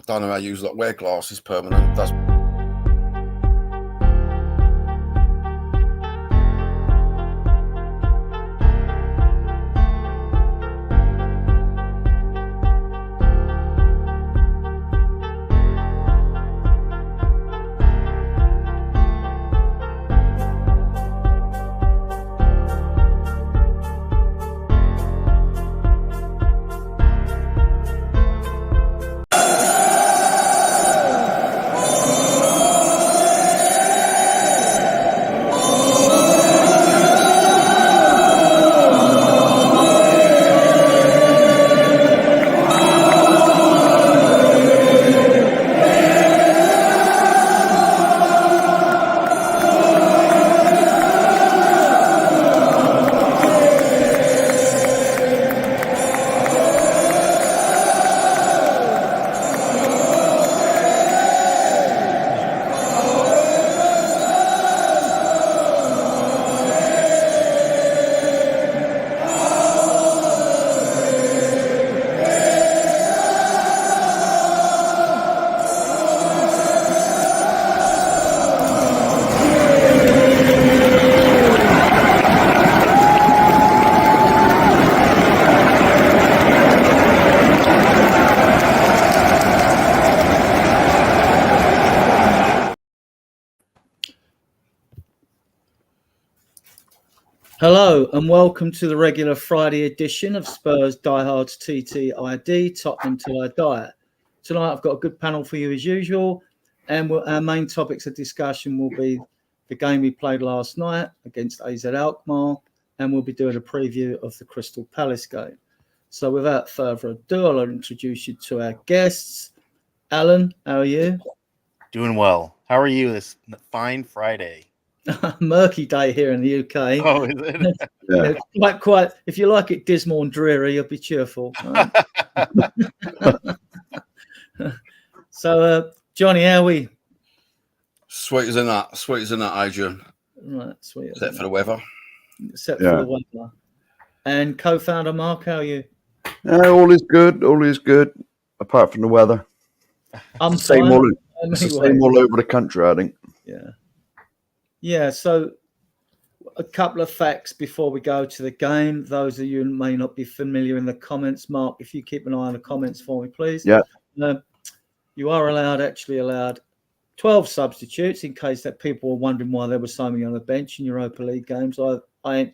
I don't know how you wear glasses permanent. That's Hello and welcome to the regular Friday edition of Spurs Diehards TTID, Tottenham Till I Die. Tonight I've got a good panel for you as usual, and our main topics of discussion will be the game we played last night against AIkmaar, and we'll be doing a preview of the Crystal Palace game. So without further ado, I'll introduce you to our guests. Alan, how are you? Doing well. How are you this fine Friday? Murky day here in the UK. Oh, is it? Yeah, quite. If you like it dismal and dreary, you'll be cheerful. Right? So, Johnny, how are we? sweet as a nut, Adrian. Right, sweet. Except for the weather. For the weather. And co-founder Mark, how are you? All is good, apart from the weather. I'm it's the same all over the country, I think. Yeah, so a couple of facts before we go to the game. Those of you who may not be familiar in the comments, Mark, if you keep an eye on the comments for me, please. Yeah. You are allowed 12 substitutes in case that people were wondering why there was so many on the bench in Europa League games. I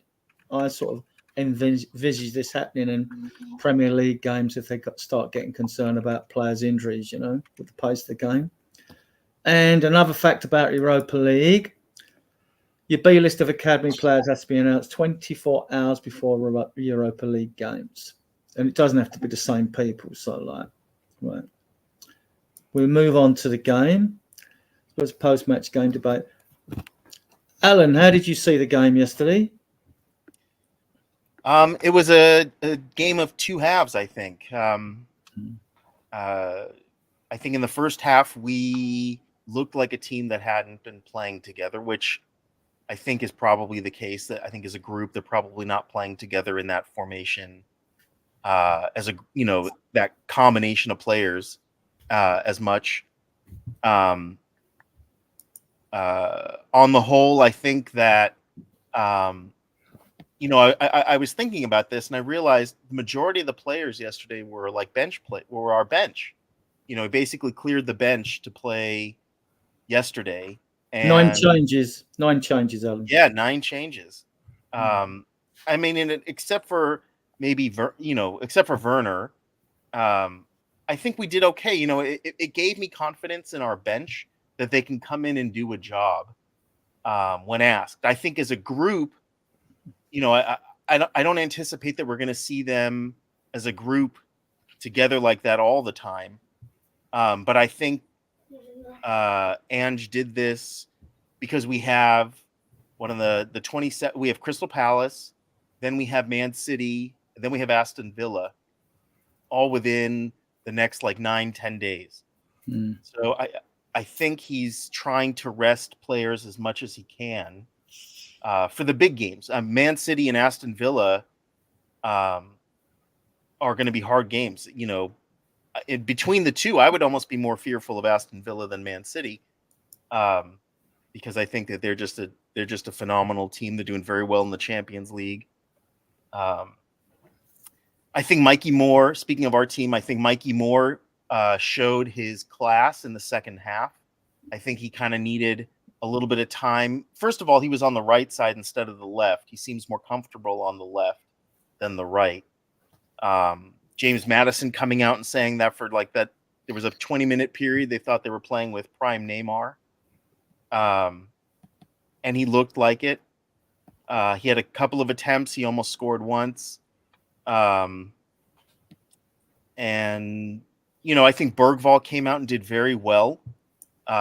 sort of envisage this happening in Premier League games if they start getting concerned about players' injuries, with the pace of the game. And another fact about Europa League, your B list of academy players has to be announced 24 hours before Europa League games. And it doesn't have to be the same people. So, right. We'll move on to the game. Let's post-match game debate. Alan, how did you see the game yesterday? It was a game of two halves, I think. I think in the first half, we looked like a team that hadn't been playing together, which I think is probably the case. That I think as a group, they're probably not playing together in that formation as that combination of players as much. On the whole, I think that I was thinking about this and I realized the majority of the players yesterday were like were our bench. Basically cleared the bench to play yesterday. And 9 changes, Alan. Yeah, 9 changes. Except for maybe except for Werner, I think we did okay. It gave me confidence in our bench that they can come in and do a job when asked. I think as a group, I don't anticipate that we're going to see them as a group together like that all the time. But I think Ange did this because we have one of the 27. We have Crystal Palace, then we have Man City, then we have Aston Villa, all within the next 9-10 days. So I think he's trying to rest players as much as he can for the big games. Man City and Aston Villa are going to be hard games. between the two, I would almost be more fearful of Aston Villa than Man City, because I think that they're just a phenomenal team. They're doing very well in the Champions League. I think Mikey Moore, speaking of our team, I think Mikey Moore showed his class in the second half. I think he kind of needed a little bit of time. First of all, he was on the right side instead of the left. He seems more comfortable on the left than the right. James Maddison coming out and saying that there was a 20-minute period they thought they were playing with prime Neymar. And he looked like it. He had a couple of attempts. He almost scored once. And, I think Bergvall came out and did very well.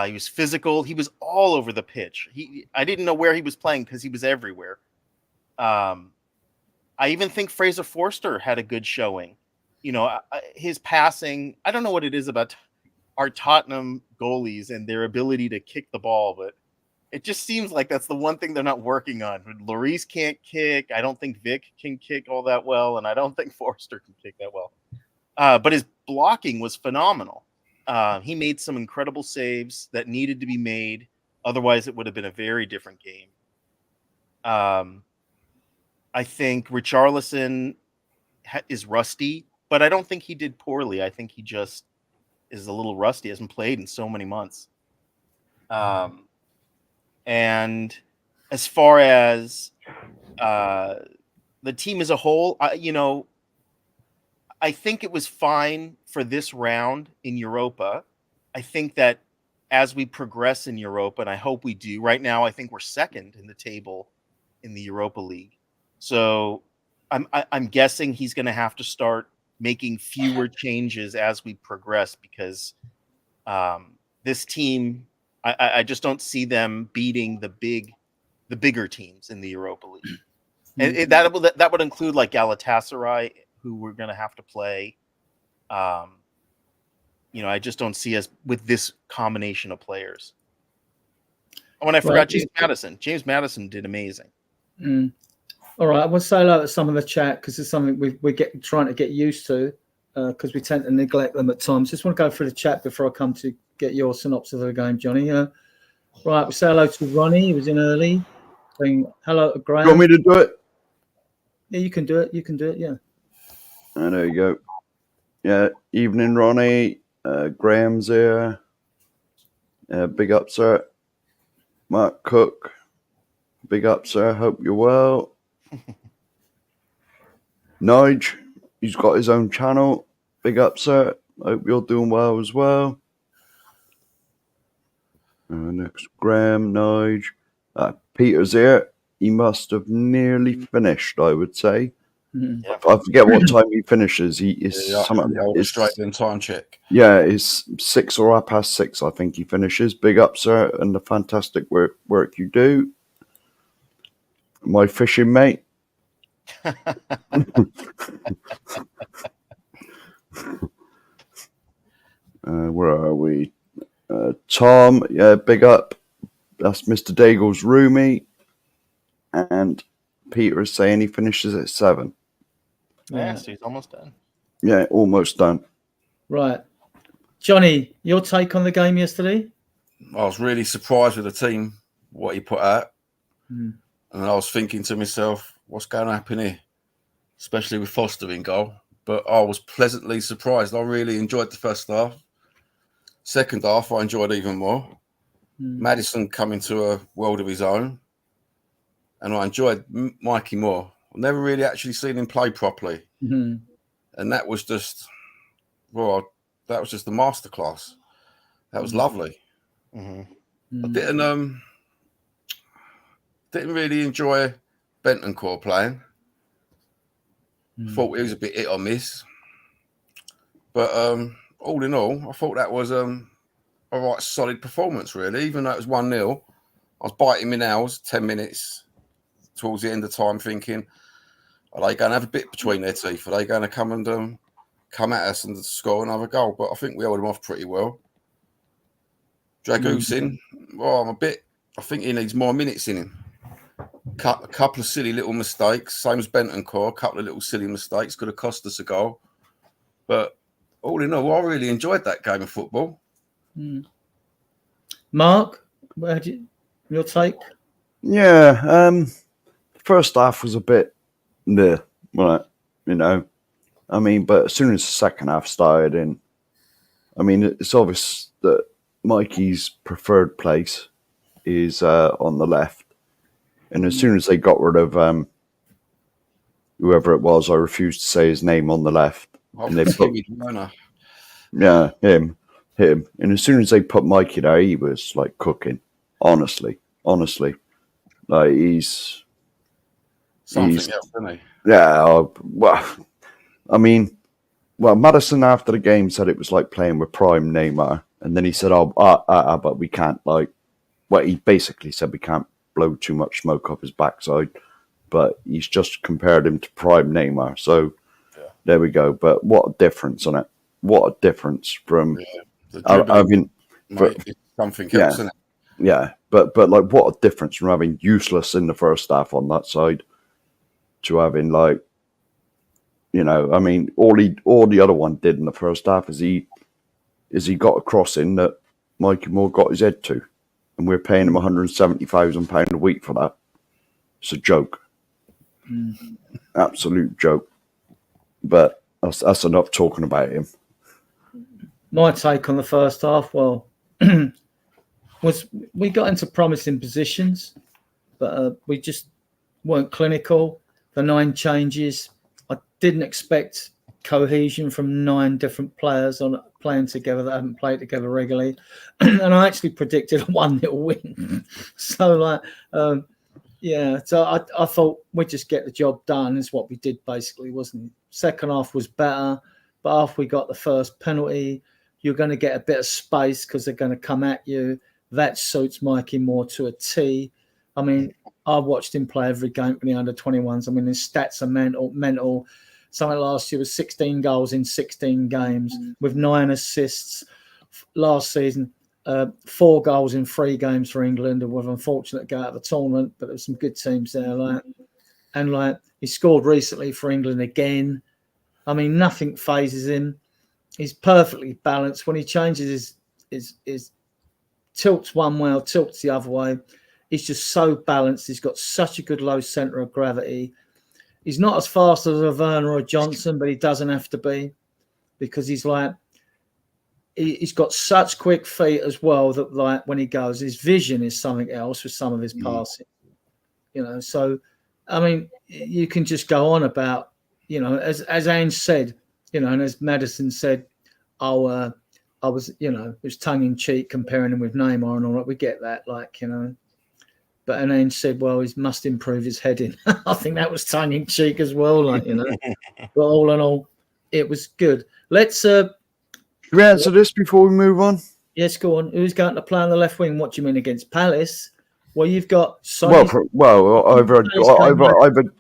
He was physical. He was all over the pitch. I didn't know where he was playing because he was everywhere. I even think Fraser Forster had a good showing. His passing, I don't know what it is about our Tottenham goalies and their ability to kick the ball, but it just seems like that's the one thing they're not working on. Lloris can't kick. I don't think Vic can kick all that well, and I don't think Forster can kick that well. But his blocking was phenomenal. He made some incredible saves that needed to be made. Otherwise, it would have been a very different game. I think Richarlison is rusty, but I don't think he did poorly. I think he just is a little rusty. He hasn't played in so many months. And as far as the team as a whole, I think it was fine for this round in Europa. I think that as we progress in Europa, and I hope we do, right now I think we're second in the table in the Europa League. So I'm guessing he's going to have to start making fewer changes as we progress, because this team, I just don't see them beating the bigger teams in the Europa League. And that would include like Galatasaray, who we're going to have to play. I just don't see us with this combination of players. Oh, and I forgot James Maddison. James Maddison did amazing. All right, I want to say hello to some of the chat, because it's something we're trying to get used to, because we tend to neglect them at times. Just want to go through the chat before I come to get your synopsis of the game, Johnny. Right, we say hello to Ronnie. He was in early. Saying hello to Graham. You want me to do it? Yeah, you can do it. You can do it, yeah. Oh, there you go. Yeah, evening, Ronnie. Graham's here. Big up, sir. Mark Cook. Big up, sir. Hope you're well. Nige, he's got his own channel. Big up, sir. Hope you're doing well as well. Next, Graham, Nige. Peter's here. He must have nearly finished, I would say. Yeah. I forget what time he finishes. He is the old Australian time check. Yeah, it's 6 or 6:30, I think he finishes. Big up, sir, and the fantastic work you do. My fishing mate. Where are we? Tom, yeah, big up. That's Mr. Daigle's roomie. And Peter is saying he finishes at 7. Yeah, so he's almost done. Yeah, almost done. Right. Johnny, your take on the game yesterday? I was really surprised with the team, what he put out. And I was thinking to myself, what's going to happen here? Especially with Foster in goal. But I was pleasantly surprised. I really enjoyed the first half. Second half, I enjoyed even more. Maddison coming to a world of his own. And I enjoyed Mikey Moore. I've never really actually seen him play properly. And that was just, that was just a masterclass. That was lovely. I didn't really enjoy Bentancur playing. Thought he was a bit hit or miss. But all in all, I thought that was a right solid performance, really. Even though it was 1-0, I was biting my nails 10 minutes towards the end of time thinking, are they going to have a bit between their teeth? Are they going to come and come at us and score another goal? But I think we held them off pretty well. Dragusin, I think he needs more minutes in him. A couple of silly little mistakes, same as Bentancur, a couple of little silly mistakes could have cost us a goal. But all in all, I really enjoyed that game of football. Mark, your take? Yeah, first half was a bit, right, I mean, but as soon as the second half started, and I mean, it's obvious that Mikey's preferred place is on the left, and as soon as they got rid of whoever it was, I refused to say his name on the left, and they put him, and as soon as they put Mikey there, he was like cooking. Honestly, like he's something else, isn't he? Yeah, well, I mean, Madison after the game said it was like playing with prime Neymar, and then he said, but we can't he basically said we can't blow too much smoke up his backside, but he's just compared him to prime Neymar, so there we go. But what a difference on it! What a difference from having something else, isn't it? Yeah, but like what a difference from having useless in the first half on that side to having I mean, all the other one did in the first half is he got a crossing that Mikey Moore got his head to, and we're paying him £170,000 a week for that. It's a joke, absolute joke. But that's enough talking about him. My take on the first half, well, was we got into promising positions, but we just weren't clinical. The 9 changes, I didn't expect cohesion from 9 different players on playing together that haven't played together regularly, and I actually predicted a 1-0 win. So so I thought we'd just get the job done. Is what we did basically, wasn't it? Second half was better, but after we got the first penalty, you're going to get a bit of space because they're going to come at you. That suits Mikey Moore to a T. I mean, I watched him play every game for the under-21s. I mean, his stats are mental. Something last year was 16 goals in 16 games with 9 assists. Last season, 4 goals in 3 games for England, and was unfortunate to go out of the tournament, but there's some good teams there. He scored recently for England again. I mean, nothing phases him. He's perfectly balanced. When he changes his tilts one way or tilts the other way, he's just so balanced. He's got such a good low centre of gravity. He's not as fast as a Werner or a Johnson, but he doesn't have to be, because he's got such quick feet as well that when he goes, his vision is something else with some of his passing. So I mean, you can just go on about, as Ange said, and as Madison said, I was, it was tongue in cheek comparing him with Neymar and all that. We get that, But Ange said, well, he must improve his heading. I think that was tongue in cheek as well, But all in all, it was good. Let's we answer this before we move on. Yes, go on. Who's going to play on the left wing? What do you mean against Palace? Well, you've got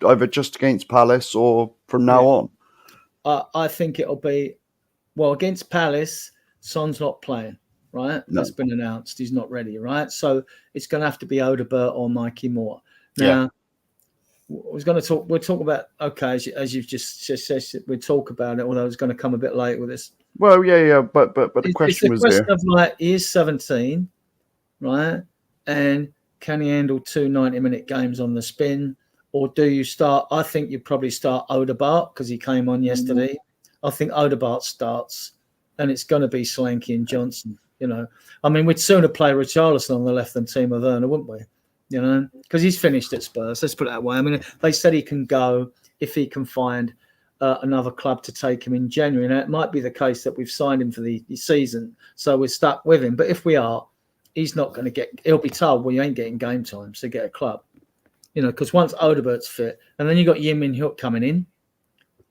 either just against Palace or from now on. I think it'll be against Palace. Son's not playing, right? No. That's been announced. He's not ready, right? So it's going to have to be Odegaard or Mikey Moore. Now, we'll talk about, as you've just said, we'll talk about it, although it's going to come a bit late with this. Well, but the question was there. Of he is 17, right? And can he handle 2 90-minute games on the spin? Or do you start? I think you probably start Odegaard because he came on yesterday. I think Odegaard starts, and it's going to be Solanke and Johnson. I mean, we'd sooner play Richarlison on the left than Timo Werner, wouldn't we? Because he's finished at Spurs. Let's put it that way. I mean, they said he can go if he can find another club to take him in January. Now, it might be the case that we've signed him for the season, so we're stuck with him. But if we are, he's not going to get. He'll be told, well, you ain't getting game time, so get a club. Because once Odegaard's fit, and then you got Yin Min Hyuk coming in,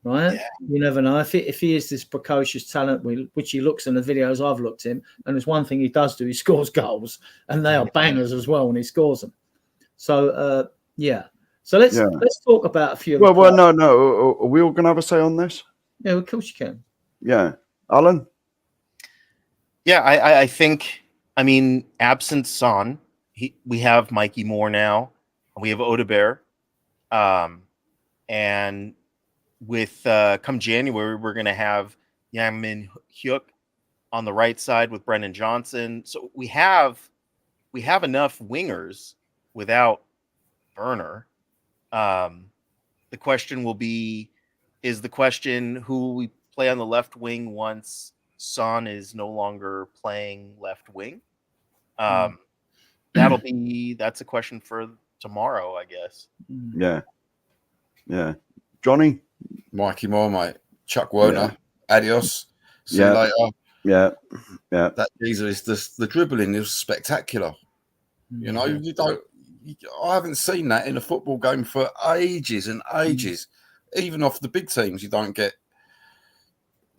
right? Yeah. You never know if he is this precocious talent, which he looks in the videos I've looked at him. And there's one thing he does do: he scores goals, and they are bangers as well when he scores them. So So let's talk about a few. No. Are we all going to have a say on this? Yeah, of course you can. Yeah, Alan. Yeah, I think. I mean, absent Son, we have Mikey Moore now. We have Odegaard, and with come January, we're going to have Yang Min Hyuk on the right side with Brennan Johnson. So we have enough wingers without Werner. The question will be, is the question who we play on the left wing once Son is no longer playing left wing? That's a question for tomorrow, I guess. Yeah. Johnny? Mikey Moore, mate. Chuck Werner. Adios. See you later. Yeah. That geezer is the dribbling is spectacular. You know, I haven't seen that in a football game for ages and ages. Even off the big teams, you don't get.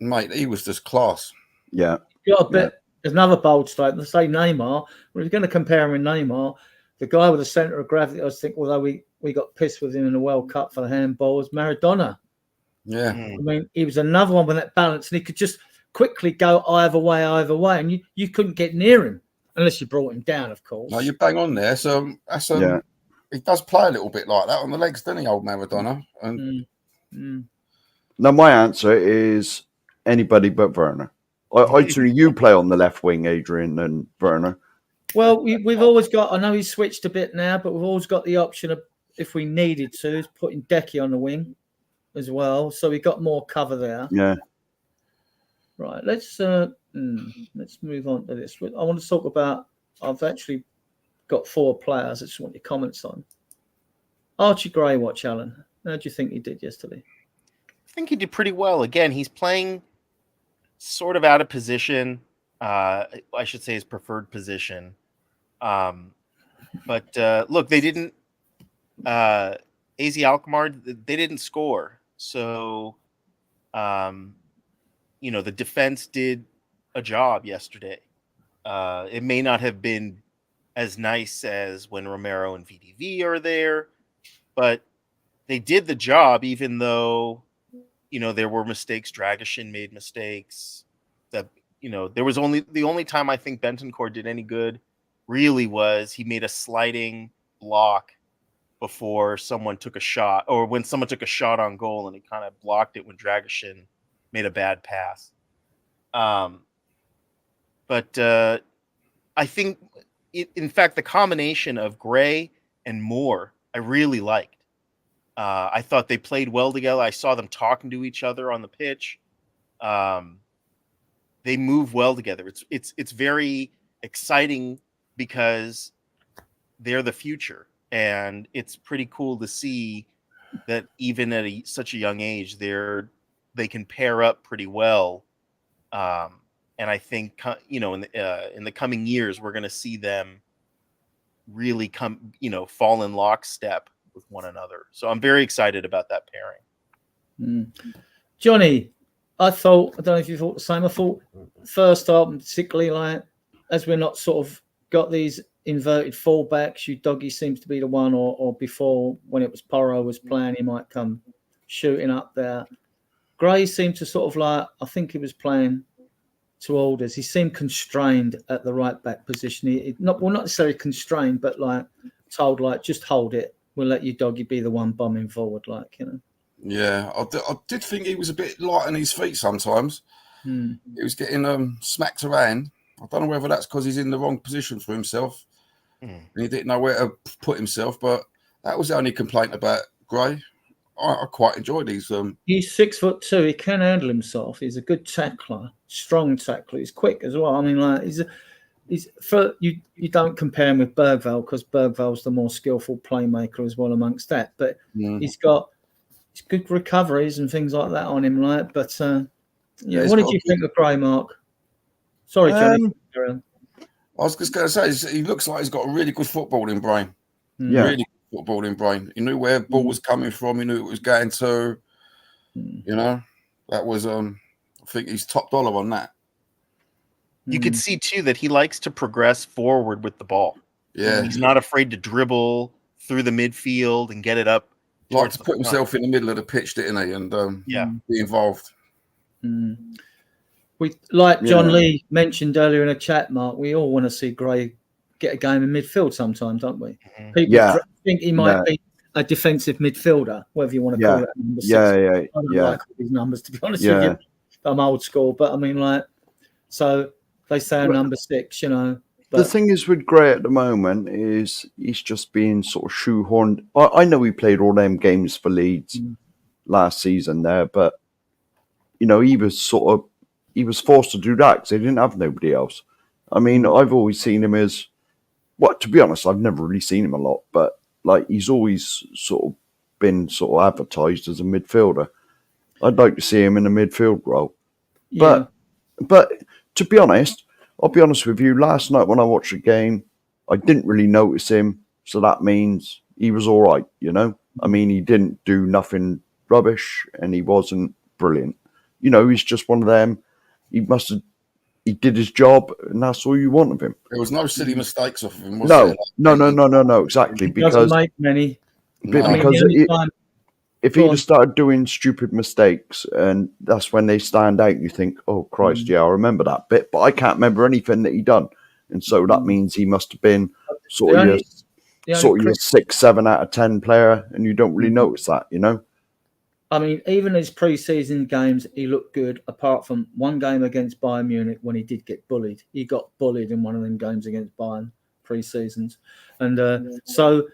Mate, he was just class. Yeah. There's another bold statement. Say Neymar. Well, if you're going to compare him with Neymar, the guy with the centre of gravity, I was thinking, although we got pissed with him in the World Cup for the handball, was Maradona. Yeah. I mean, he was another one with that balance, and he could just quickly go either way, and you couldn't get near him unless you brought him down, of course. No, you bang on there. So that's he does play a little bit like that on the legs, doesn't he, old Maradona? And now my answer is anybody but Werner. I'd say you play on the left wing, Adrian, than Werner. Well, we've always got. I know he's switched a bit now, but we've always got the option of, if we needed to, is putting Decky on the wing as well. So we got more cover there. Yeah. Right. Let's move on to this. I want to talk about. I've actually got 4 players. I just want your comments on Archie Gray. Watch, Alan. How do you think he did yesterday? I think he did pretty well. Again, he's playing sort of out of position. I should say his preferred position. But look, they didn't. AIkmaar, they didn't score. So, the defense did a job yesterday. It may not have been as nice as when Romero and VDV are there, but they did the job, even though, there were mistakes. Dragishin made mistakes. There was the only time I think Bentancur did any good really was he made a sliding block before someone took a shot, or when someone took a shot on goal and he kind of blocked it when Dragishin made a bad pass. But I think, in fact, the combination of Gray and Moore, I really liked. I thought they played well together. I saw them talking to each other on the pitch. They move well together. It's very exciting because they're the future, and it's pretty cool to see that even at such a young age, they can pair up pretty well. And I think in the coming years, we're going to see them really fall in lockstep with one another. So I'm very excited about that pairing. Johnny, I don't know if you thought the same. I thought first half, particularly as we're not sort of got these inverted fullbacks, Doggy seems to be the one, or before when it was Porro was playing, he might come shooting up there. Gray seemed to sort of I think he was playing to orders. He seemed constrained at the right back position. Not necessarily constrained, but told just hold it. We'll let you Doggy be the one bombing forward, Yeah, I did think he was a bit light on his feet sometimes. He was getting smacked around. I don't know whether that's because he's in the wrong position for himself and he didn't know where to put himself. But that was the only complaint about Gray. I quite enjoyed these. He's 6'2". He can handle himself. He's a good tackler, strong tackler. He's quick as well. I mean, he's for you. You don't compare him with Bergvall because Bergvall's the more skillful playmaker as well amongst that. But he's got good recoveries and things like that on him. But what did you think of Gray, Mark? Sorry, Johnny. I was just going to say he looks like he's got a really good footballing brain. Yeah. Really good footballing brain. He knew where the ball was coming from. He knew it was going to. That was. I think he's top dollar on that. You could see too that he likes to progress forward with the ball. Yeah, he's not afraid to dribble through the midfield and get it up. Like to put himself in the middle of the pitch, didn't he? And be involved. We John Lee mentioned earlier in a chat, Mark. We all want to see Gray get a game in midfield sometimes, don't we? People think he might be a defensive midfielder, whether you want to call it. Number 6. I don't like all these numbers, to be honest with you. I'm old school, but I mean, like, so they say a number 6, you know. The thing is with Gray at the moment is he's just being sort of shoehorned. I know he played all them games for Leeds last season there, but you know he was forced to do that because they didn't have nobody else. I mean, I've always seen him as, well, to be honest, I've never really seen him a lot, but like he's always sort of been sort of advertised as a midfielder. I'd like to see him in a midfield role, but to be honest, I'll be honest with you. Last night when I watched the game, I didn't really notice him, so that means he was all right. You know, I mean, he didn't do nothing rubbish, and he wasn't brilliant. You know, he's just one of them. He did his job, and that's all you want of him. There was no silly mistakes off of him, was there? No, exactly. He doesn't make many. If he'd have started doing stupid mistakes, and that's when they stand out, you think, oh, Christ, yeah, I remember that bit, but I can't remember anything that he done. And so that means he must have been sort of your 6, 7 out of 10 player, and you don't really notice that, you know? I mean, even his pre-season games, he looked good, apart from one game against Bayern Munich when he did get bullied. He got bullied in one of them games against Bayern pre-seasons. And so,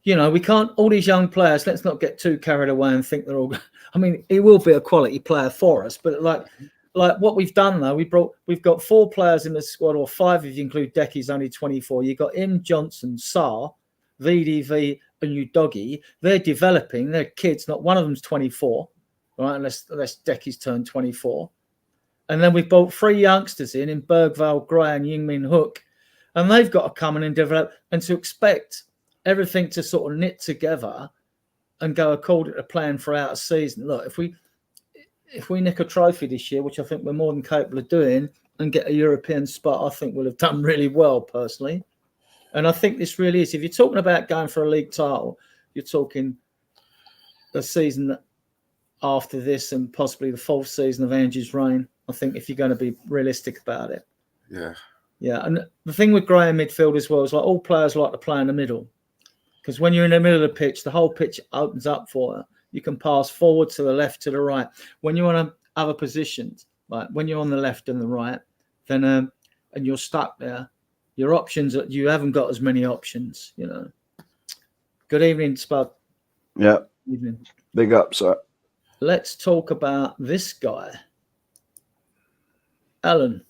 you know, we can't, all these young players, let's not get too carried away and think they're all, I mean, he will be a quality player for us, but like what we've done though, we've got 4 players in the squad, or 5 if you include Decky's only 24. You've got him, Johnson, Sarr, VDV, and Udogie. They're developing, they're kids, not one of them's 24, right? Unless Decky's turned 24. And then we've brought 3 youngsters in Bergvall, Gray, and Yingmin Hook, and they've got to come in and develop, and to expect everything to sort of knit together and go according to plan throughout a season. Look, if we nick a trophy this year, which I think we're more than capable of doing, and get a European spot, I think we'll have done really well, personally. And I think this really is, if you're talking about going for a league title, you're talking the season after this and possibly the 4th season of Angie's reign, I think, if you're going to be realistic about it. Yeah. Yeah, and the thing with Gray in midfield as well is, like, all players like to play in the middle. Because when you're in the middle of the pitch, the whole pitch opens up for you. You can pass forward, to the left, to the right. When you're on other positions, like when you're on the left and the right, then and you're stuck there, your options, you haven't got as many options, you know. Good evening, Spud. Yeah. Evening. Big up, sir. Let's talk about this guy. Alan,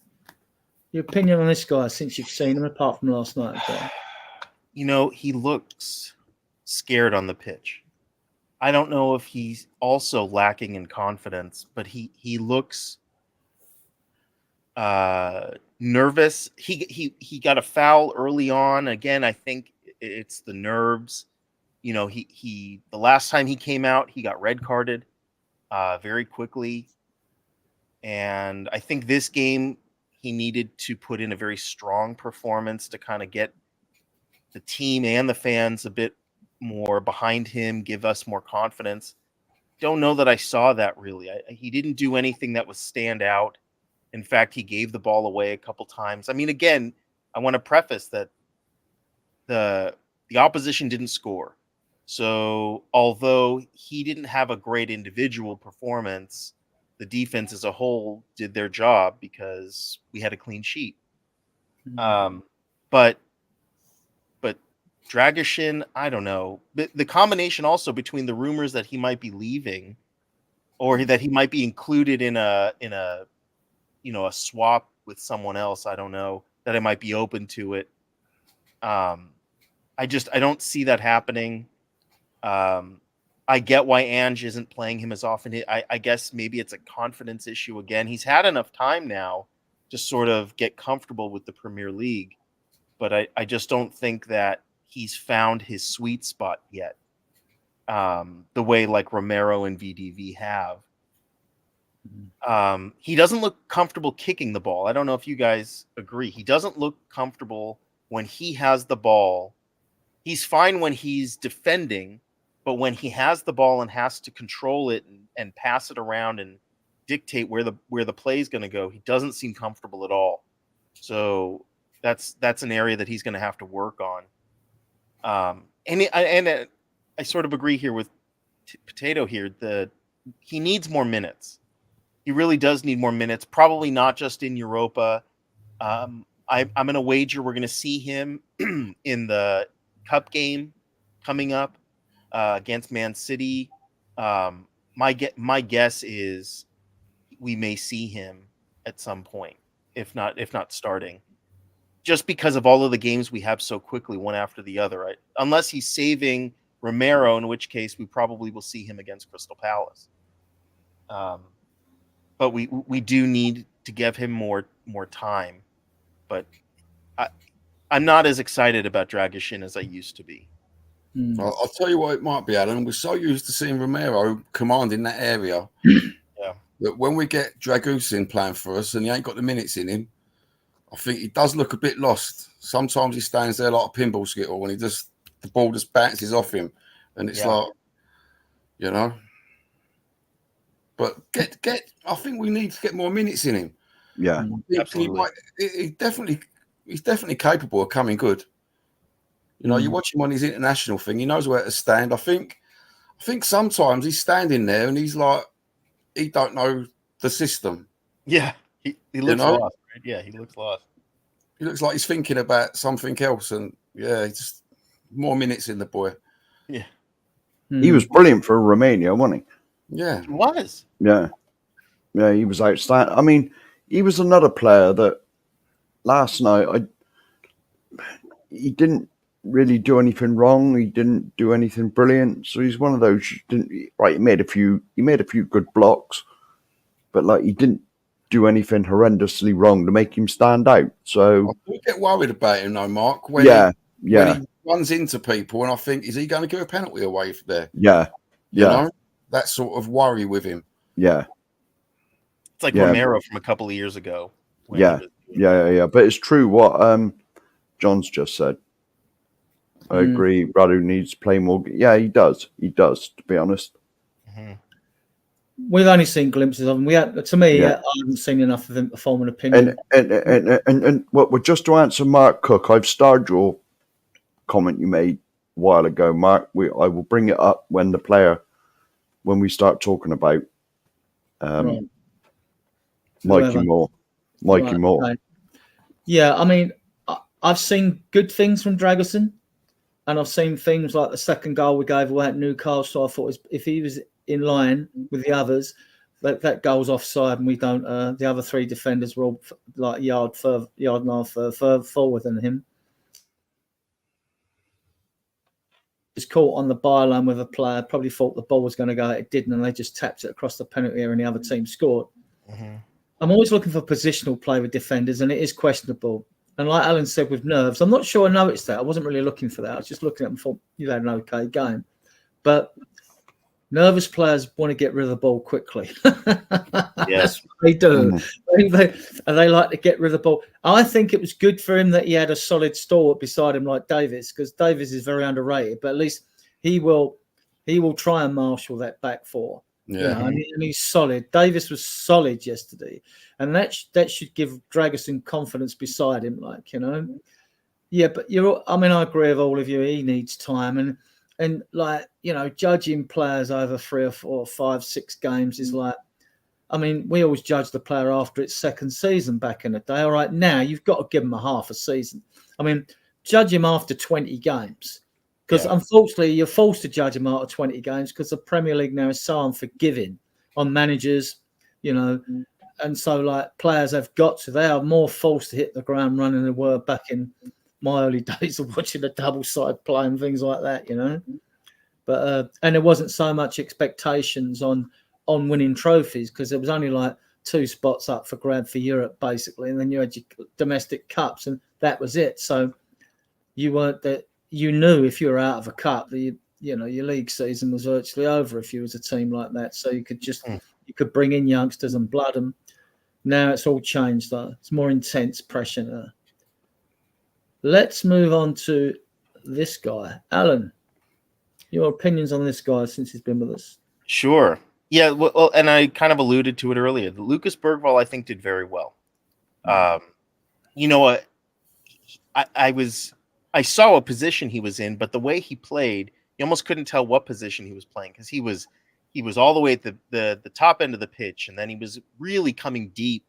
your opinion on this guy since you've seen him, apart from last night? Okay? You know, he looks scared on the pitch. I don't know if he's also lacking in confidence, but he looks nervous. He got a foul early on. Again, I think it's the nerves. You know, the last time he came out, he got red carded very quickly. And I think this game he needed to put in a very strong performance to kind of get the team and the fans a bit more behind him, give us more confidence. Don't know that I saw that really. He didn't do anything that was stand out. In fact, he gave the ball away a couple times. I mean, again, I want to preface that the opposition didn't score. So although he didn't have a great individual performance, the defense as a whole did their job because we had a clean sheet. But Dragishin, I don't know. The combination also between the rumors that he might be leaving, or that he might be included in a a swap with someone else. I don't know, that I might be open to it. I don't see that happening. I get why Ange isn't playing him as often. I guess maybe it's a confidence issue again. He's had enough time now to sort of get comfortable with the Premier League, but I just don't think that he's found his sweet spot yet, the way like Romero and VDV have. He doesn't look comfortable kicking the ball. I don't know if you guys agree. He doesn't look comfortable when he has the ball. He's fine when he's defending, but when he has the ball and has to control it and pass it around and dictate where the play is going to go, he doesn't seem comfortable at all. So that's an area that he's going to have to work on. And I sort of agree here with Potato here. He needs more minutes. He really does need more minutes, probably not just in Europa. I'm going to wager we're going to see him in the cup game coming up against Man City. My guess is we may see him at some point, if not starting, just because of all of the games we have so quickly, one after the other. Right? Unless he's saving Romero, in which case we probably will see him against Crystal Palace. But we do need to give him more time. But I'm not as excited about Dragusin as I used to be. I'll tell you what it might be, Alan. We're so used to seeing Romero commanding that area that when we get Dragusin playing for us and he ain't got the minutes in him, I think he does look a bit lost. Sometimes he stands there like a pinball skittle and the ball just bounces off him. And it's like, you know. But I think we need to get more minutes in him. Yeah, absolutely. He's definitely capable of coming good. You know, you watch him on his international thing, he knows where to stand. I think sometimes he's standing there and he's like, he don't know the system. Yeah, he looks lost, right? Yeah, he looks lost. He looks like he's thinking about something else, and just more minutes in the boy. Yeah. He was brilliant for Romania, wasn't he? Yeah. He was. Yeah. Yeah, he was outstanding. I mean, he was another player that last night he didn't really do anything wrong. He didn't do anything brilliant. So he's one of those he made a few good blocks, but like he didn't do anything horrendously wrong to make him stand out. So I do get worried about him though, Mark, when he runs into people and I think, is he going to give a penalty away there? Yeah. You know? That sort of worry with him. Yeah. It's like Romero from a couple of years ago. Yeah. But it's true what John's just said. I agree. Radu needs to play more. Yeah, he does. He does, to be honest. Mm-hmm. We've only seen glimpses of him. I haven't seen enough of him to form an opinion. And well, just to answer Mark Cook, I've starred your comment you made a while ago, Mark. I will bring it up when we start talking about Mikey Moore. Okay. Yeah, I mean, I've seen good things from Dragusin, and I've seen things like the second goal we gave away at Newcastle. I thought if he was in line with the others, that goal's offside, and we don't. The other three defenders were all like yard and a half further forward than him. Was caught on the byline with a player, probably thought the ball was going to go, it didn't, and they just tapped it across the penalty area and the other team scored. Mm-hmm. I'm always looking for positional play with defenders, and it is questionable. And like Alan said, with nerves, I'm not sure I noticed that. I wasn't really looking for that. I was just looking at them and thought, you had an okay game. But nervous players want to get rid of the ball quickly. Yes, they do. They like to get rid of the ball. I think it was good for him that he had a solid stalwart beside him like Davis, because Davis is very underrated. But at least he will try and marshal that back four. Yeah, and he's solid. Davis was solid yesterday, and that should give Dragusin confidence beside him. Like, you know, yeah. But I agree with all of you. He needs time, and like, you know, judging players over 3 or 4 or 5, 6 games is like, I mean, we always judge the player after its second season back in the day. All right, now you've got to give him a half a season. I mean, judge him after 20 games. Because unfortunately, you're forced to judge him out of 20 games because the Premier League now is so unforgiving on managers, you know. And so, like, players they are more forced to hit the ground running than they were back in my early days of watching the double side play and things like that, you know. But and there wasn't so much expectations on winning trophies because there was only like 2 spots up for grab for Europe, basically. And then you had your domestic cups and that was it. So you weren't that. You knew if you were out of a cup, your league season was virtually over if you was a team like that. So you could bring in youngsters and blood them. Now it's all changed though. It's more intense pressure now. Let's move on to this guy, Alan. Your opinions on this guy since he's been with us? Sure. Yeah. Well, and I kind of alluded to it earlier. Lucas Bergvall, I think, did very well. You know what? I saw a position he was in, but the way he played, you almost couldn't tell what position he was playing because he he was all the way at the top end of the pitch, and then he was really coming deep,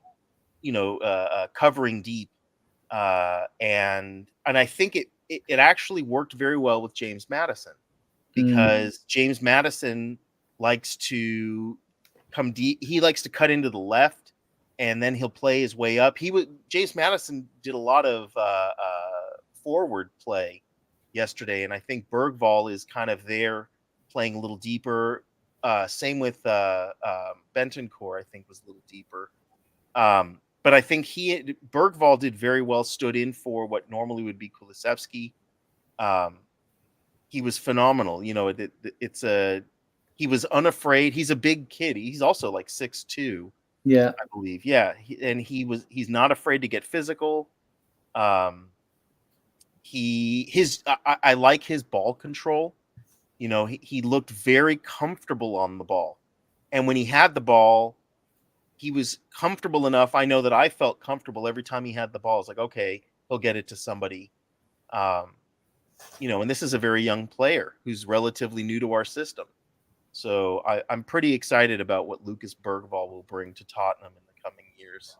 covering deep, and I think it actually worked very well with James Maddison, because James Maddison likes to come deep. He likes to cut into the left, and then he'll play his way up. James Maddison did a lot of forward play yesterday, and I think Bergvall is kind of there playing a little deeper. Same with Bentancur, I think, was a little deeper. But I think Bergvall did very well, stood in for what normally would be Kulusevski. He was phenomenal. He was unafraid. He's a big kid. He's also like 6'2". Yeah, I believe. Yeah. He's not afraid to get physical. I like his ball control. He looked very comfortable on the ball. And when he had the ball, he was comfortable enough. I know that I felt comfortable every time he had the ball. It's like, okay, he'll get it to somebody. And this is a very young player who's relatively new to our system. So I'm pretty excited about what Lucas Bergvall will bring to Tottenham in the coming years.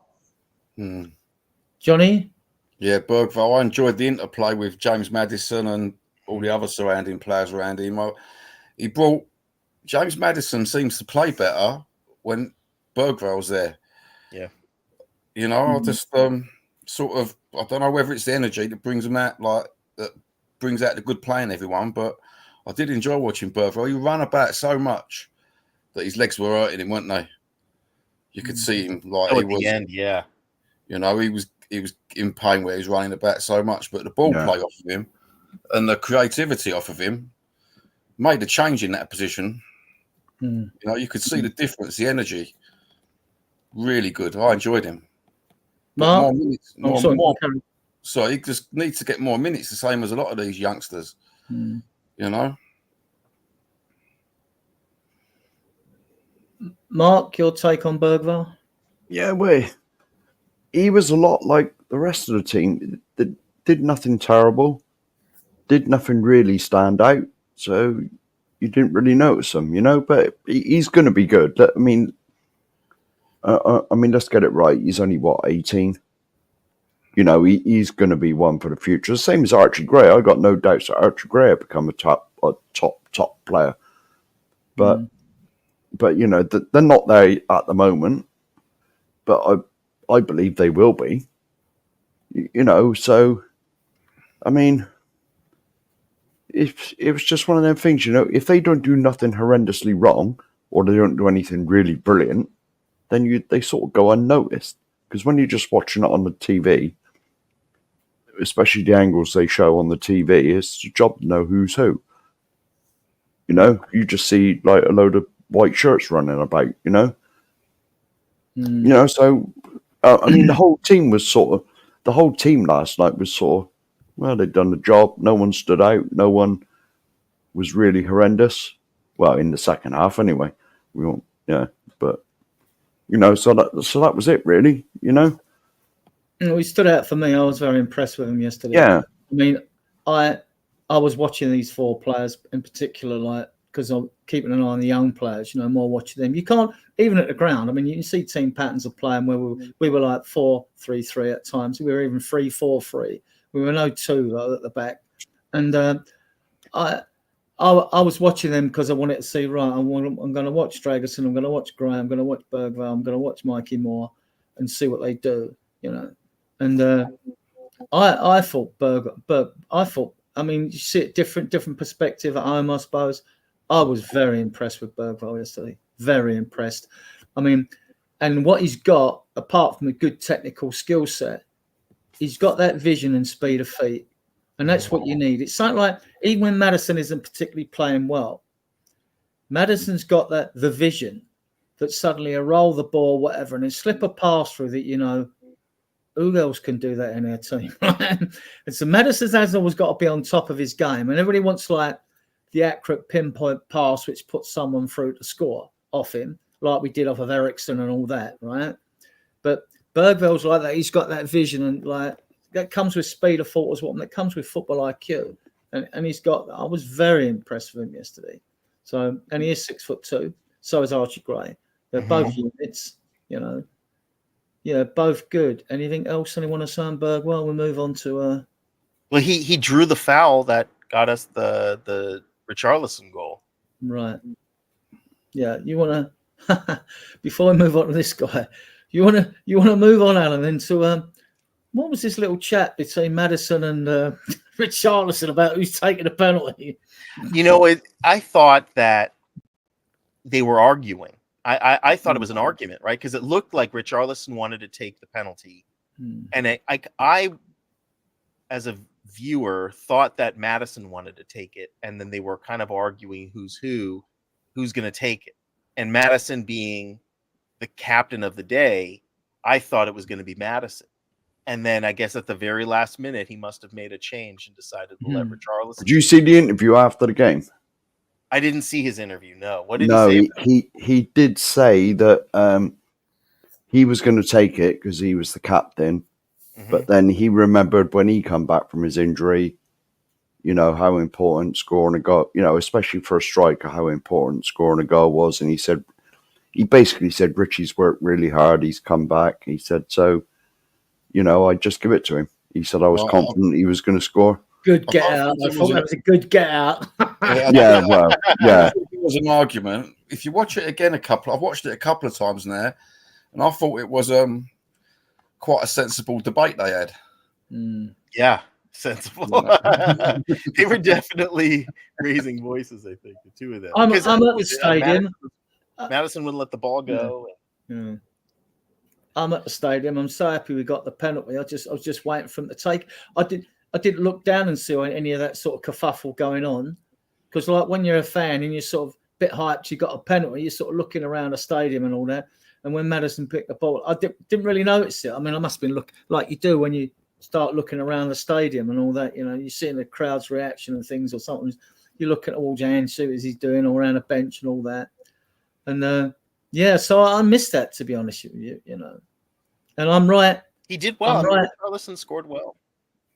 Johnny? Yeah, Bergvall. I enjoyed the interplay with James Maddison and all the other surrounding players around him. James Maddison seems to play better when Bergvall's there. Yeah. I just sort of, I don't know whether it's the energy that brings him out, that brings out the good play in everyone, but I did enjoy watching Bergvall. He ran about so much that his legs were hurting him, weren't they? You could see him At the end, yeah. He was in pain where he was running about so much, but the ball play off of him and the creativity off of him made a change in that position. You could see the difference, the energy. Really good. I enjoyed him. But more minutes. So he just needs to get more minutes, the same as a lot of these youngsters. Mark, your take on Bergvall? Yeah, he was a lot like the rest of the team. That did nothing terrible, did nothing really stand out. So you didn't really notice him, But he's going to be good. I mean, let's get it right. He's only 18. He's going to be one for the future. The same as Archie Gray. I got no doubts that Archie Gray will become a top player. But they're not there at the moment. But I believe they will be. So I mean, if it was just one of them things, if they don't do nothing horrendously wrong or they don't do anything really brilliant, then they sort of go unnoticed. Because when you're just watching it on the TV, especially the angles they show on the TV, it's your job to know who's who. You just see like a load of white shirts running about, So the whole team last night was sort of, well, they'd done the job. No one stood out. No one was really horrendous. Well, in the second half anyway. But so that was it really. He stood out for me. I was very impressed with him yesterday. Yeah. I mean, I was watching these four players in particular, because I'm keeping an eye on the young players, more watching them. You can't, even at the ground, I mean, you can see team patterns of playing where we were like 4-3-3 at times. We were even 3-4-3. We were no 2 at the back. And I was watching them because I wanted to see, right, I'm going to watch Dragerson, I'm going to watch Gray, I'm going to watch Bergvall, I'm going to watch Mikey Moore and see what they do, And I thought I mean, you see it different perspective at home, I suppose. I was very impressed with Bergvall yesterday. Very impressed. I mean, and what he's got, apart from a good technical skill set, he's got that vision and speed of feet. And that's what you need. It's something like, even when Maddison isn't particularly playing well, Maddison's got the vision that suddenly a roll the ball, whatever, and then slip a pass through that, who else can do that in our team? And so Maddison has always got to be on top of his game. And everybody wants like the accurate pinpoint pass, which puts someone through to score off him, like we did off of Ericsson and all that, right? But Bergvall's like that. He's got that vision, and like that comes with speed of thought as well. And that comes with football IQ. And I was very impressed with him yesterday. So, and he is 6'2". So is Archie Gray. They're Mhm. both units, you know. Yeah, both good. Anything else anyone want to say on Bergwell? We'll move on to Well, he drew the foul that got us the Richarlison goal. right. Yeah, you want to before I move on to this guy, you want to move on, Alan, into what was this little chat between Maddison and Richarlison about who's taking the penalty? You know, I thought that they were arguing. I thought it was an argument, right? Because it looked like Richarlison wanted to take the penalty, and I, as a viewer, thought that Maddison wanted to take it, and then they were kind of arguing who's going to take it. And Maddison being the captain of the day, I thought it was going to be Maddison. And then I guess at the very last minute, he must have made a change and decided to let Richarlison. Did you see the interview after the game? I didn't see his interview. No. What did he say? He did say that he was going to take it because he was the captain. Mhm. But then he remembered when he come back from his injury, you know, how important scoring a goal, you know, especially for a striker, how important scoring a goal was. And he basically said, Richie's worked really hard. He's come back. He said, so, you know, I'd just give it to him. He said, I was confident he was going to score. Good get out. I thought that was a good get out. Yeah, well, yeah. It was an argument. If you watch it again I've watched it a couple of times now, and I thought it was quite a sensible debate they had. Yeah, sensible. They were definitely raising voices, I think, the two of them. I'm at the stadium. Maddison wouldn't let the ball go. Yeah. I'm at the stadium. I'm so happy we got the penalty. I was just waiting for him to take. I didn't look down and see any of that sort of kerfuffle going on, because like when you're a fan and you're sort of a bit hyped, you got a penalty, you're sort of looking around the stadium and all that. And when Maddison picked the ball, I didn't really notice it. I mean, I must have been looking like you do when you start looking around the stadium and all that. You know, you're seeing the crowd's reaction and things or something. You're looking at all Jan, see what he's doing all around the bench and all that. And yeah, so I missed that, to be honest with you. You know, and I'm right. He did well. Richarlison scored well.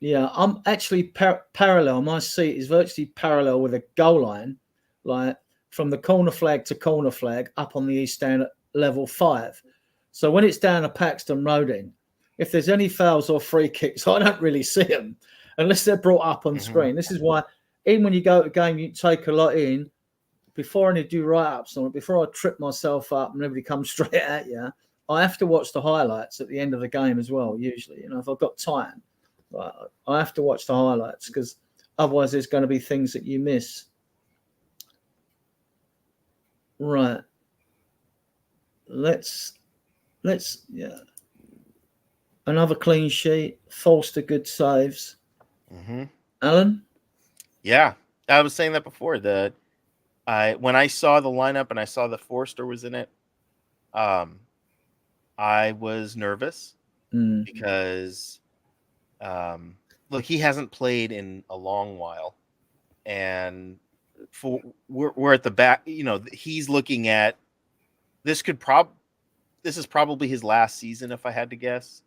Yeah, I'm actually parallel. My seat is virtually parallel with a goal line, like from the corner flag to corner flag up on the east stand at level 5. So when it's down a Paxton Road end, if there's any fouls or free kicks, I don't really see them unless they're brought up on screen. This is why, even when you go to a game, you take a lot in. Before I do write-ups on it, before I trip myself up and everybody comes straight at you, I have to watch the highlights at the end of the game as well, usually. You know, if I've got time. Right, I have to watch the highlights because otherwise there's going to be things that you miss. Right. Let's yeah. Another clean sheet. Forster good saves. Alan? Yeah, I was saying that before. When I saw the lineup and I saw that Forster was in it, I was nervous because. Look, he hasn't played in a long while, and we're at the back. You know, he's looking at this. This is probably his last season, if I had to guess.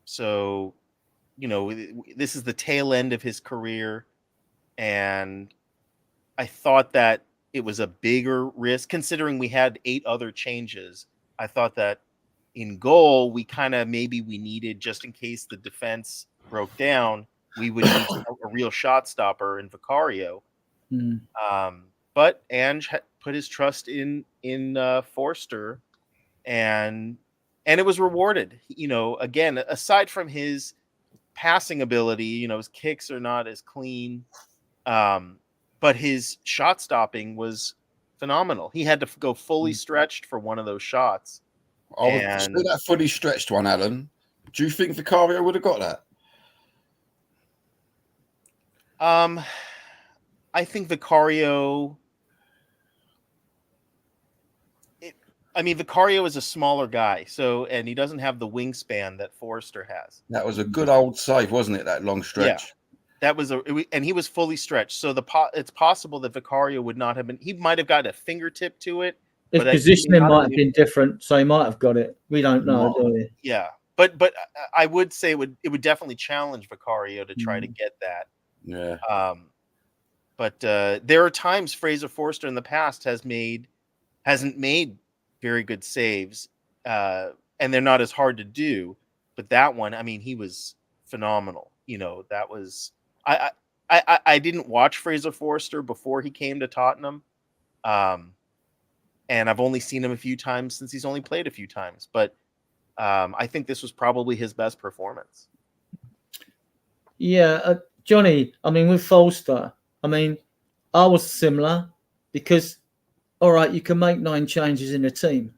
So, you know, this is the tail end of his career, and I thought that it was a bigger risk considering we had 8 other changes. I thought that. In goal, we needed, just in case the defense broke down, we would need a real shot stopper in Vicario. But Ange put his trust in Forster, and it was rewarded. You know, again, aside from his passing ability, you know, his kicks are not as clean, but his shot stopping was phenomenal. He had to go fully stretched for one of those shots. I would say that fully stretched one, Alan. Do you think Vicario would have got that? I think Vicario. Vicario is a smaller guy, and he doesn't have the wingspan that Forster has. That was a good old save, wasn't it? That long stretch. Yeah, that was and he was fully stretched. So it's possible that Vicario would not have been. He might have got a fingertip to it. His positioning might have been different, so he might have got it. We don't know, do we? Yeah, but I would say it would definitely challenge Vicario to try to get that. Yeah. But there are times Fraser Forster in the past hasn't made very good saves, and they're not as hard to do. But that one, I mean, he was phenomenal. That was I didn't watch Fraser Forster before he came to Tottenham, and I've only seen him a few times since he's only played a few times. But I think this was probably his best performance. Yeah, Johnny, I mean, with Forster, I mean, I was similar because, all right, you can make 9 changes in a team,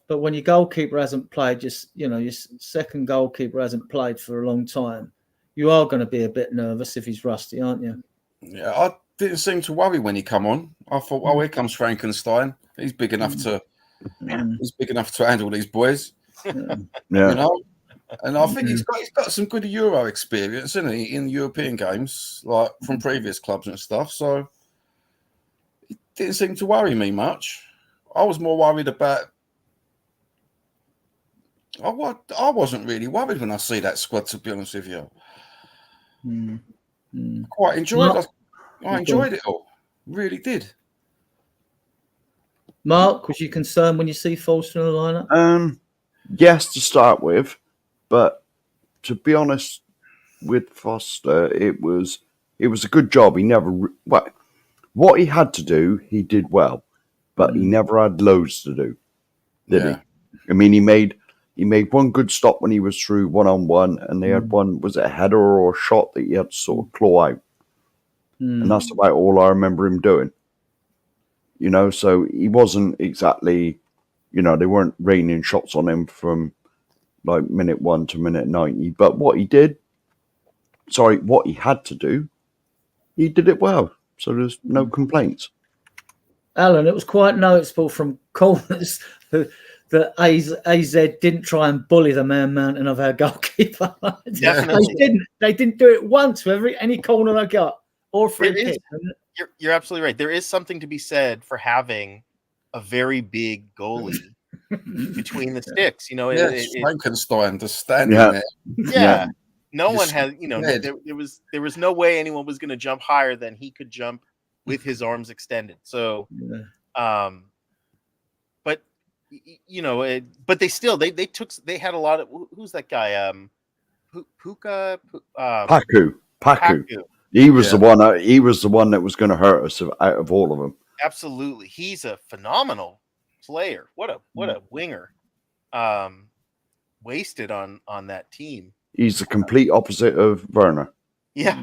but when your goalkeeper hasn't played, your second goalkeeper hasn't played for a long time, you are going to be a bit nervous if he's rusty, aren't you? Yeah, I didn't seem to worry when he come on. I thought, oh, here comes Frankenstein. He's big enough to handle these boys. Yeah. And I think he's got some good Euro experience, isn't he, in European games, like from previous clubs and stuff. So it didn't seem to worry me much. I was more worried about. I wasn't really worried when I see that squad, to be honest with you. Quite enjoyed it. I enjoyed it all. Really did. Mark, was you concerned when you see Forster in the lineup? Yes, to start with, but to be honest, with Foster, it was a good job. He never what he had to do, he did well, but he never had loads to do, did he? I mean, he made one good stop when he was through 1-on-1, and they had one, was it a header or a shot that he had to sort of claw out, and that's about all I remember him doing. So he wasn't exactly, they weren't raining shots on him from like minute 1 to minute 90. But what he had to do, he did it well. So there's no complaints. Alan, it was quite noticeable from corners that AZ didn't try and bully the Man Mountain of our goalkeeper. Definitely. They didn't do it once with any corner they got or free kick. You're absolutely right. There is something to be said for having a very big goalie between the sticks. Frankenstein just standing there. Yeah. No one has, there was no way anyone was going to jump higher than he could jump with his arms extended. So, but but they had a lot of, who's that guy? Puka, Paku. He was the one. He was the one that was going to hurt us out of all of them. Absolutely, he's a phenomenal player. What a winger. Wasted on that team. He's the complete opposite of Werner. Yeah,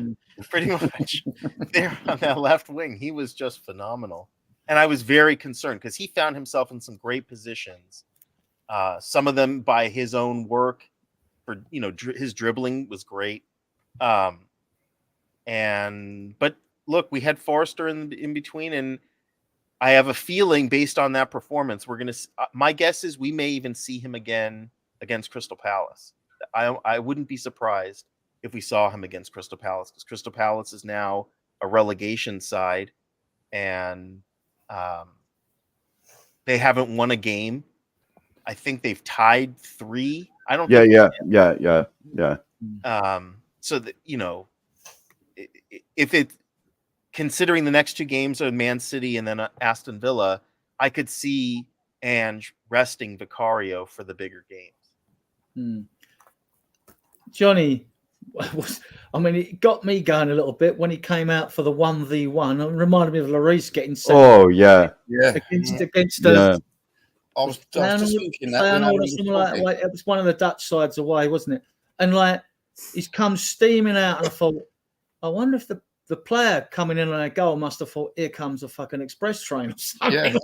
pretty much. There on that left wing, he was just phenomenal, and I was very concerned because he found himself in some great positions. Some of them by his own work. For his dribbling was great. But look, we had Forster in between, and I have a feeling based on that performance, we're gonna. My guess is we may even see him again against Crystal Palace. I wouldn't be surprised if we saw him against Crystal Palace, because Crystal Palace is now a relegation side, and they haven't won a game. I think they've tied 3. I don't. Yeah. So that if it, considering the next 2 games are Man City and then Aston Villa, I could see Ange resting Vicario for the bigger games. Johnny, it got me going a little bit when he came out for the 1v1. It reminded me of Lloris getting sent. Oh yeah, against I was just thinking that. It was one of the Dutch sides away, wasn't it? And he's come steaming out, and I thought, I wonder if the player coming in on a goal must have thought, here comes a fucking express train or something.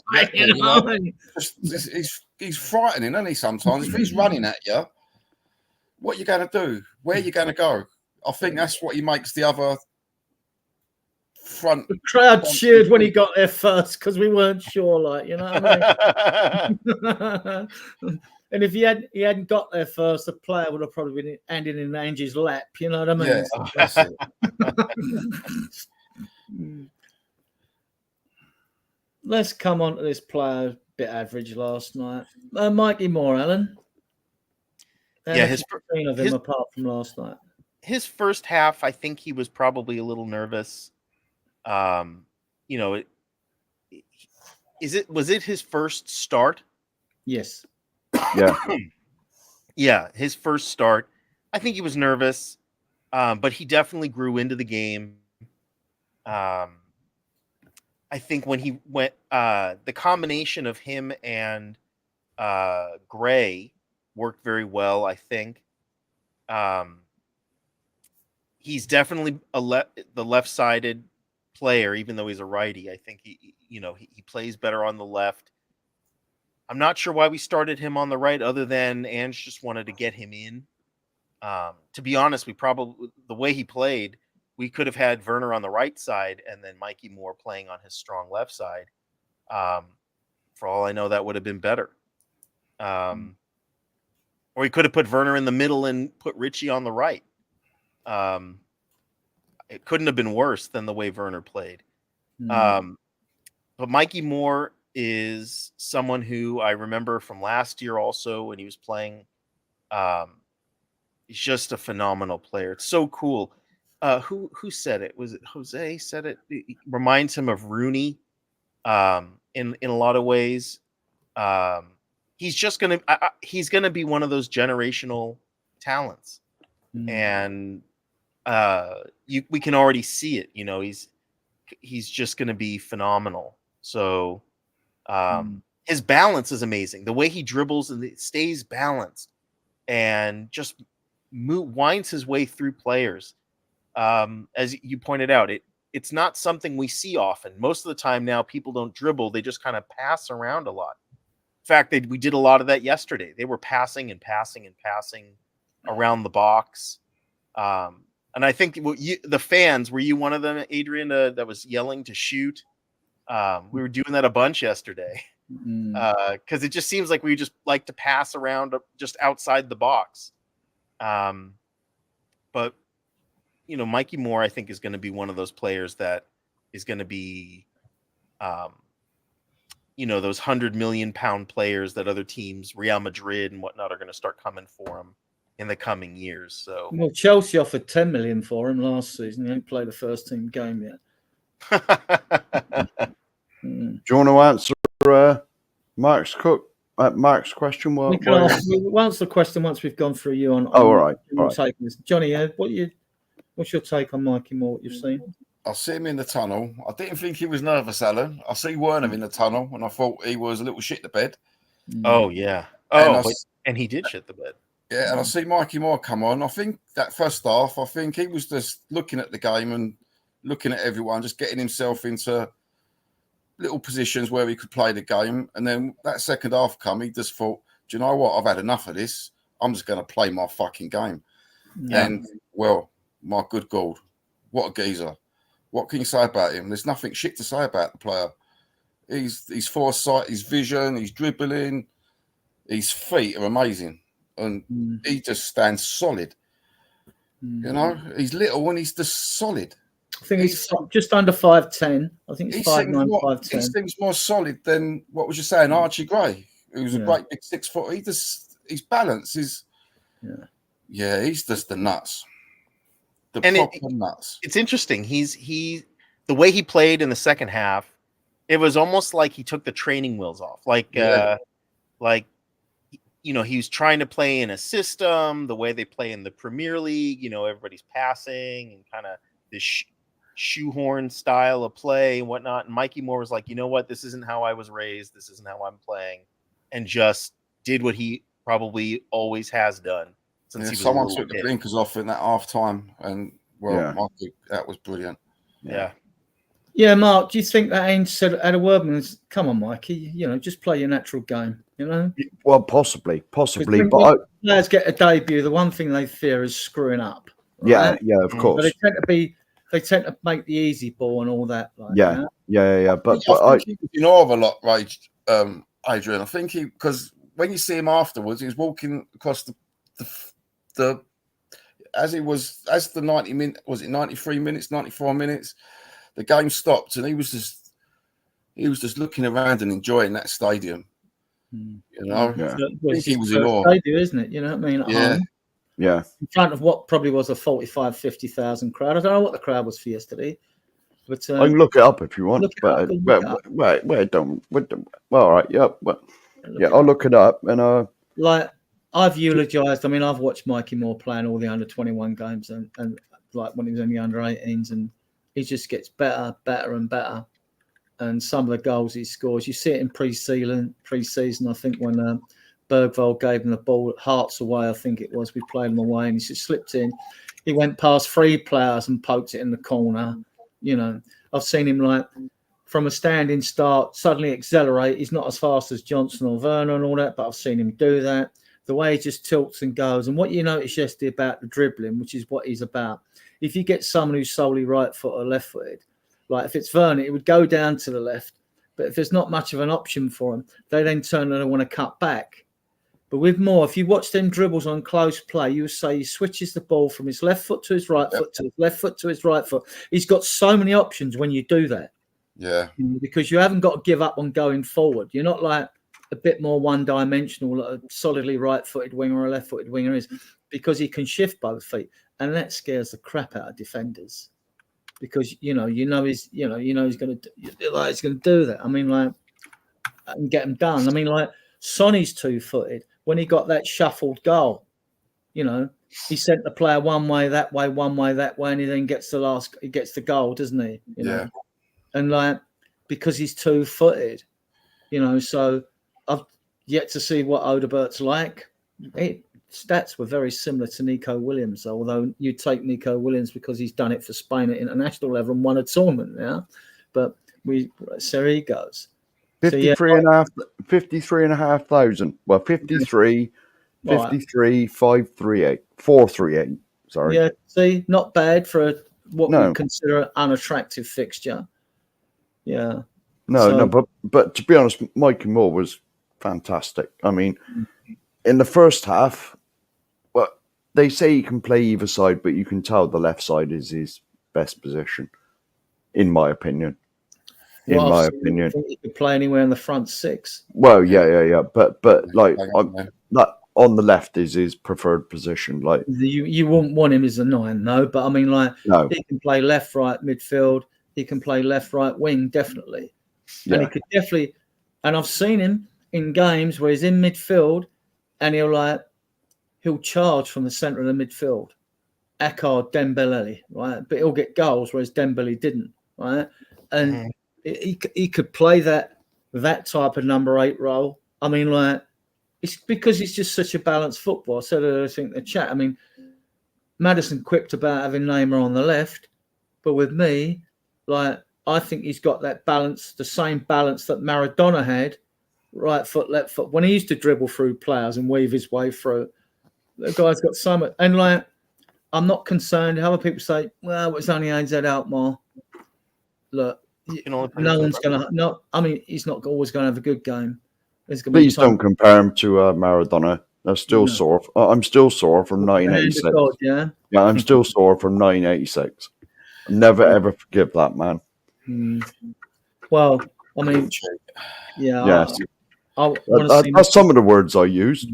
He's frightening, isn't he, sometimes? If he's running at you, what are you going to do? Where are you going to go? I think that's what he makes the other front. The crowd cheered when he got there first because we weren't sure, what I mean? And if he hadn't got there first, the player would have probably been handing in Angie's lap. You know what I mean? Yeah, that's it. Let's come on to this player, bit average last night. Mikey Moore, Alan. His apart from last night. His first half, I think he was probably a little nervous. You know, was it his first start? Yes. Yeah. Yeah, his first start. I think he was nervous, but he definitely grew into the game. I think when he went, the combination of him and Gray worked very well. I think he's definitely the left-sided player, even though he's a righty. I think he plays better on the left. I'm not sure why we started him on the right, other than Ange just wanted to get him in. To be honest, the way he played, we could have had Werner on the right side and then Mikey Moore playing on his strong left side. For all I know, that would have been better. Or he could have put Werner in the middle and put Richie on the right. It couldn't have been worse than the way Werner played. But Mikey Moore is someone who I remember from last year also when he was playing. He's just a phenomenal player. It's so cool. Who said it? Was it Jose said it? It reminds him of Rooney in a lot of ways. He's just he's gonna be one of those generational talents, and we can already see it. You know, he's just gonna be phenomenal. So his balance is amazing. The way he dribbles and stays balanced and just winds his way through players. As you pointed out, it's not something we see often. Most of the time now, people don't dribble; they just kind of pass around a lot. In fact, we did a lot of that yesterday. They were passing and passing and passing around the box. And I think the fans, were you one of them, Adrian, that was yelling to shoot? We were doing that a bunch yesterday because it just seems like we just like to pass around just outside the box. But Mikey Moore, I think, is going to be one of those players that is going to be, those 100 million pound players that other teams, Real Madrid and whatnot, are going to start coming for him in the coming years. So, well, Chelsea offered 10 million for him last season. He didn't play the first team game yet. Do you want to answer Mark's question? We can answer the question once we've gone through you on. All right. Taking this. Johnny, what's your take on Mikey Moore? What you've seen? I see him in the tunnel. I didn't think he was nervous, Alan. I see Werner in the tunnel, and I thought he was a little shit the bed. Oh yeah. And he did shit the bed. Yeah, and I see Mikey Moore come on. I think that first half, he was just looking at the game and looking at everyone, just getting himself into little positions where he could play the game. And then that second half come, he just thought, do you know what? I've had enough of this. I'm just going to play my fucking game. Yeah. And, well, my good God, what a geezer. What can you say about him? There's nothing shit to say about the player. His foresight, his vision, his dribbling, his feet are amazing. And he just stands solid. He's little and he's just solid. I think he's just under 5'10". I think he's 5'9", 5'10". He seems more solid than, what was you saying, Archie Gray, who's a great big 6 foot. His balance is, he's just the nuts. The proper nuts. It's interesting. The way he played in the second half, it was almost like he took the training wheels off. He was trying to play in a system, the way they play in the Premier League. Everybody's passing and kind of this shoehorn style of play and whatnot. And Mikey Moore was like, you know what? This isn't how I was raised. This isn't how I'm playing. And just did what he probably always has done since he was someone took the blinkers off in that half time. And, Mikey, that was brilliant. Yeah. Yeah, Mark, do you think that Ainge said at a word and come on, Mikey, just play your natural game, Well, possibly. But players get a debut, the one thing they fear is screwing up. Right? Yeah, of course. But they tend to make the easy ball and all that. Yeah. But I think he was in awe a lot, right, Adrian. I think because when you see him afterwards, he was walking across the as the 90 minutes, was it 93 minutes, 94 minutes, the game stopped and he was just looking around and enjoying that stadium. I think he was in awe. Stadium, isn't it? You know what I mean? Yeah. In front of what probably was a 45,000-50,000 crowd. I don't know what the crowd was for yesterday. But I can look it up if you want. look it up, But look it up. well, all right, yeah, but yeah, I'll look it up and like I've eulogised. I mean, I've watched Mikey Moore playing all the under-21 games and like when he was in the under-18s, and he just gets better and better. And some of the goals he scores, you see it in pre-season. I think when Bergvall gave him the ball at Hearts away, I think it was, we played him away, and he just slipped in. He went past 3 players and poked it in the corner. You know, I've seen him like from a standing start suddenly accelerate. He's not as fast as Johnson or Werner and all that, but I've seen him do that. The way he just tilts and goes. And what you noticed yesterday about the dribbling, which is what he's about. If you get someone who's solely right foot or left footed, like if it's Werner, it would go down to the left. But if there's not much of an option for him, they then turn and want to cut back. But with Moore, if you watch them dribbles on close play, you would say he switches the ball from his left foot to his right foot to his left foot to his right foot. He's got so many options when you do that. Yeah. Because you haven't got to give up on going forward. You're not like a bit more one-dimensional, like a solidly right-footed winger or a left-footed winger is, because he can shift both feet. And that scares the crap out of defenders. Because he's going to do that. I mean, like, and get them done. I mean, like, Sonny's 2-footed. When he got that shuffled goal, you know, he sent the player one way, that way, and he then gets the goal, doesn't he? You know? And like, because he's 2-footed, you know, so I've yet to see what Odebert's like. Stats were very similar to Nico Williams, although you take Nico Williams because he's done it for Spain at international level and won a tournament now. But so he goes. 53,500. Well, 53, 538, 438. Sorry. Yeah, see, not bad for what we consider an unattractive fixture. Yeah. No, but to be honest, Mikey Moore was fantastic. I mean, in the first half, well, they say he can play either side, but you can tell the left side is his best position, in my opinion. He could play anywhere in the front 6. Well, yeah. But like on the left is his preferred position. Like you wouldn't want him as a 9, though. But I mean, like he can play left, right, midfield. He can play left, right, wing, definitely. Yeah. And he could definitely. And I've seen him in games where he's in midfield, and he'll charge from the centre of the midfield. AIkmaar, Dembele, right? But he'll get goals, whereas Dembele didn't, right? And he could play that type of number 8 role. I mean, like, it's because it's just such a balanced football. I said it, I think, in the chat. I mean, Maddison quipped about having Neymar on the left, but with me, like, I think he's got that balance, the same balance that Maradona had, right foot, left foot, when he used to dribble through players and weave his way through. The guy's got so much. And, like, I'm not concerned. Other people say, well, it's only AZ Alkmaar. Look, no one's going to. No, I mean, he's not always going to have a good game. Please don't compare him to Maradona. That's still sore. I'm still sore from 1986. Yeah, I'm still sore from 1986. Never ever forgive that man. Well, I mean, yeah. Yes. That's some of the words I used.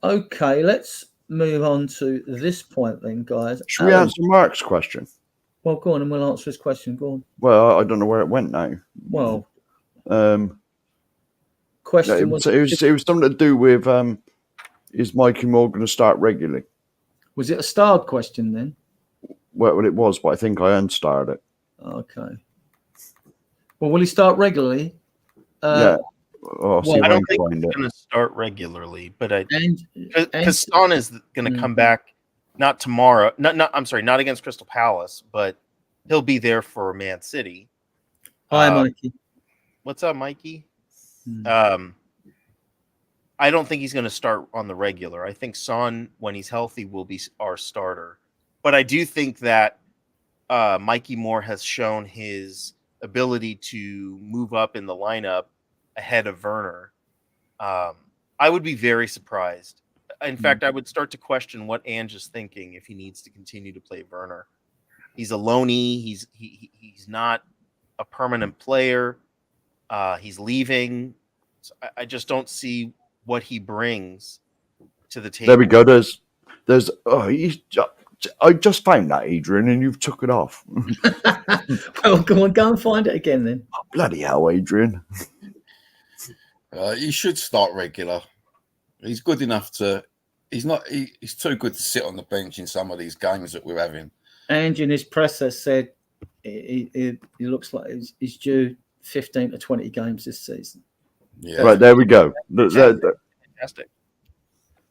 Okay, let's move on to this point then, guys. Should we answer Mark's question? Well, go on, and we'll answer his question. Go on. Well, I don't know where it went now. Well, question it was something to do with is Mikey Moore going to start regularly? Was it a starred question then? Well, it was, but I think I unstarred it. Okay. Well, will he start regularly? I don't think he's going to start regularly, but because Son is going to come back not tomorrow. Not against Crystal Palace, but he'll be there for Man City. Hi, Mikey. What's up, Mikey? I don't think he's going to start on the regular. I think Son, when he's healthy, will be our starter. But I do think that Mikey Moore has shown his ability to move up in the lineup ahead of Werner. I would be very surprised. In fact, I would start to question what Ange is thinking if he needs to continue to play Werner. He's a loanee. He's not a permanent player. He's leaving. So I just don't see what he brings to the table. There we go. I just found that, Adrian, and you've took it off. Well, go and find it again then. Oh, bloody hell, Adrian. He should start regular. He's good enough to. He's not. He's too good to sit on the bench in some of these games that we're having. And in his presser said he looks like he's due 15 to 20 games this season. Yeah. Right, there we go. Fantastic.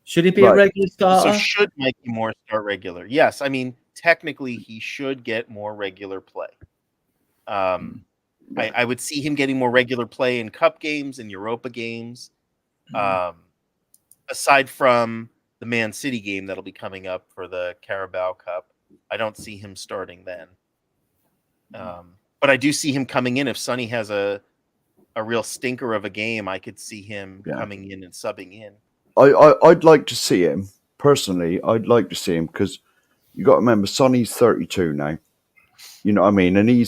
Should he be a regular starter? So should Mikey Moore start regular? Yes. I mean, technically, he should get more regular play. I would see him getting more regular play in cup games and Europa games. Aside from the Man City game that'll be coming up for the Carabao Cup, I don't see him starting then. But I do see him coming in if Sonny has a real stinker of a game. I could see him coming in and subbing in. I'd like to see him personally. I'd like to see him because you got to remember Sonny's 32 now. You know what I mean? And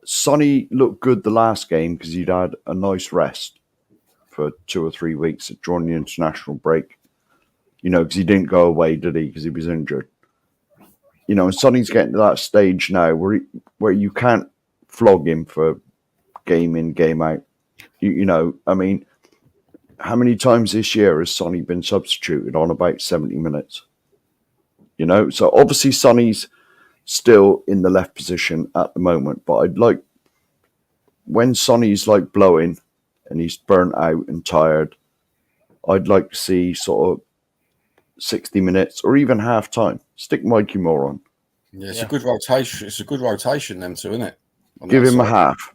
Sonny looked good the last game because he'd had a nice rest for 2 or 3 weeks during the international break. You know, because he didn't go away, did he? Because he was injured. You know, and Sonny's getting to that stage now where you can't flog him for game in, game out. You know, I mean, how many times this year has Sonny been substituted on about 70 minutes? You know, so obviously Sonny's still in the left position at the moment, but I'd like, when Sonny's like blowing and he's burnt out and tired, I'd like to see sort of 60 minutes or even half time. Stick Mikey Moore on. Yeah, it's a good rotation. It's a good rotation, them two, isn't it? Give him a half.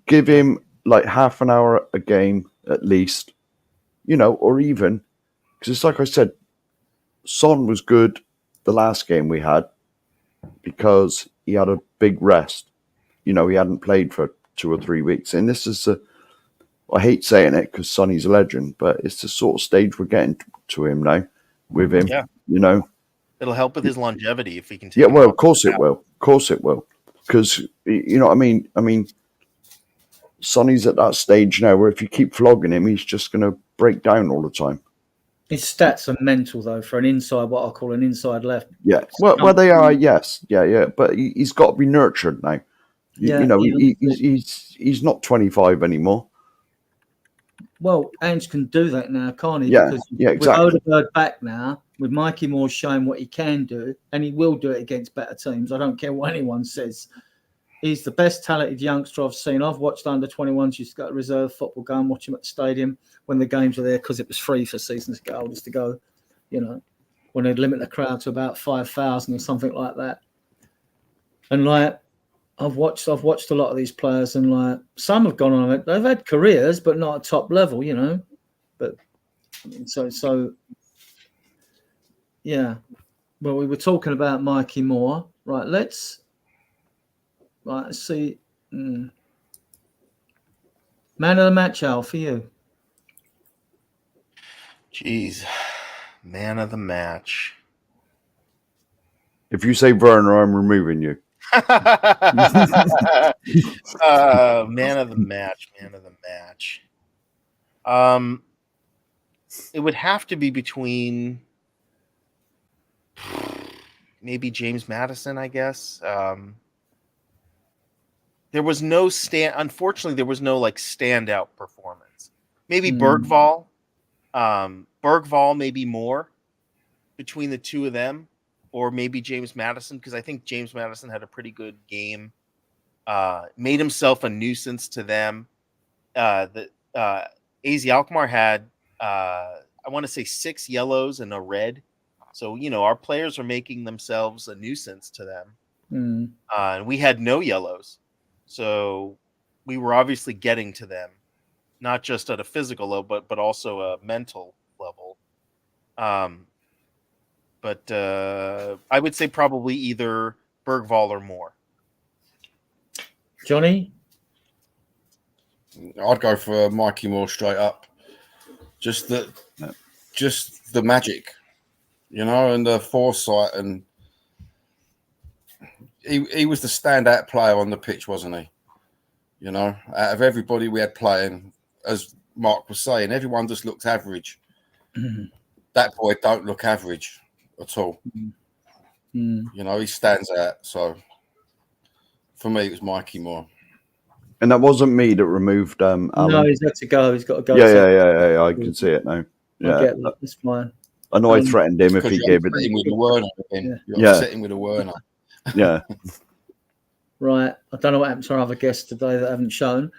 Give him like half an hour a game at least. You know, or even, because it's like I said, Son was good the last game we had because he had a big rest. You know, he hadn't played for 2 or 3 weeks. And this is I hate saying it because Sonny's a legend, but it's the sort of stage we're getting to him now with him. Yeah. You know, It'll help with his longevity if he can take yeah, well, of course it will. Of course it will. Because, you know what I mean? I mean, Sonny's at that stage now where if you keep flogging him, he's just going to break down all the time. His stats are mental, though, for an inside, what I call an inside left. Yeah, well, they are, yes. Yeah. But he's got to be nurtured now. You know, he's not 25 anymore. Well, Ange can do that now, can't he? Yeah, because exactly. With Odegaard back now, with Mikey Moore showing what he can do, and he will do it against better teams. I don't care what anyone says. He's the best talented youngster I've seen. I've watched under 21s. Used to go to reserve football, go and watch him at the stadium when the games were there because it was free for season ticket holders to go. You know, when they'd limit the crowd to about 5,000 or something like that. And like, I've watched a lot of these players, and like some have gone on. They've had careers, but not at top level, you know. But so yeah. Well, we were talking about Mikey Moore, right? Let's see. Man of the match, Al, for you. Jeez, man of the match. If you say Werner, I'm removing you. Man of the match. It would have to be between maybe James Maddison, I guess. There was no unfortunately, there was no like standout performance. Maybe Bergvall. Bergvall maybe more between the two of them. Or maybe James Maddison, because I think James Maddison had a pretty good game. Made himself a nuisance to them. AIkmaar had, I want to say 6 yellows and a red. So, you know, our players are making themselves a nuisance to them. And we had no yellows. So we were obviously getting to them, not just at a physical level, but also a mental level. But I would say probably either Bergvall or Moore. Johnny? I'd go for Mikey Moore straight up. Just the magic, you know, and the foresight, and he was the standout player on the pitch, wasn't he? You know, out of everybody we had playing, as Mark was saying, everyone just looked average. That boy don't look average. at all. Mm. You know, he stands out. So for me, it was Mikey Moore. And that wasn't me that removed Alan. No, he's had to go. He's got to go. Yeah. I can see it now. Yeah, I get that. It's fine. I know I threatened him if he gave it. With the Werner again. You're Yeah. upsetting with the Werner. Yeah. Right. I don't know what happened to our other guests today that haven't shown.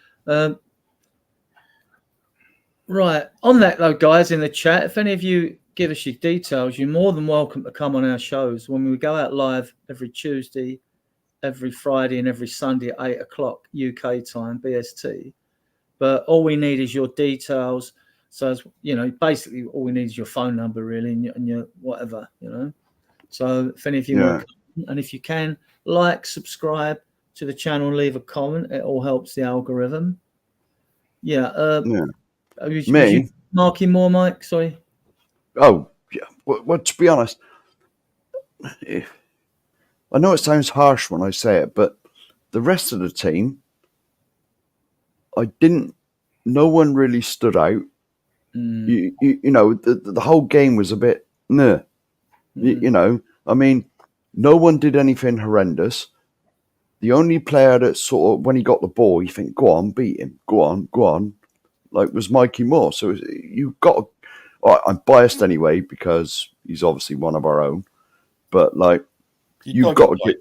Right. On that, though, guys, in the chat, if any of you give us your details, you're more than welcome to come on our shows. When we go out live every Tuesday, every Friday, and every Sunday at 8 o'clock UK time, BST. But all we need is your details. So, you know, basically all we need is your phone number, really, and your whatever, you know. So if any of you want to come, and if you can, like, subscribe to the channel, leave a comment. It all helps the algorithm. Yeah. Me? Marky Moore, Mike? Sorry. Oh, yeah. Well, to be honest, I know it sounds harsh when I say it, but the rest of the team, no one really stood out. You know, the whole game was a bit, meh. You know, I mean, no one did anything horrendous. The only player that sort of, when he got the ball, you think, go on, beat him. Go on. Like, was Mikey Moore. So you've got to, I'm biased anyway because he's obviously one of our own. But, like, you've got to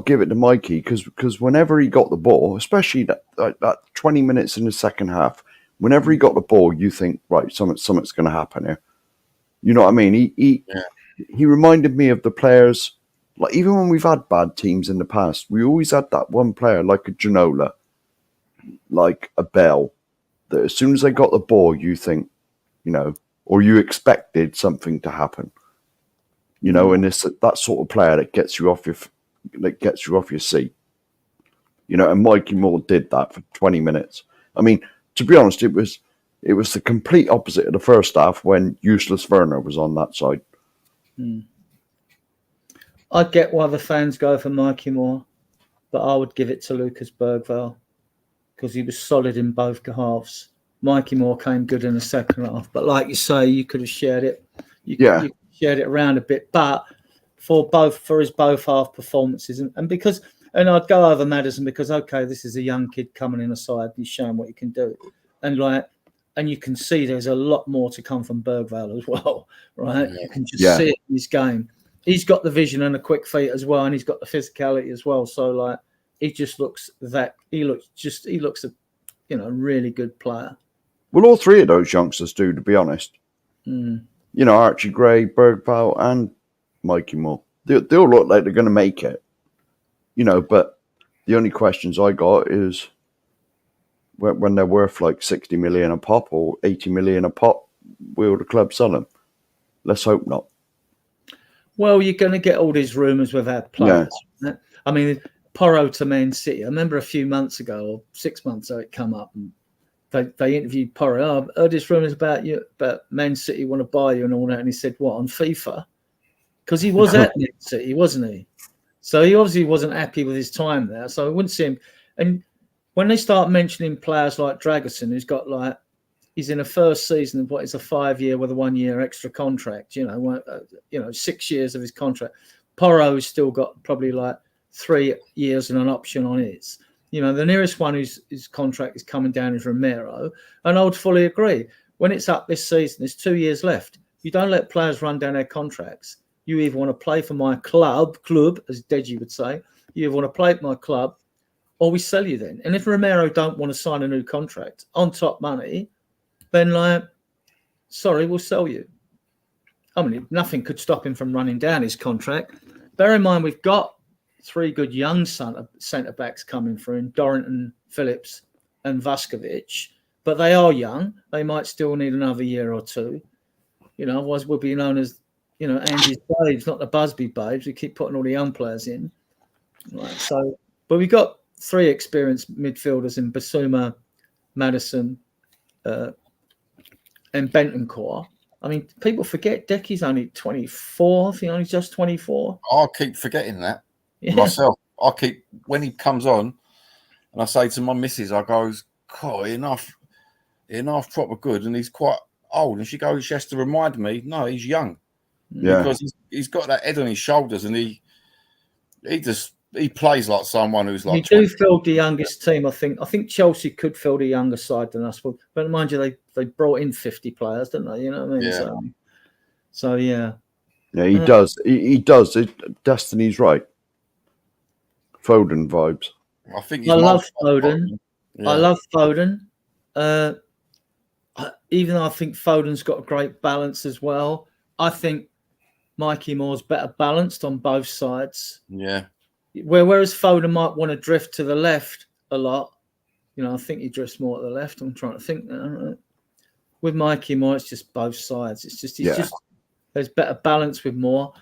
give it to Mikey because whenever he got the ball, especially that 20 minutes in the second half, whenever he got the ball, you think, right, something's going to happen here. You know what I mean? He reminded me of the players, like even when we've had bad teams in the past, we always had that one player like a Ginola, like a Bell, that as soon as they got the ball, you think, you know, or you expected something to happen. You know, and it's that sort of player that gets you off your seat. You know, and Mikey Moore did that for 20 minutes. I mean, to be honest, it was the complete opposite of the first half when useless Werner was on that side. I get why the fans go for Mikey Moore, but I would give it to Lucas Bergvall because he was solid in both halves. Mikey Moore came good in the second half, but like you say, you could have shared it. You shared it around a bit, but for his both half performances, and I'd go over Maddison because this is a young kid coming in the side. He's showing what he can do, and you can see there's a lot more to come from Bergvall as well, right? You can just see it in his game. He's got the vision and the quick feet as well, and he's got the physicality as well. So like, he looks a really good player. Well, all three of those youngsters do, to be honest. You know, Archie Gray, Bergvall, and Mikey Moore. They all look like they're going to make it. You know, but the only questions I got is when they're worth like 60 million a pop or 80 million a pop, will the club sell them? Let's hope not. Well, you're going to get all these rumours without players. Yeah. I mean, Porro to Man City. I remember a few months ago, or 6 months ago, it come up and they interviewed Porro. Oh, I heard these rumours about Man City want to buy you and all that. And he said, what, on FIFA? Because he was at Man City, wasn't he? So he obviously wasn't happy with his time there. So I wouldn't see him. And when they start mentioning players like Dragusin, who's got he's in a first season of what is a 5-year with a 1-year extra contract, 6 years of his contract. Porro's still got probably 3 years and an option on his. You know, the nearest one whose contract is coming down is Romero. And I would fully agree. When it's up this season, there's 2 years left. You don't let players run down their contracts. You either want to play for my club, as Deji would say, you either want to play for my club or we sell you then. And if Romero don't want to sign a new contract on top money, then sorry, we'll sell you. I mean, nothing could stop him from running down his contract. Bear in mind, we've got 3 good young centre-backs coming through in Dorrington, Phillips and Vuskovic, but they are young. They might still need another year or two. You know, otherwise we'll be known as, Angie's Babes, not the Busby Babes. We keep putting all the young players in. Right, so, but we've got 3 experienced midfielders in Basuma, Maddison, and Bentancur. I mean, people forget Decky's only 24. I think he's just 24. I keep forgetting that myself. When he comes on, and I say to my missus, I go, God, enough proper good, and he's quite old. And she has to remind me, no, he's young. because he's got that head on his shoulders, and he plays like someone who's like. You do field the youngest team, I think. I think Chelsea could field a younger side than us, but mind you, they brought in 50 players, didn't they? You know what I mean? Yeah. So yeah. Yeah, he does. He does. Destiny's right. Foden vibes. I think I love Foden. Yeah. I love Foden. Even though I think Foden's got a great balance as well, I think Mikey Moore's better balanced on both sides. Yeah. Whereas Foden might want to drift to the left a lot, I think he drifts more to the left. I'm trying to think. With Mikey Moore, it's just both sides. It's just there's better balance with Moore.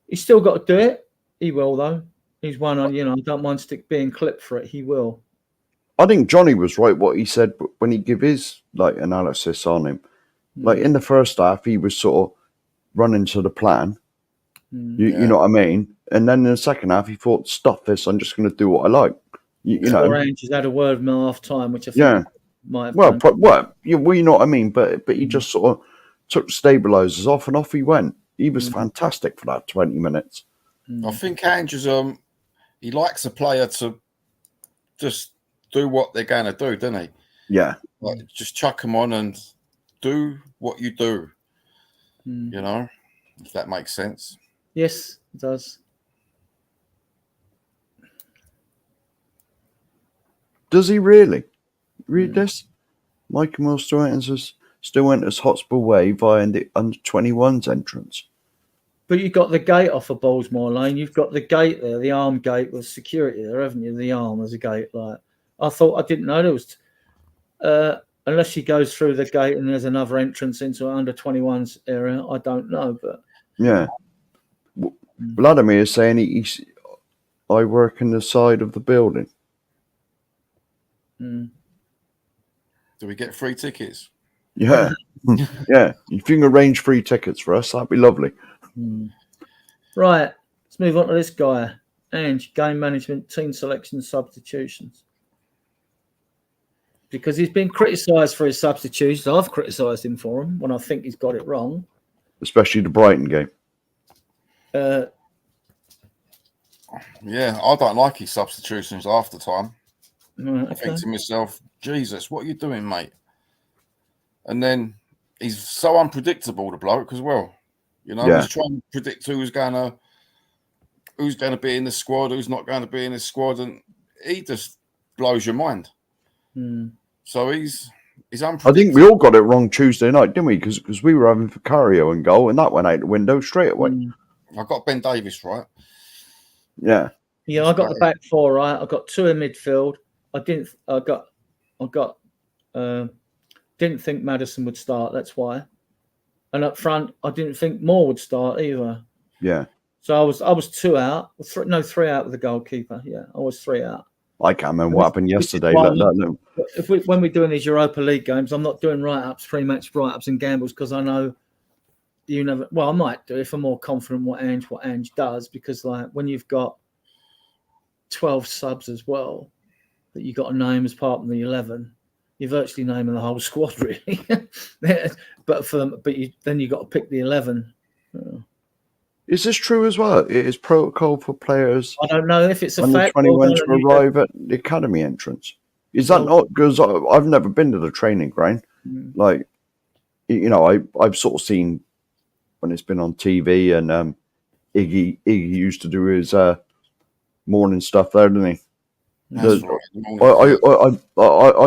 He's still got to do it. He will though. He's one on. I don't mind being clipped for it. He will. I think Johnny was right what he said when he gave his analysis on him. Like in the first half, he was sort of running to the plan. You know what I mean? And then in the second half, he thought, "Stop this! I'm just going to do what I like." You know, Rangers had a word with him half time, which I think might have you know what I mean? But he just sort of took stabilizers off and off he went. He was fantastic for that 20 minutes. I think Andrews, he likes a player to just do what they're going to do, doesn't he? Yeah. Like, just chuck them on and do what you do. If that makes sense. Yes, it does. Does he really? Read this. Michael Moore still enters Hotspur Way via the under-21s entrance. But you've got the gate off of Ballsmore Lane. You've got the gate there, the arm gate with security there, haven't you? The arm as a gate. Like I didn't know there was. Unless he goes through the gate and there's another entrance into an under-21s area, I don't know. But yeah, Vladimir is saying I work in the side of the building. Do we get free tickets? Yeah. Yeah. If you can arrange free tickets for us, that'd be lovely. Right. Let's move on to this guy. Ange, game management, team selection, substitutions. Because he's been criticised for his substitutions. I've criticised him for them when I think he's got it wrong. Especially the Brighton game. Yeah, I don't like his substitutions half the time. Right, I think to myself, Jesus, what are you doing, mate? And then he's so unpredictable, the bloke, as well. He's trying to predict who's going to be in the squad, who's not going to be in the squad, and he just blows your mind. So he's unpredictable. I think we all got it wrong Tuesday night, didn't we? Because we were having Vicario in goal, and that went out the window straight away. I got Ben Davies right. Yeah. Yeah, I got the back four right. I got two in midfield. Didn't think Maddison would start. That's why. And up front, I didn't think Moore would start either. Yeah. So I was 2 out. 3 out with the goalkeeper. Yeah, I was 3 out. I can't remember what happened yesterday. When we're doing these Europa League games, I'm not doing write-ups, pre-match write-ups and gambles because I know you never. Well, I might do if I'm more confident what Ange does, because like when you've got 12 subs as well that you got to name as part of the 11, you're virtually naming the whole squad really. But then you got to pick the 11. Is this true as well? It is protocol for players. I don't know if it's a under fact. 21 to arrive at the academy entrance. Is that not? Because I've never been to the training ground. Like, I've sort of seen when it's been on TV, and Iggy used to do his morning stuff there, didn't he? I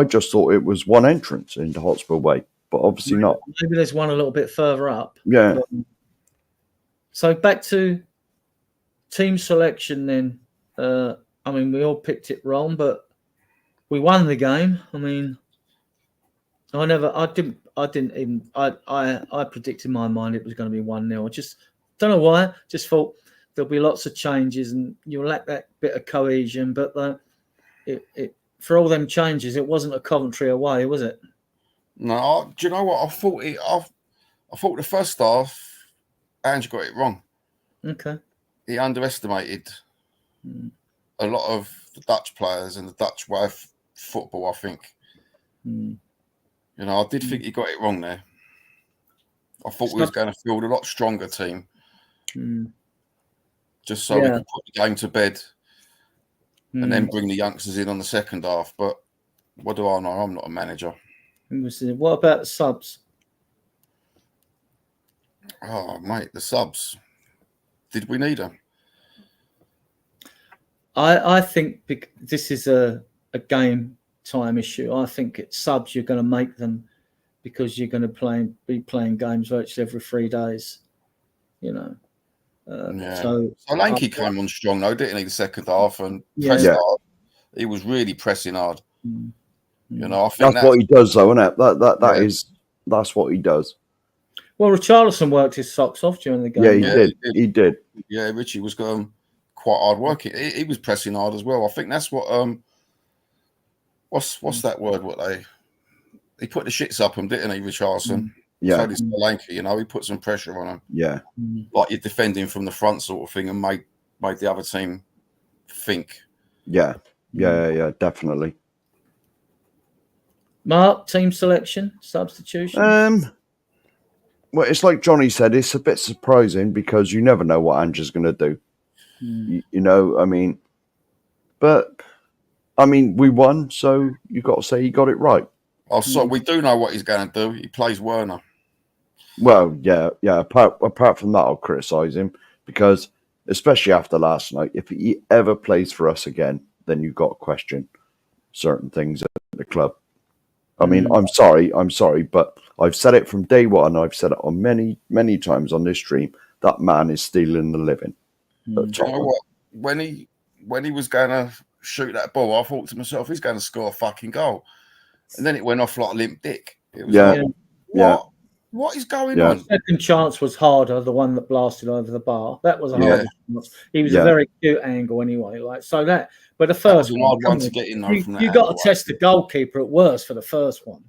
just thought it was one entrance into Hotspur Way, but obviously not. Maybe there's one a little bit further up. Yeah. So back to team selection then. We all picked it wrong, but we won the game. I predicted in my mind it was going to be 1-0. I just don't know why. Just thought there'll be lots of changes and you'll lack that bit of cohesion. But for all them changes, it wasn't a Coventry away, was it? No, do you know what? I thought the first half, Ange got it wrong. Okay. He underestimated a lot of the Dutch players and the Dutch way of football, I think. I did think he got it wrong there. I thought we was going to field a lot stronger team, just so we could put the game to bed and then bring the youngsters in on the second half. But what do I know? I'm not a manager. What about the subs? Oh, mate, the subs. Did we need them? I think this is a game time issue. I think it's subs you're going to make them because you're going to be playing games virtually every 3 days. You know. So Lanky came on strong though, didn't he? The second half and pressed hard. He was really pressing hard. You know, I think that's what he does, though, isn't it? That's what he does. Well, Richarlison worked his socks off during the game. Yeah, he did. Yeah, Richie was going quite hard working. He was pressing hard as well. I think that's what what's that word? He put the shits up him, didn't he, Richarlison? Yeah. So did Solanke, you know, he put some pressure on him. Yeah. Like you're defending from the front sort of thing and made the other team think. Yeah, definitely. Mark, team selection, substitution? Well, it's like Johnny said, it's a bit surprising because you never know what Ange's going to do. You know, I mean, we won, so you got to say he got it right. Oh, so we do know what he's going to do. He plays Werner. Well, yeah. Apart from that, I'll criticise him because, especially after last night, if he ever plays for us again, then you've got to question certain things at the club. I mean, I'm sorry, but I've said it from day one. I've said it on many, many times on this stream. That man is stealing the living. Do you know what? When he was going to shoot that ball, I thought to myself, he's going to score a fucking goal. And then it went off like a limp dick. It was what is going on? The second chance was harder, the one that blasted over the bar. That was a hard chance. He was a very cute angle anyway. But the first one to get in though. You got to test the goalkeeper at worst for the first one.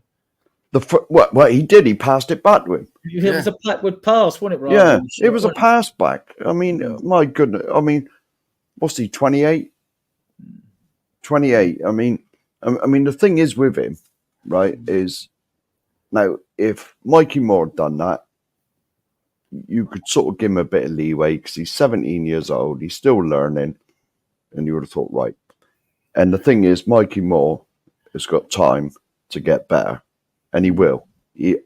What he did, he passed it back to him. It was a backward pass, wasn't it? Right? Yeah, it was a pass back. I mean, my goodness. I mean, what's he, 28? 28. I mean, the thing is with him, right, is now if Mikey Moore had done that, you could sort of give him a bit of leeway because he's 17 years old, he's still learning, and you would have thought, right. And the thing is, Mikey Moore has got time to get better, and he will.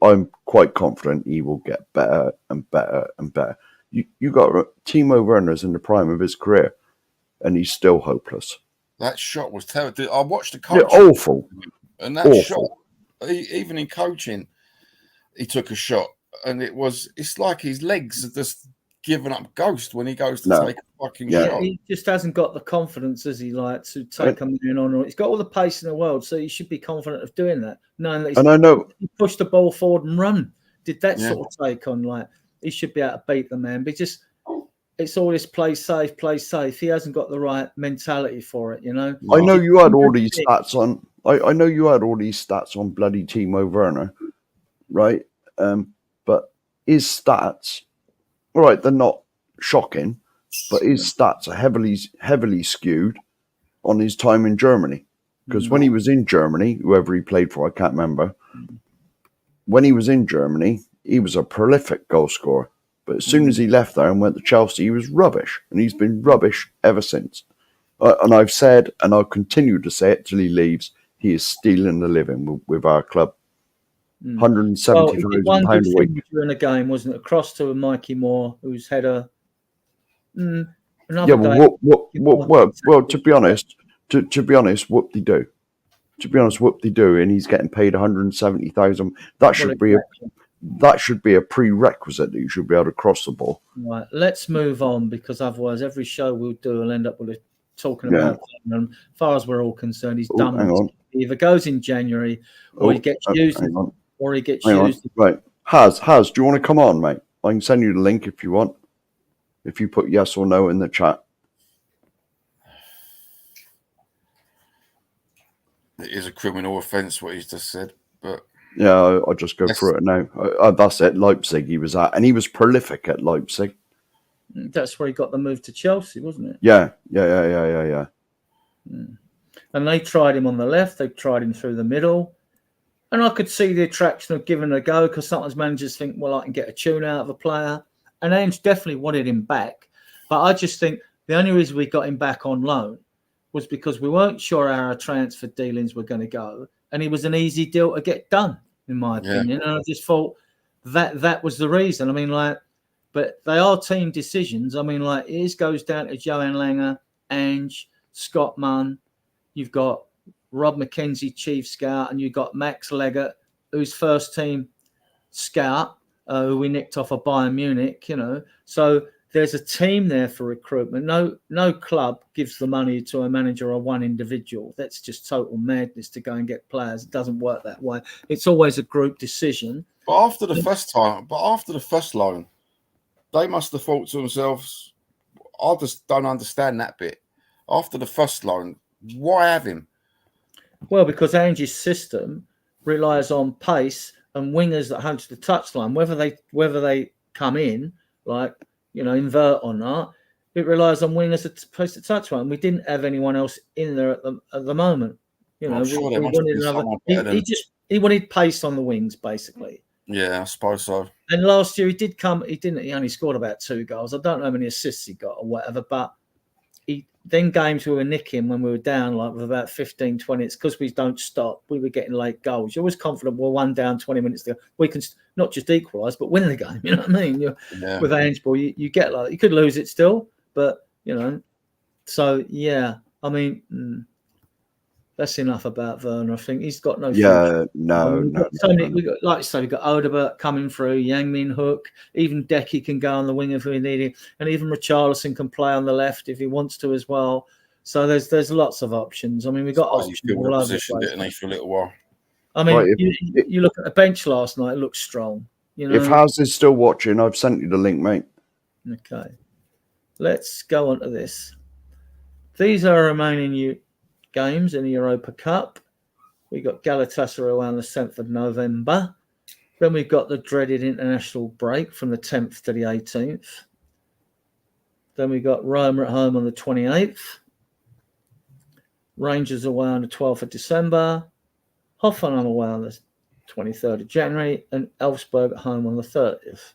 I'm quite confident he will get better and better and better. You got Timo Werner's in the prime of his career, and he's still hopeless. That shot was terrible. I watched the coach. Awful. And that shot, even in coaching, he took a shot, and it's like his legs are just giving up ghost when he goes to take a fucking shot. He just hasn't got the confidence, as he likes, to take a million on. He's got all the pace in the world, so he should be confident of doing that. Knowing that I know he pushed the ball forward and run. Did that sort of take on, he should be able to beat the man. But it's all this play safe. He hasn't got the right mentality for it, you know. I know you had all these stats on. I know you had all these stats on bloody Timo Werner, right? But his stats, all right, they're not shocking, but his stats are heavily skewed on his time in Germany. Because when he was in Germany, whoever he played for, I can't remember. When he was in Germany, he was a prolific goal scorer. But as soon as he left there and went to Chelsea, he was rubbish. And he's been rubbish ever since. And I've said, and I'll continue to say it till he leaves, he is stealing the living with our club. £170,000 a week. During the game, wasn't it? Across to Mikey Moore, whose header. Well, to be honest, whoop-de-doo. To be honest, whoop-de-doo, and he's getting paid 170,000. That should be a prerequisite that you should be able to cross the ball. Right, let's move on because otherwise every show we'll do will end up with talking about him. As far as we're all concerned, he's done. He either goes in January or he gets used. Or he gets used. Right. Haz, do you want to come on, mate? I can send you the link if you want. If you put yes or no in the chat. It is a criminal offence what he's just said, but yeah, I'll just go through it now. That's it. Leipzig he was at, and he was prolific at Leipzig. That's where he got the move to Chelsea, wasn't it? Yeah. And they tried him on the left. They tried him through the middle. And I could see the attraction of giving it a go because sometimes managers think, well, I can get a tune out of a player. And Ange definitely wanted him back. But I just think the only reason we got him back on loan was because we weren't sure how our transfer dealings were going to go. And he was an easy deal to get done, in my opinion. And I just thought that was the reason. I mean, like, but they are team decisions. I mean, like, it goes down to Johan Langer, Ange, Scott Munn. You've got Rob McKenzie, chief scout, and you've got Max Leggett, who's first team scout, who we nicked off of Bayern Munich, you know. So there's a team there for recruitment. No club gives the money to a manager or one individual. That's just total madness to go and get players. It doesn't work that way. It's always a group decision. But after the first loan, they must have thought to themselves, I just don't understand that bit. After the first loan, why have him? Well, because Ange's system relies on pace and wingers that hunch the touchline, whether they come in, like, you know, invert or not, it relies on wingers that post the touchline. We didn't have anyone else in there at the moment. You know, we wanted another. He wanted pace on the wings, basically. Yeah, I suppose so. And last year he only scored about 2 goals. I don't know how many assists he got or whatever, but then games we were nicking when we were down, like with about 15, 20, it's because we don't stop. We were getting late goals. You're always confident we're 1 down, 20 minutes to go. We can not just equalise, but win the game. You know what I mean? With Ange ball, you get like, you could lose it still, but, you know. So, yeah, I mean, that's enough about Werner. I think he's got no future. No. We got, like you say, we got Odebert coming through, Yang Min Hook, even Decky can go on the wing if we need him, and even Richarlison can play on the left if he wants to as well. So there's lots of options. I mean, we got options all over the place. For a little while. I mean, you look at the bench last night; it looks strong. You know, if Haz is still watching, I've sent you the link, mate. Okay, let's go on to this. These are remaining games in the Europa Cup. We got Galatasaray on the 7th of November. Then we've got the dreaded international break from the 10th to the 18th. Then we got Roma at home on the 28th. Rangers away on the 12th of December. Hoffenheim away on the 23rd of January. And Elfsberg at home on the 30th.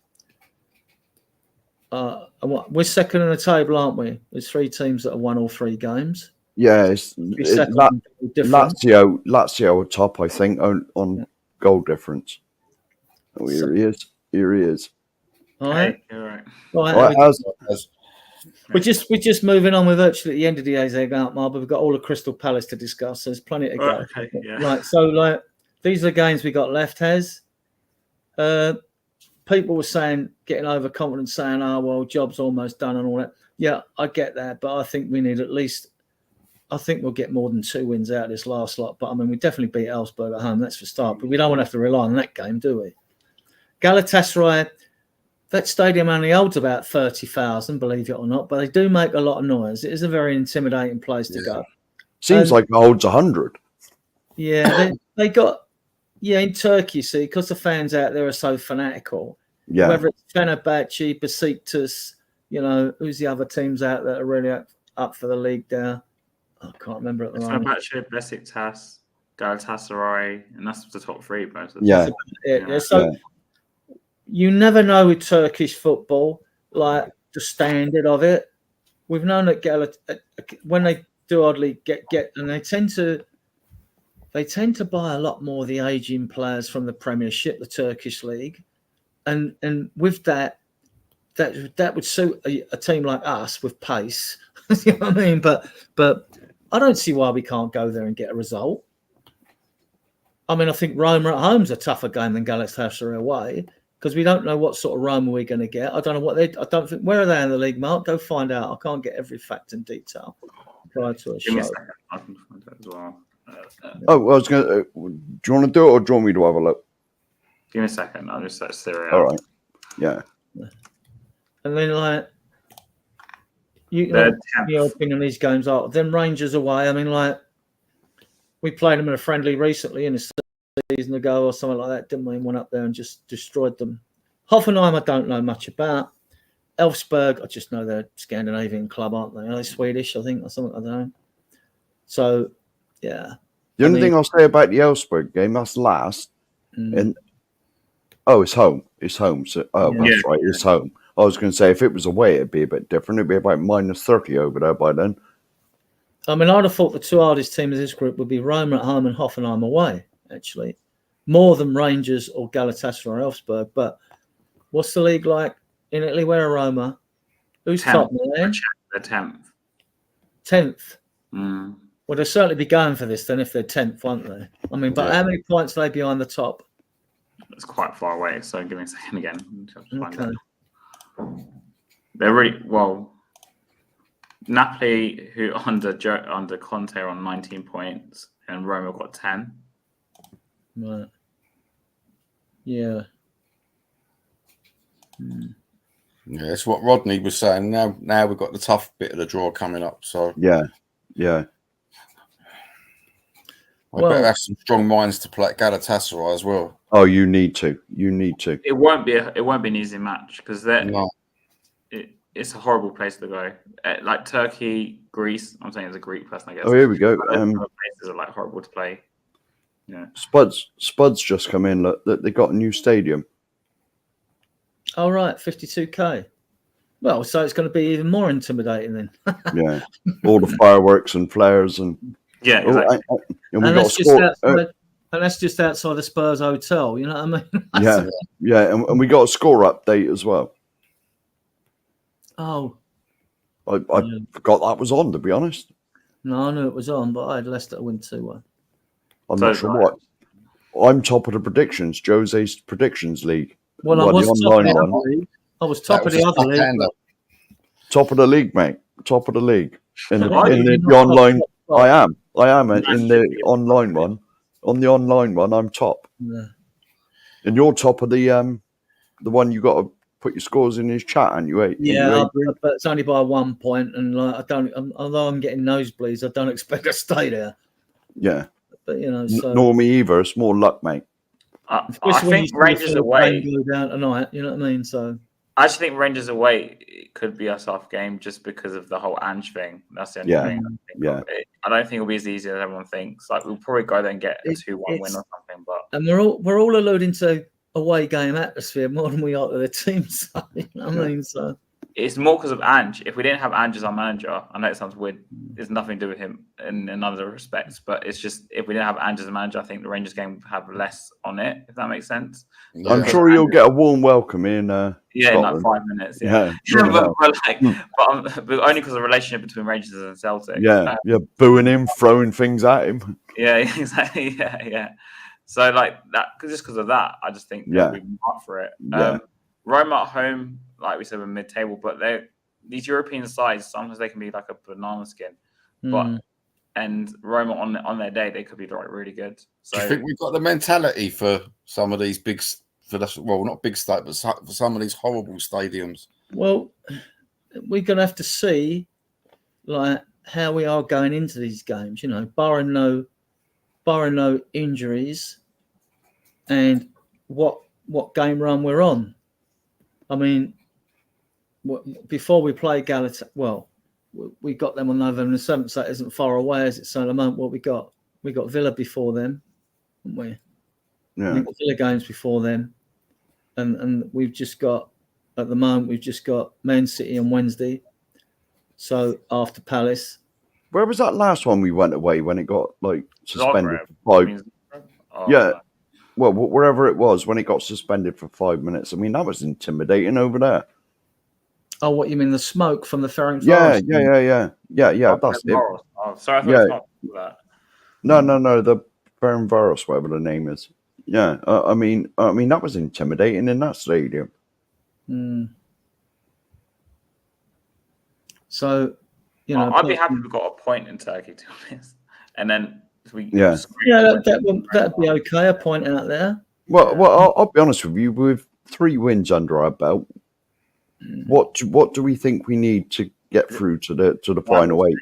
We're second in the table, aren't we? There's 3 teams that have won all 3 games. Yeah, Lazio are top, I think, on goal difference. Oh, here he is. All right. We're just moving on. We're virtually at the end of the AIkmaar, but we've got all the Crystal Palace to discuss. So there's plenty to go. Okay, yeah. Right. So, like, these are the games we got left. People were saying, getting overconfident, saying, "Oh well, job's almost done" and all that. Yeah, I get that, but I think we need at least. I think we'll get more than 2 wins out of this last lot. But, I mean, we definitely beat Elfsberg at home. That's for start. But we don't want to have to rely on that game, do we? Galatasaray, that stadium only holds about 30,000, believe it or not. But they do make a lot of noise. It is a very intimidating place to go. Seems like it holds 100. Yeah, they got... Yeah, in Turkey, see, because the fans out there are so fanatical. Yeah. Whether it's Fenerbahce, Besiktas, you know, who's the other teams out there that are really up for the league there? I can't remember at the moment. Fenerbahce, Besiktas, Galatasaray, and that's the top 3 most of the time. So you never know with Turkish football, like the standard of it. We've known that when they do oddly get, and they tend to buy a lot more of the aging players from the Premiership, the Turkish league, and with that would suit a team like us with pace. You know what I mean? But I don't see why we can't go there and get a result. I mean, I think Roma at home's a tougher game than Galatasaray away because we don't know what sort of Roma we're going to get. I don't know where are they in the league, Mark? Go find out. I can't get every fact and detail prior to a show. I can find that as well. I was going to. Do you want to do it or do you want me to have a look? Give me a second. I'll just search Syria. All right. Yeah. And then, like, your opinion on these games are then Rangers away. I mean, like, we played them in a friendly recently in a season ago or something like that, didn't we? And went up there and just destroyed them. Hoffenheim, I don't know much about. Elfsberg, I just know they're a Scandinavian club, aren't they? Are they Swedish, I think, or something? I don't know. So, yeah. The only thing I'll say about the Elfsborg game, that's last, and it's home. It's home. So that's right, it's home. I was going to say if it was away, it'd be a bit different. It'd be about -30 over there by then. I mean, I'd have thought the two hardest teams of this group would be Roma at home and Hoffenheim away. Actually, more than Rangers or Galatasaray or Elfsborg. But what's the league like in Italy? Where are Roma? Who's top, man? They're 10th. 10th. Well, they'll certainly be going for this then if they're 10th, won't they? I mean, but how many points are they behind the top? It's quite far away, so give me a second again. Okay. They're really well. Napoli, who under Conte are on 19 points, and Roma got 10. Right. Yeah. Yeah, it's what Rodney was saying. Now we've got the tough bit of the draw coming up. So yeah. I better have some strong minds to play at Galatasaray as well. Oh, you need to. It won't be an easy match because it's a horrible place to go. Like Turkey, Greece. I'm saying as a Greek person, I guess. Oh, here we go. Other places are like horrible to play. Yeah. Spuds just come in. Look, they got a new stadium. Oh, right, 52k. Well, so it's going to be even more intimidating then. Yeah, all the fireworks and flares and exactly. And that's just outside the Spurs hotel. You know what I mean? yeah, and we got a score update as well. Oh, I forgot that was on. To be honest, no, I knew it was on, but I had Leicester win 2-1. I'm not sure what. I'm top of the predictions. Jose's predictions league. Well, I was top of the other league. I was top of the other league. Top of the league, mate. Top of the league. In the online, I am in the online one. On the online one, I'm top. Yeah. And you're top of the one you got to put your scores in his chat, and you ate. Yeah, but it's only by 1 point, and although I'm getting nosebleeds, I don't expect to stay there. Yeah, but so nor me either. It's more luck, mate. I think Rangers away go down tonight. You know what I mean? So I actually think Rangers away could be a soft game just because of the whole Ange thing. That's the only thing. I don't think it'll be as easy as everyone thinks. Like we'll probably go there and get a 2-1 win or something. But we're all alluding to away game atmosphere more than we are to the teams. You know what I mean? So it's more because of Ange. If we didn't have Ange as our manager, I know it sounds weird. There's nothing to do with him in other respects, but it's just if we didn't have Ange as a manager, I think the Rangers game would have less on it. If that makes sense. Yeah. I'm sure you'll get a warm welcome in. In like 5 minutes. Yeah. But only because of the relationship between Rangers and Celtic. Yeah, booing him, throwing things at him. Yeah, exactly. Yeah. So like that, just because of that, I just think they'll be up for it. Roma at home, like we said, we're mid-table, but these European sides sometimes they can be like a banana skin. But and Roma on their day, they could be like really good. So do you think we've got the mentality for some of these not big state, but for some of these horrible stadiums? Well, we're gonna have to see like how we are going into these games. You know, barring no injuries, and what game run we're on. I mean, before we play Galatasaray, well, we got them on November the 7th, so it isn't far away, is it? So at the moment, what we got Villa before them, haven't we? Yeah. We've got Villa games before them, and we've just got at the moment Man City on Wednesday. So after Palace. Where was that last one we went away when it got like suspended for 5? Well, wherever it was when it got suspended for 5 minutes. I mean, that was intimidating over there. Oh, what you mean, the smoke from the Ferencváros? Yeah. That's it. Oh, sorry, I thought it was not that. No, the Ferencváros, whatever the name is. Yeah, I mean, that was intimidating in that stadium. So, I'd be happy if we got a point in Turkey, to be honest, and then. That'd be okay. A point out there. Well, I'll be honest with you. With 3 wins under our belt, what do we think we need to get through to the final 8?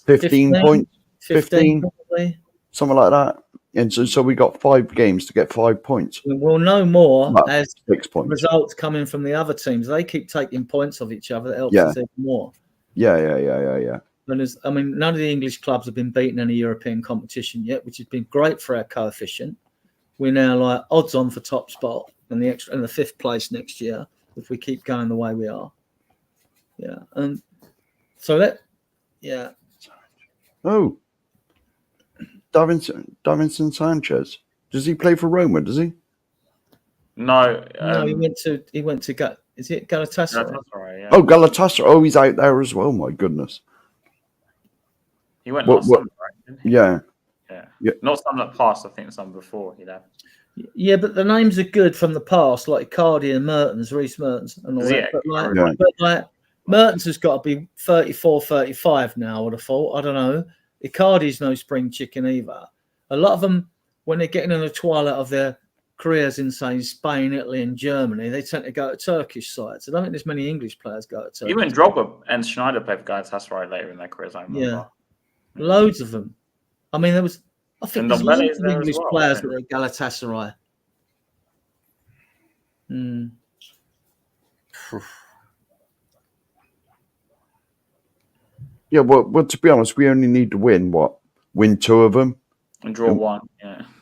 15 points, 15, probably. Something like that. And so we got 5 games to get 5 points. We'll know more as 6 points. Results coming from the other teams. They keep taking points of each other. That helps us even more. Yeah. And none of the English clubs have been beaten in a European competition yet, which has been great for our coefficient. We're now like odds on for top spot and the 5th place next year if we keep going the way we are. Yeah, and so yeah. Oh, Davinson Sanchez. Does he play for Roma? Does he? No, he went to is it Galatasaray? Galatasaray, yeah. Oh, Galatasaray. Oh, he's out there as well. My goodness. He went last summer, right? Didn't he? Yeah. Yeah. Not some that passed. I think some before he left. Yeah, but the names are good from the past, like Icardi and Mertens, Reece Mertens, and all that. But like Mertens has got to be 34, 35 now. I would have thought. I don't know. Icardi's no spring chicken either. A lot of them, when they're getting in the twilight of their careers in, say, Spain, Italy, and Germany, they tend to go to Turkish sides. I don't think there's many English players go to Turkey. Even Drogba and Schneider played for Galatasaray later in their careers. I remember. Yeah, loads of them. I mean, I think there's loads of English players that are at Galatasaray. Yeah, well, to be honest, we only need to win 2 of them and draw 1.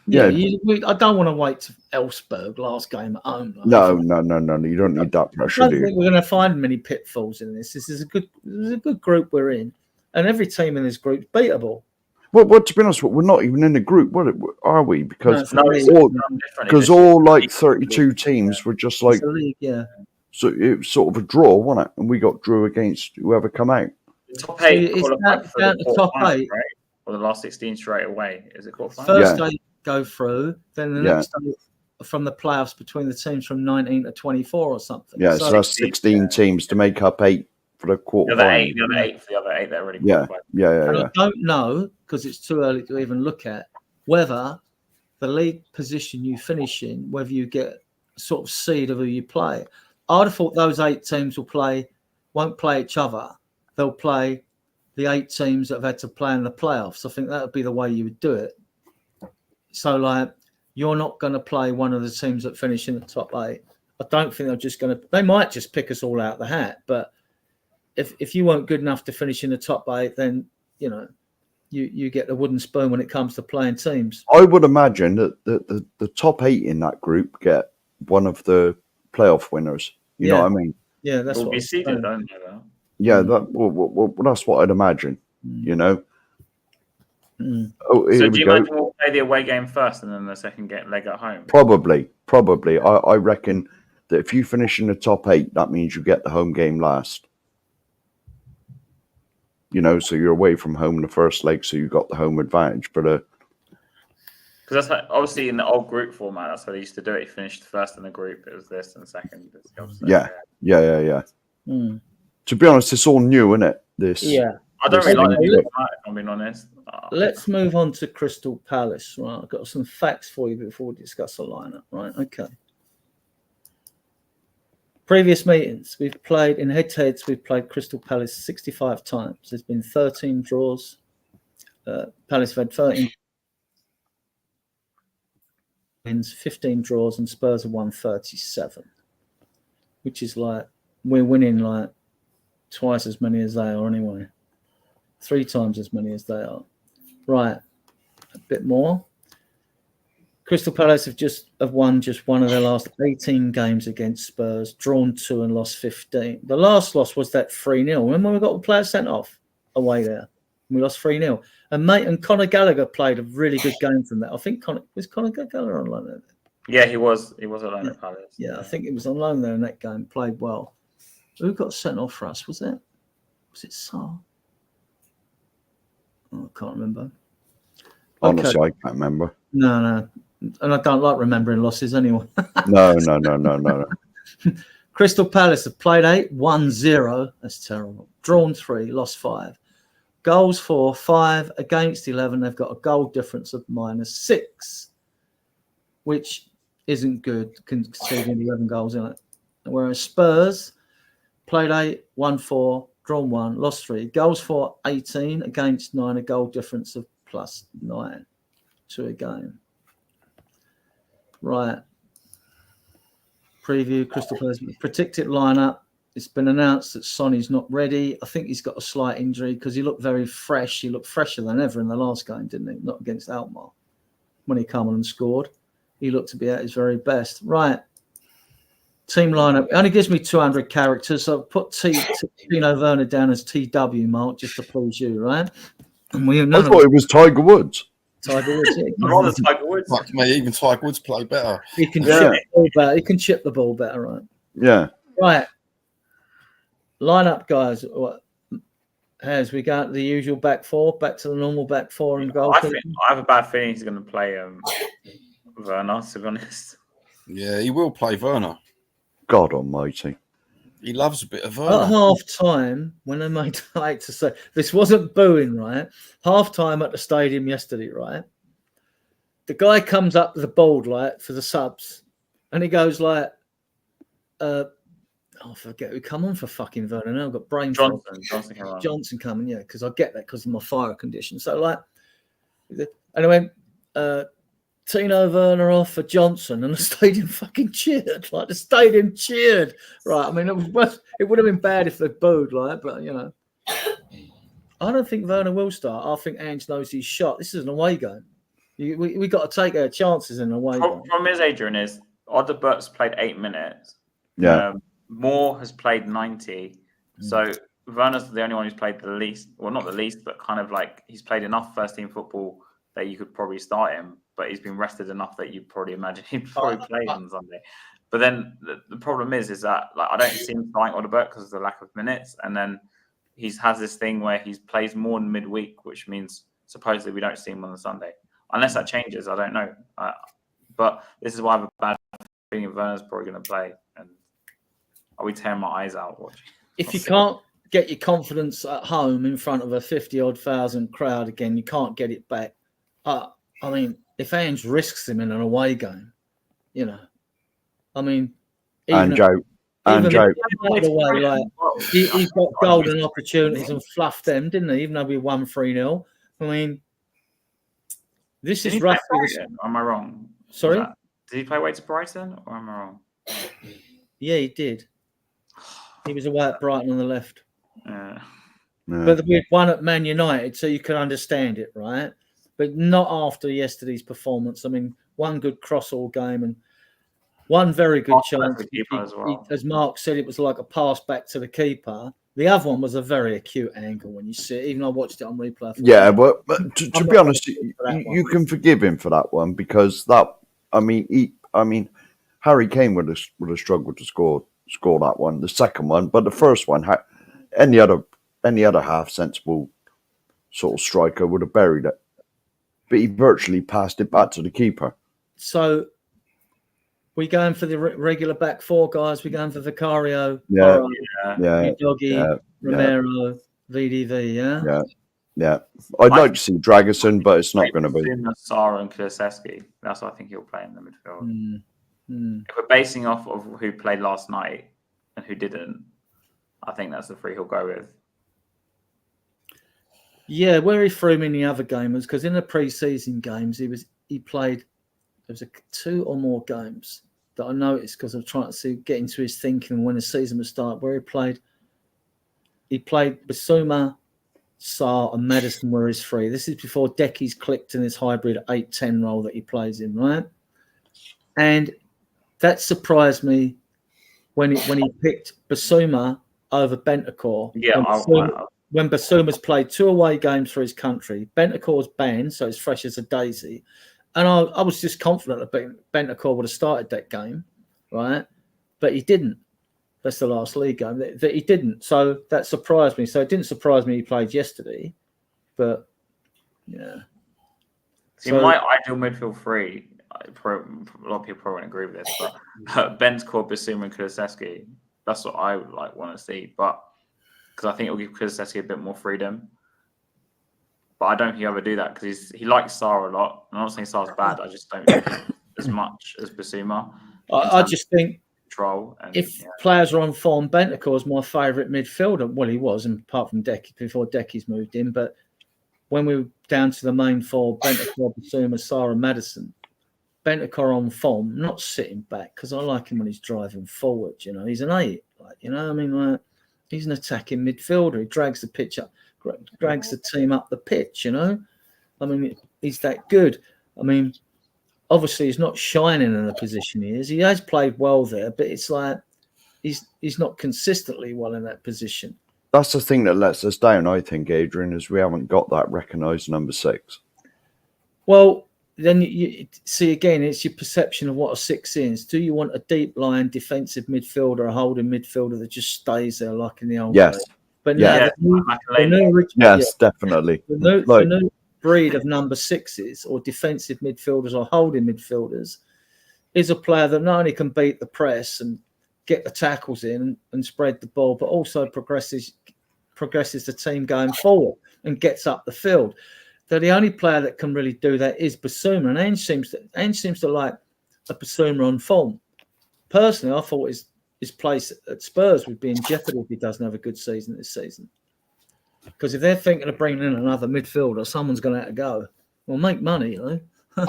Yeah. I don't want to wait to Elfsborg last game at home. No. You don't need that pressure. I don't think we're going to find many pitfalls in this. This is a good group we're in, and every team in this group is beatable. Well, to be honest, we're not even in a group. What are we? Because all like 32 teams were just like league, yeah. So it was sort of a draw, wasn't it? And we got drew against whoever come out. The top 8 qualified for the top 8, right? Or the last 16 straight away. Is it qualified? First 8 go through, then the next 8 from the playoffs between the teams from 19 to 24 or something. Yeah, so that's 16 teams to make up 8 for the quarter. The other 8 for the other 8 that already qualified. Yeah. I don't know, because it's too early to even look at, whether the league position you finish in, whether you get a sort of seed of who you play. I'd have thought those 8 teams won't play each other. They'll play the 8 teams that have had to play in the playoffs. I think that would be the way you would do it. So, like, you're not going to play one of the teams that finish in the top 8. I don't think they're just going to. They might just pick us all out the hat. But if you weren't good enough to finish in the top 8, then you get the wooden spoon when it comes to playing teams. I would imagine that the top 8 in that group get one of the playoff winners. You know what I mean? Yeah, that's what we seeded, don't you? Yeah, that's what I'd imagine. You know. Oh, so do you imagine we'll play the away game first and then the second leg at home? Probably. I reckon that if you finish in the top 8, that means you get the home game last. You know, so you're away from home in the first leg, so you got the home advantage. But because that's obviously in the old group format, that's how they used to do it. You finished first in the group, it was this, and second. Yeah. To be honest, it's all new, isn't it? This. Yeah. I don't really like it, if I'm being honest. Let's move on to Crystal Palace. Right, I've got some facts for you before we discuss the lineup. Right, okay. Previous meetings, we've played in head-to-heads. We've played Crystal Palace 65 times. There's been 13 draws. Palace have had 13 wins, 15 draws, and Spurs have won 37, which is like we're winning like twice as many as they are anyway. 3 times as many as they are. Right, a bit more. Crystal Palace have won just one of their last 18 games against Spurs, drawn 2 and lost 15. The last loss was that 3-0. Remember when we got the player sent off away there? We lost 3-0. And Conor Gallagher played a really good game from that. I think was Conor Gallagher on loan there? Yeah, he was at loan at Palace. Yeah, I think he was on loan there in that game. Played well. Who got sent off for us? Was it Saar? Oh, I can't remember. Honestly, I can't remember. No. And I don't like remembering losses anyway. No. Crystal Palace have played 8, won 0. That's terrible. Drawn 3, lost 5. Goals for 5 against 11. They've got a goal difference of -6, which isn't good, conceding 11 goals in it. Whereas Spurs played 8, won 4, drawn 1, lost 3. Goals for 18 against 9, a goal difference of +9 to a game. Right. Preview Crystal Palace. Predicted lineup. it's been announced that Sonny's not ready. I think he's got a slight injury because he looked very fresh. He looked fresher than ever in the last game, didn't he? Not against AIkmaar. When he came on and scored, he looked to be at his very best. Right. Team lineup. It only gives me 200 characters, so I've put Tino Werner down as TW, Mark, just to please you, right? And I thought it was Tiger Woods. Tiger Woods. I'd rather Tiger Woods. Fuck me, even Tiger Woods play better. He can chip the ball better. He can chip the ball better, right? Yeah. Right. Lineup, guys. As we got the usual back four, back to the normal back four and goal. I have a bad feeling he's going to play Werner, to be honest. Yeah, he will play Werner. God almighty. He loves a bit of At Werner. half time, when they made like to say this wasn't booing, right? Half time at the stadium yesterday, right? The guy comes up to the board like for the subs, and he goes like, I forget who come on for fucking Werner now. I've got brain fog. Johnson coming, yeah, because I get that because of my fire condition. So like, and I went, Tino Werner off for Johnson, and the stadium fucking cheered. Like the stadium cheered, right? I mean, it would have been bad if they booed, like, but you know, I don't think Werner will start. I think Ange knows he's shot. This is an away game. We got to take our chances in an away game. Problem is, Adrian, is Odderbert's played 8 minutes. Yeah. Moore has played 90. So Werner's the only one who's played the least. Well, not the least, but kind of like he's played enough first team football that you could probably start him, but he's been rested enough that you probably imagine he'd probably play on Sunday. But then the problem is that like I don't see him starting Odderbert because of the lack of minutes, and then he has this thing where he plays more in midweek, which means supposedly we don't see him on the Sunday, unless that changes. I don't know, but this is why I have a bad feeling Werner's probably going to play, and I'll be tearing my eyes out watching. If you can't get your confidence at home in front of a 50-odd thousand crowd again, you can't get it back. I mean, if Ange risks him in an away game, you know, I mean, And Joe. He got golden opportunities and fluffed them, didn't he? Even though we won 3-0. I mean, this is roughly. Am I wrong? Sorry? Did he play away to Brighton, or am I wrong? Yeah, he did. He was away at Brighton on the left. Yeah. But we had one at Man United, so you can understand it, right? But not after yesterday's performance. I mean, one good cross all game and one very good chance. As Mark said, it was like a pass back to the keeper. The other one was a very acute angle when you see it. Even I watched it on replay. Yeah, but to be honest, you can forgive him for that one because Harry Kane would have struggled to score that one, the second one, but the first one, any other half sensible sort of striker would have buried it. But he virtually passed it back to the keeper. So we going for the regular back four, guys. We're going for Vicario, Doggy, Romero, VDV, Yeah. I'd like to see Dragerson, but it's not going to be. Sarr and Kulusevski. That's what I think he'll play in the midfield. If we're basing off of who played last night and who didn't, I think that's the three he'll go with. Yeah, where he threw him in the other game was because in the pre-season games he played. There was 2 or more games that I noticed because I'm trying to get into his thinking when the season was started. Where he played Bissouma, Sarr, and Maddison were his 3. This is before Decky's clicked in this hybrid 8-10 role that he plays in, right? And that surprised me when he picked Bissouma over Bentancur. Yeah, when Bissouma's played 2 away games for his country, Bentancur's banned, so it's fresh as a daisy. And I was just confident that Bentancur would have started that game, right? But he didn't. That's the last league game that he didn't. So that surprised me. So it didn't surprise me he played yesterday, but yeah. See, my ideal midfield 3. A lot of people probably won't agree with this, but Bentancur, Bissouma, and Kulusevski. That's what I would want to see, but because I think it'll give Kulusevski a bit more freedom. But I don't think he'll ever do that because he likes Sarr a lot. I'm not saying Sarr's bad. I just don't think as much as Bissouma. I just think control. Players are on form, Bentancur is my favourite midfielder. Well, he was, and apart from Decky, before Decky's moved in. But when we were down to the main 4, Bentancur, Bissouma, Sarr, and Maddison, Bentancur on form, not sitting back because I like him when he's driving forward. You know, he's an 8. Like, you know, I mean, like, he's an attacking midfielder. He drags the pitch up, drags the team up the pitch. You know, I mean, he's that good. I mean, obviously, he's not shining in the position he is. He has played well there, but it's like he's not consistently well in that position. That's the thing that lets us down, I think, Adrian, is we haven't got that recognised number 6. Well, then you see again, it's your perception of what a 6 is. Do you want a deep line defensive midfielder, a holding midfielder that just stays there like in the old days? But now definitely. The new breed of number 6s or defensive midfielders or holding midfielders is a player that not only can beat the press and get the tackles in and spread the ball, but also progresses the team going forward and gets up the field. So the only player that can really do that is Basuma, and Ange seems to like a Basuma on form. Personally, I thought his place at Spurs would be in jeopardy if he doesn't have a good season this season. Because if they're thinking of bringing in another midfielder, someone's going to have to go. Well, make money, you know.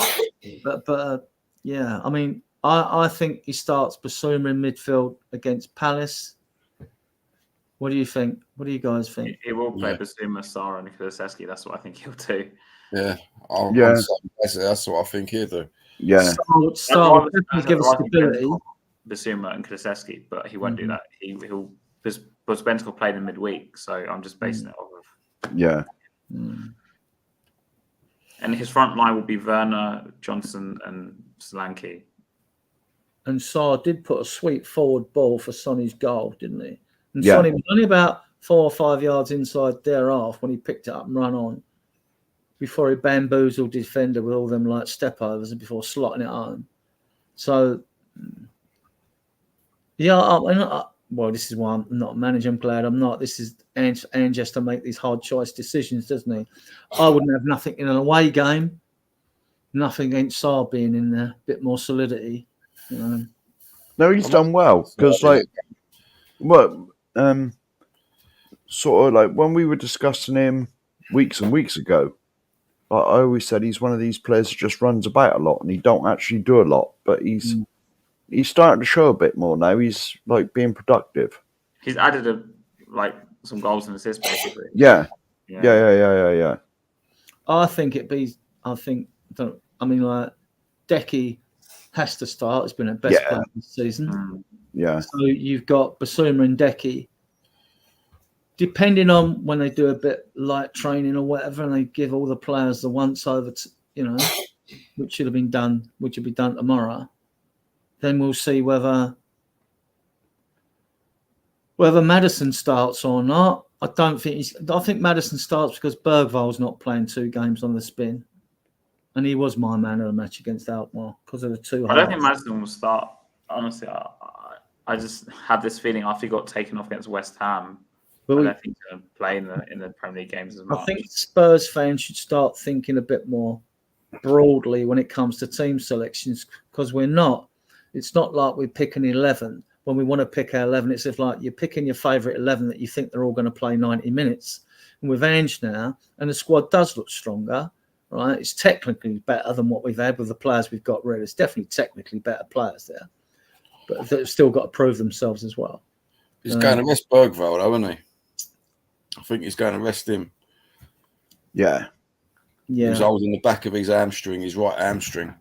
but yeah, I mean, I think he starts Basuma in midfield against Palace. What do you think? What do you guys think? He will play Basuma, Sarr, and Kulusevski. That's what I think he'll do. Yeah, that's what I think he'll do. Yeah, Sarr will definitely give us stability. Basuma and Kulusevski, but he won't do that. He'll because Ben's played in midweek, so I'm just basing it off of. Yeah. And his front line will be Werner, Johnson, and Solanke. And Sarr did put a sweet forward ball for Sonny's goal, didn't he? And Sonny was only about 4 or 5 yards inside their half when he picked it up and ran on before he bamboozled defender with all them like step overs and before slotting it home. So, yeah, well, this is why I'm not a manager. I'm glad I'm not. This is Ange has to make these hard choice decisions, doesn't he? I wouldn't have nothing in an away game. Nothing against Sarr being in there, a bit more solidity. You know. No, he's done well because, sort of like when we were discussing him weeks and weeks ago, I always said he's one of these players that just runs about a lot and he don't actually do a lot, but he's starting to show a bit more now. He's like being productive. He's added some goals and assists basically. Yeah. I think Decky has to start. It's been a best player this season. Yeah. So you've got Basuma and Decky. Depending on when they do a bit light training or whatever, and they give all the players the once over, which should be done tomorrow. Then we'll see whether Maddison starts or not. I think Maddison starts because Bergval's not playing 2 games on the spin, and he was my man of the match against AIkmaar because of the 2. I don't think Maddison will start. Honestly, I just have this feeling after he got taken off against West Ham. I don't think he's going to play in the Premier League games as much. I think Spurs fans should start thinking a bit more broadly when it comes to team selections because we're not. It's not like we pick an 11. When we want to pick our 11, it's if like you're picking your favourite 11 that you think they're all going to play 90 minutes. And with Ange now, and the squad does look stronger, right? It's technically better than what we've had with the players we've got rid of. It's definitely technically better players there. But they've still got to prove themselves as well. He's going to rest Bergval, though, isn't he? I think he's going to rest him. Yeah. Yeah. He's holding the back of his hamstring, his right hamstring.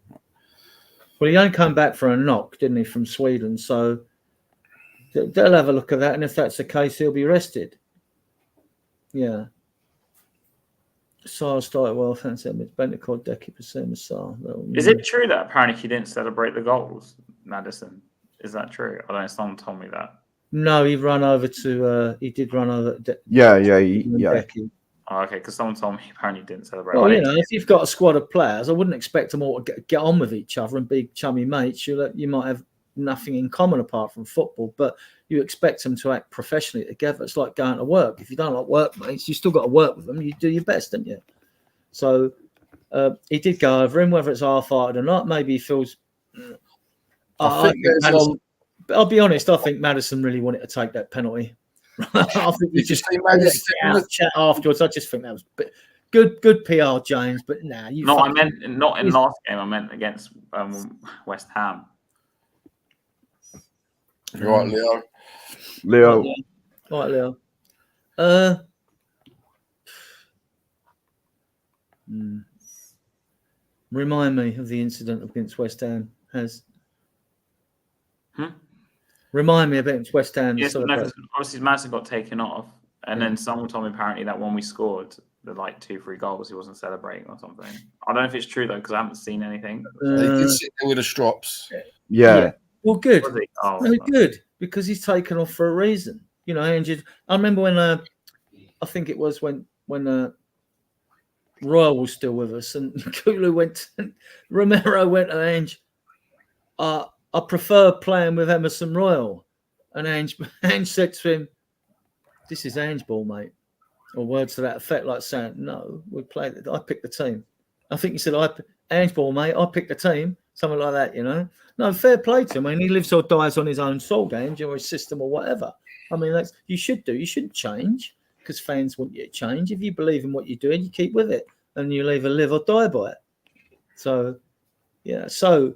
Well, he only came back for a knock, didn't he, from Sweden? So they'll have a look at that. And if that's the case, he'll be rested. Yeah. Sarr started well. Fancy him. It's Bentancur, Decky, Basuma, Sarr. Is it true that apparently he didn't celebrate the goals, Maddison? Is that true? I don't know. Someone told me that. No, he did run over. Yeah. Decky. Oh, okay, because someone told me he apparently didn't celebrate. Well, if you've got a squad of players, I wouldn't expect them all to get on with each other and be chummy mates. You might have nothing in common apart from football, but you expect them to act professionally together. It's like going to work. If you don't like workmates, you still got to work with them. You do your best, don't you? So he did go over him, whether it's half-hearted or not. Maybe he feels... I'll be honest, I think Maddison really wanted to take that penalty. I think we just chat afterwards. I just think that was good PR, James. But nah, I meant not in last game. I meant against West Ham. You all right, Leo? Leo. All right, Leo. Remind me of the incident against West Ham. Remind me about West Ham. Yes, obviously Madison got taken off, and then someone told me apparently that when we scored the 2-3 goals, he wasn't celebrating or something. I don't know if it's true though because I haven't seen anything. He did sit there with the strops. Yeah. Well, good. Good because he's taken off for a reason. Injured. I remember when I think it was when Royal was still with us, and Kulu went. Romero went to Ange. I prefer playing with Emerson Royal, and Ange said to him, "This is Ange ball, mate," or words to that effect, like saying, "No, we played it. I picked the team." I think he said, "Ange ball, mate. I picked the team," something like that. No, fair play to him. I mean, he lives or dies on his own soul, Ange, or his system or whatever. I mean, that's you should do. You shouldn't change because fans want you to change. If you believe in what you're doing, you keep with it, and you'll either live or die by it. So, yeah. So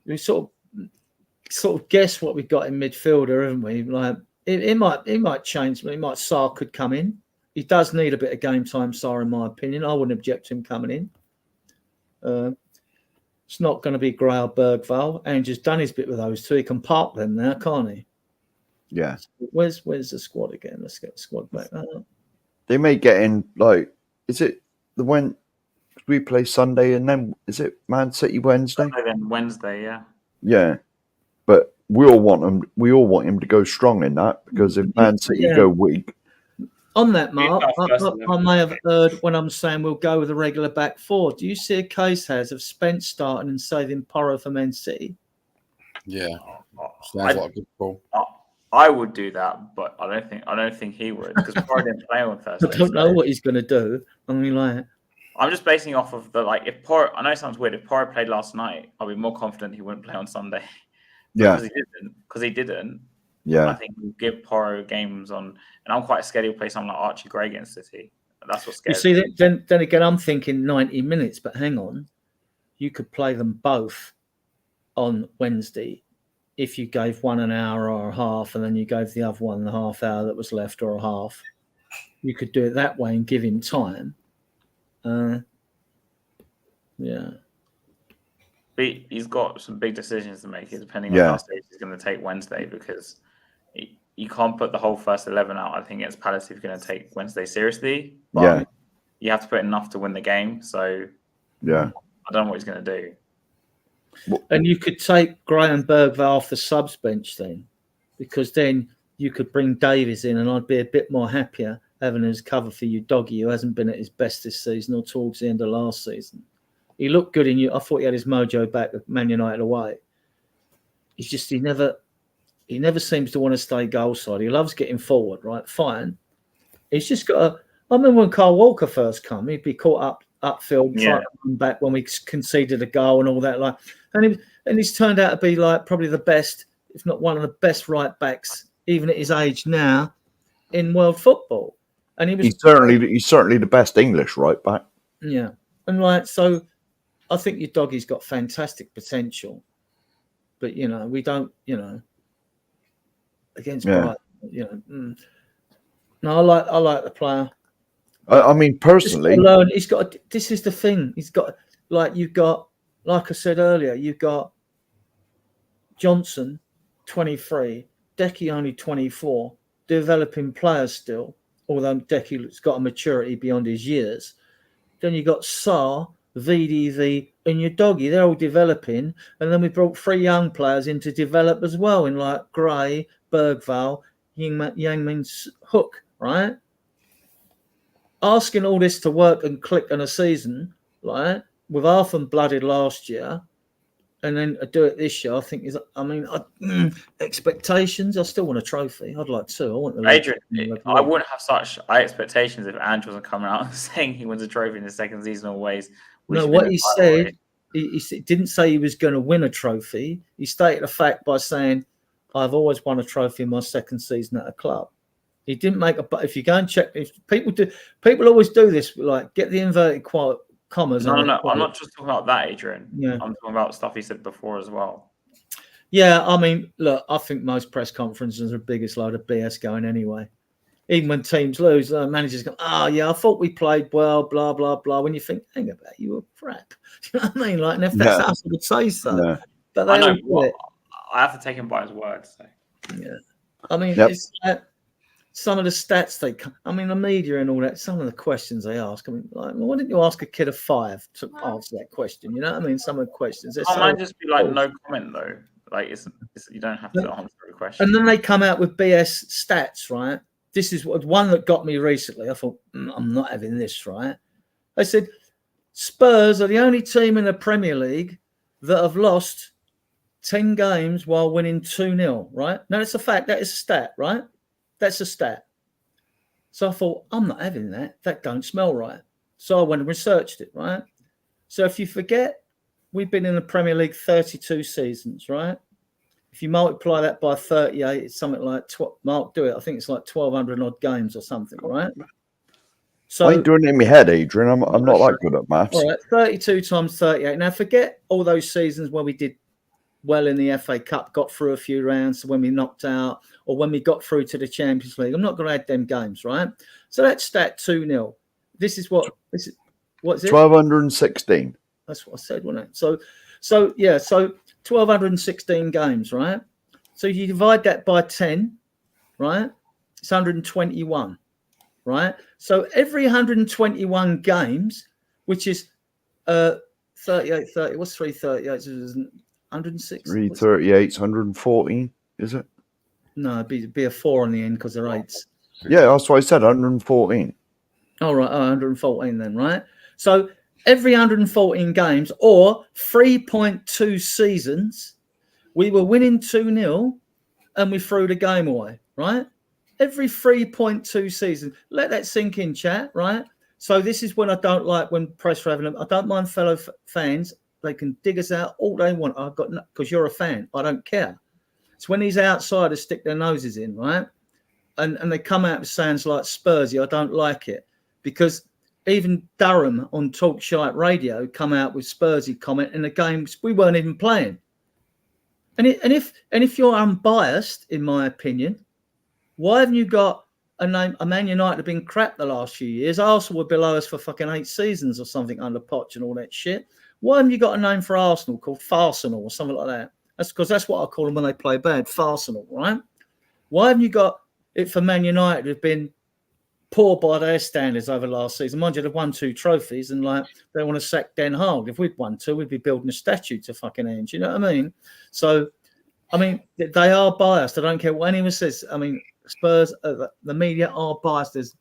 we sort of guess what we got in midfielder, haven't we? Like it might change. Sarr could come in. He does need a bit of game time, Sarr, in my opinion. I wouldn't object to him coming in. It's not going to be Grail Bergvall. Andrew's done his bit with those two. He can park them now, can't he? Yeah. Where's the squad again? Let's get the squad back. They may get in, is it when we play Sunday and then is it Man City Wednesday? Then Wednesday, yeah. Yeah. But we all want him to go strong in that because if Man City go weak. On that, Mark, I may have heard when I'm saying we'll go with a regular back four. Do you see a case of Spence starting and saving Porro for Man City? Yeah, sounds like a good call. I would do that, but I don't think he would because Porro didn't play on Thursday. I don't know what he's going to do. I mean, I'm just basing off of if Porro. I know it sounds weird. If Porro played last night, I'll be more confident he wouldn't play on Sunday. Yeah, because he didn't. Yeah, I think we'll give Porro games on, and I'm quite scared he'll play someone like Archie Gray against City. That's what scares me. You see, then again, I'm thinking 90 minutes, but hang on, you could play them both on Wednesday if you gave one an hour or a half, and then you gave the other one the half hour that was left or a half. You could do it that way and give him time. Yeah. But he's got some big decisions to make, depending on how stage he's going to take Wednesday, because you can't put the whole first 11 out. I think against Palace, if you're going to take Wednesday seriously. But you have to put enough to win the game. So I don't know what he's going to do. And you could take Graham Bergvall off the subs bench then, because then you could bring Davies in, and I'd be a bit more happier having his cover for you, Doggy, who hasn't been at his best this season or towards the end of last season. He looked good in you. I thought he had his mojo back with Man United away. He's just he never seems to want to stay goal side. He loves getting forward, right? Fine. He's just got to. I remember when Carl Walker first came, he'd be caught upfield, trying to come back when we conceded a goal and all that. And he's turned out to be probably the best, if not one of the best right backs, even at his age now, in world football. And he's certainly the best English right back. Yeah, and so. I think your Doggy's got fantastic potential, but we don't. Against Brighton, No, I like the player. I mean, personally, he's got. This is the thing. He's got you've got, like I said earlier, you've got Johnson, 23, Decky only 24, developing players still. Although Decky's got a maturity beyond his years, then you got Sarr, VDV, and your Doggy. They're all developing, and then we brought 3 young players in to develop as well, in Gray, Bergvall, Yang-Min Hook, right? Asking all this to work and click in a season, right, with Arthur blooded last year, and then do it this year, I think expectations. I still want a trophy. I'd like 2. I want the Adrian. I wouldn't have such high expectations if Andrew wasn't coming out and saying he wins a trophy in the second season always. No, what he said, he didn't say he was going to win a trophy. He stated a fact by saying, "I've always won a trophy in my second season at a club." He didn't make a. But if you go and check, if people always do this, get the inverted commas. No. I'm not just talking about that, Adrian. Yeah. I'm talking about stuff he said before as well. Yeah, I mean, look, I think most press conferences are the biggest load of BS going anyway. Even when teams lose, managers go, "Oh yeah, I thought we played well, blah blah blah." When you think, "Hang about, you were crap," you know what I mean? Like, and if that's us, I would say so. Yeah. But they all do it. I have to take him by his word. So. Yeah, I mean, Yep. it's some of the stats I mean, the media and all that. Some of the questions they ask. I mean, like, why didn't you ask a kid of 5 to answer that question? You know what I mean? Some of the questions. Oh, might just be like no comment though. Like it's you don't have to answer the question. And then they come out with BS stats, right? This is one that got me recently. I thought, I'm not having this, right? They said Spurs are the only team in the Premier League that have lost 10 games while winning 2-0, right? Now, that's a fact. That is a stat, right? That's a stat. So I thought, I'm not having that. That don't smell right. So I went and researched it, right? So if you forget, we've been in the Premier League 32 seasons, right? If you multiply that by 38, it's something like, Mark, do it. I think it's like 1,200 odd games or something, right? So I ain't doing it in my head, Adrian. I'm not that good at maths. All right, 32 times 38. Now, forget all those seasons where we did well in the FA Cup, got through a few rounds, when we knocked out, or when we got through to the Champions League. I'm not going to add them games, right? So that's stat 2-0. This is what is it? 1,216. That's what I said, wasn't it? So 1,216 games, right? So you divide that by 10, right? It's 121, right? So every 121 games, which is 38, 30. What's 338? 106. 338, 114, is it? No, it'd be a 4 on the end because they're 8s. Yeah, that's what I said, 114. All right, 114 then, right? So every 114 games or 3.2 seasons, we were winning 2-0 and we threw the game away, right? Every 3.2 seasons. Let that sink in, chat, right? So this is when I don't like when press are having them. I don't mind fellow fans. They can dig us out all they want. I've got because you're a fan. I don't care. It's when these outsiders stick their noses in, right? And they come out with sounds like Spursy. I don't like it because even Durham on Talk Shite Radio come out with Spursy comment in the games we weren't even playing. And if you're unbiased, in my opinion, why haven't you got a name? A Man United have been crap the last few years. Arsenal were below us for fucking 8 seasons or something under Poch and all that shit. Why haven't you got a name for Arsenal called Farsenal or something like that? That's because that's what I call them when they play bad, Farsenal, right? Why haven't you got it for Man United who've been poor by their standards over last season? Mind you, they've won 2 trophies and like they want to sack Den Haag. If we'd won 2, we'd be building a statue to fucking Ange. You know what I mean? So, I mean, they are biased. I don't care what anyone says. I mean, Spurs, the media are biased. There's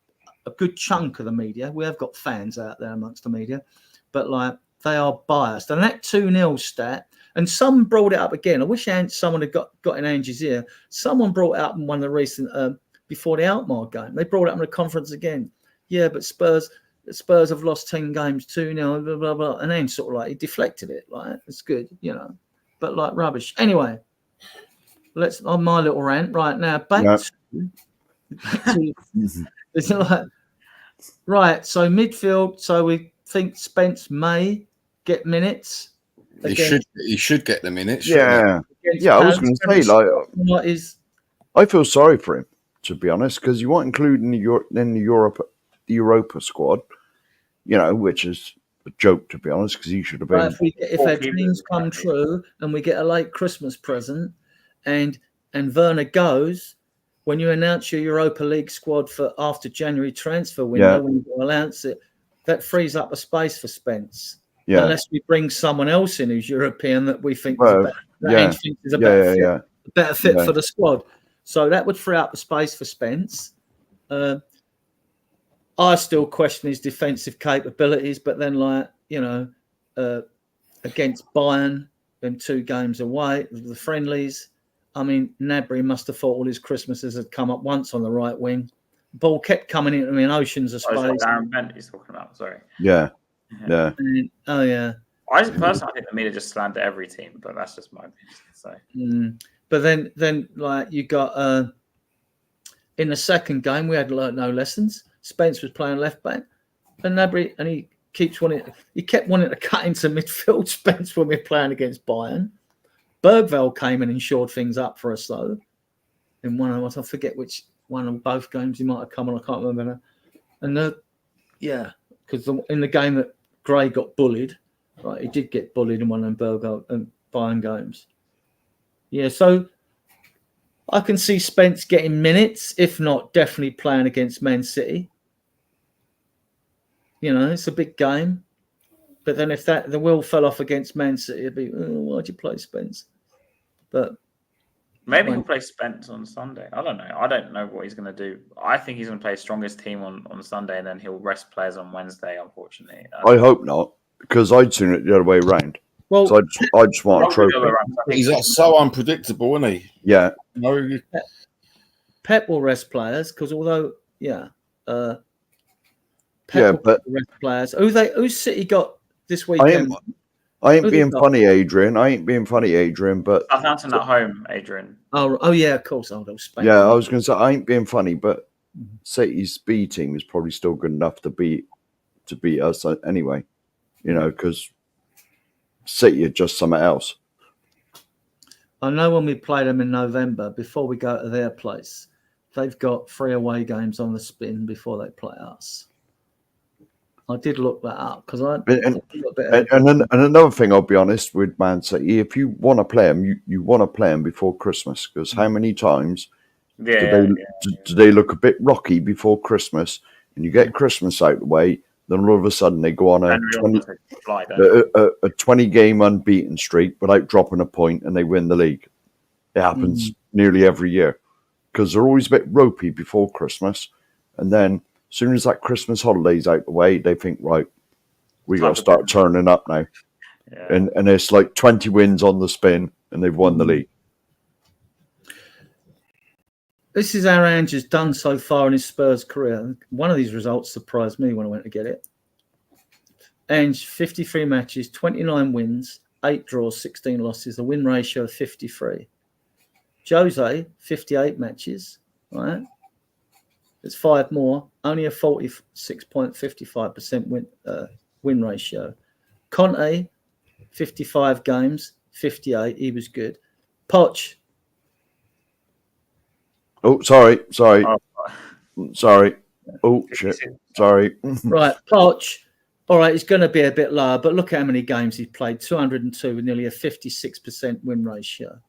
a good chunk of the media. We have got fans out there amongst the media, but like they are biased. And that 2-0 stat, and someone brought it up again. I wish someone had got in Ange's ear. Someone brought it up in one of the recent, before the AIkmaar game. They brought it up in the conference again. Yeah, but Spurs have lost 10 games, 2-0, blah, blah, blah. And then sort of like he deflected it. Like, it's good, you know, but like rubbish. Anyway, let's on my little rant right now. Back to it's like, right. So midfield. So we think Spence may get minutes. He should get the minutes. Yeah, I was going to say, like, I feel sorry for him, to be honest, because you weren't included in the Europa squad, you know, which is a joke, to be honest, because he should have been. Right, if our dreams come true and we get a late Christmas present, and Werner goes, when you announce your Europa League squad for after January transfer window, when you announce it, that frees up a space for Spence. Yeah. Unless we bring someone else in who's European that we think is a better fit for the squad. So that would free up the space for Spence. I still question his defensive capabilities, but then, like, you know, against Bayern, them 2 games away, the friendlies, I mean, Gnabry must have thought all his Christmases had come up once on the right wing. Ball kept coming into me in oceans of space. Darren Bent he's talking about, sorry. Yeah. I personally think the media just slander every team, but that's just my opinion. So, but then like you got in the second game we had learned no lessons. Spence was playing left back, and Gnabry, and he kept wanting to cut into midfield. Spence when we're playing against Bayern, Bergvall came in and shored things up for us, though. In one of I forget which one of both games he might have come on. I can't remember now. And because in the game that Gray got bullied, right, he did get bullied in one of them Bergvall and Bayern games. Yeah, so I can see Spence getting minutes, if not definitely playing against Man City. You know, it's a big game. But then if the will fell off against Man City, it'd be, why'd you play Spence? But maybe he'll play Spence on Sunday. I don't know. I don't know what he's going to do. I think he's going to play his strongest team on Sunday, and then he'll rest players on Wednesday, unfortunately. I hope not, because I'd seen it the other way around. Well, so I just want a trophy. He's so unpredictable, isn't he? Yeah. No. Pep will rest players because although, Pep will rest players. Who's City got this weekend? I ain't being funny, Adrian. But Southampton at home, Adrian. Oh yeah, of course. Spain. Yeah, I was going to say I ain't being funny, but City's B team is probably still good enough to beat us anyway. You know, because City are just something else. I know when we play them in November, before we go to their place, they've got 3 away games on the spin before they play us. I did look that up because and another thing, I'll be honest with Man City, if you want to play them, you want to play them before Christmas, because how many times do they look a bit rocky before Christmas, and you get Christmas out of the way, then all of a sudden they go on a 20-game unbeaten streak without dropping a point, and they win the league. It happens nearly every year because they're always a bit ropey before Christmas, and then as soon as that Christmas holiday's out the way, they think, right, we got to start turning up now. Yeah. And it's like 20 wins on the spin, and they've won the league. This is how Ange has done so far in his Spurs career. One of these results surprised me when I went to get it. Ange, 53 matches, 29 wins, 8 draws, 16 losses, a win ratio of 53. Jose, 58 matches, right? It's 5 more, only a 46.55% win ratio. Conte, 55 games, 58. He was good. Poch. Oh, sorry. Sorry. Oh, shit. Sorry. Right, Poch. All right, he's going to be a bit lower, but look how many games he's played. 202 with nearly a 56% win ratio.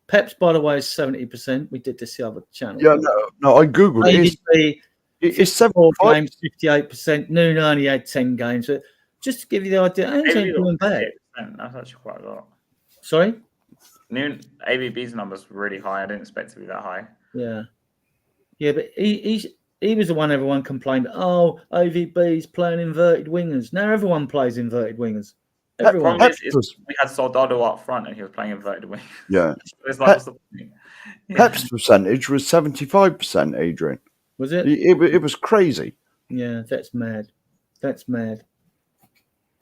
Pep's, by the way, is 70%. We did this the other channel. Yeah, no, I googled it. It's 74 games, 58%. Nuno only had 10 games. But just to give you the idea, Ange ain't doing bad. That's actually quite a lot. Sorry? ABB's number's really high. I didn't expect it to be that high. Yeah. Yeah, but he was the one everyone complained, oh, AVB's playing inverted wingers. Now everyone plays inverted wingers. Everyone. We had Soldado up front and he was playing inverted wing. Yeah. It's like, what's the point? Pep's percentage was 75%, Adrian. Was it? It was crazy. Yeah, that's mad.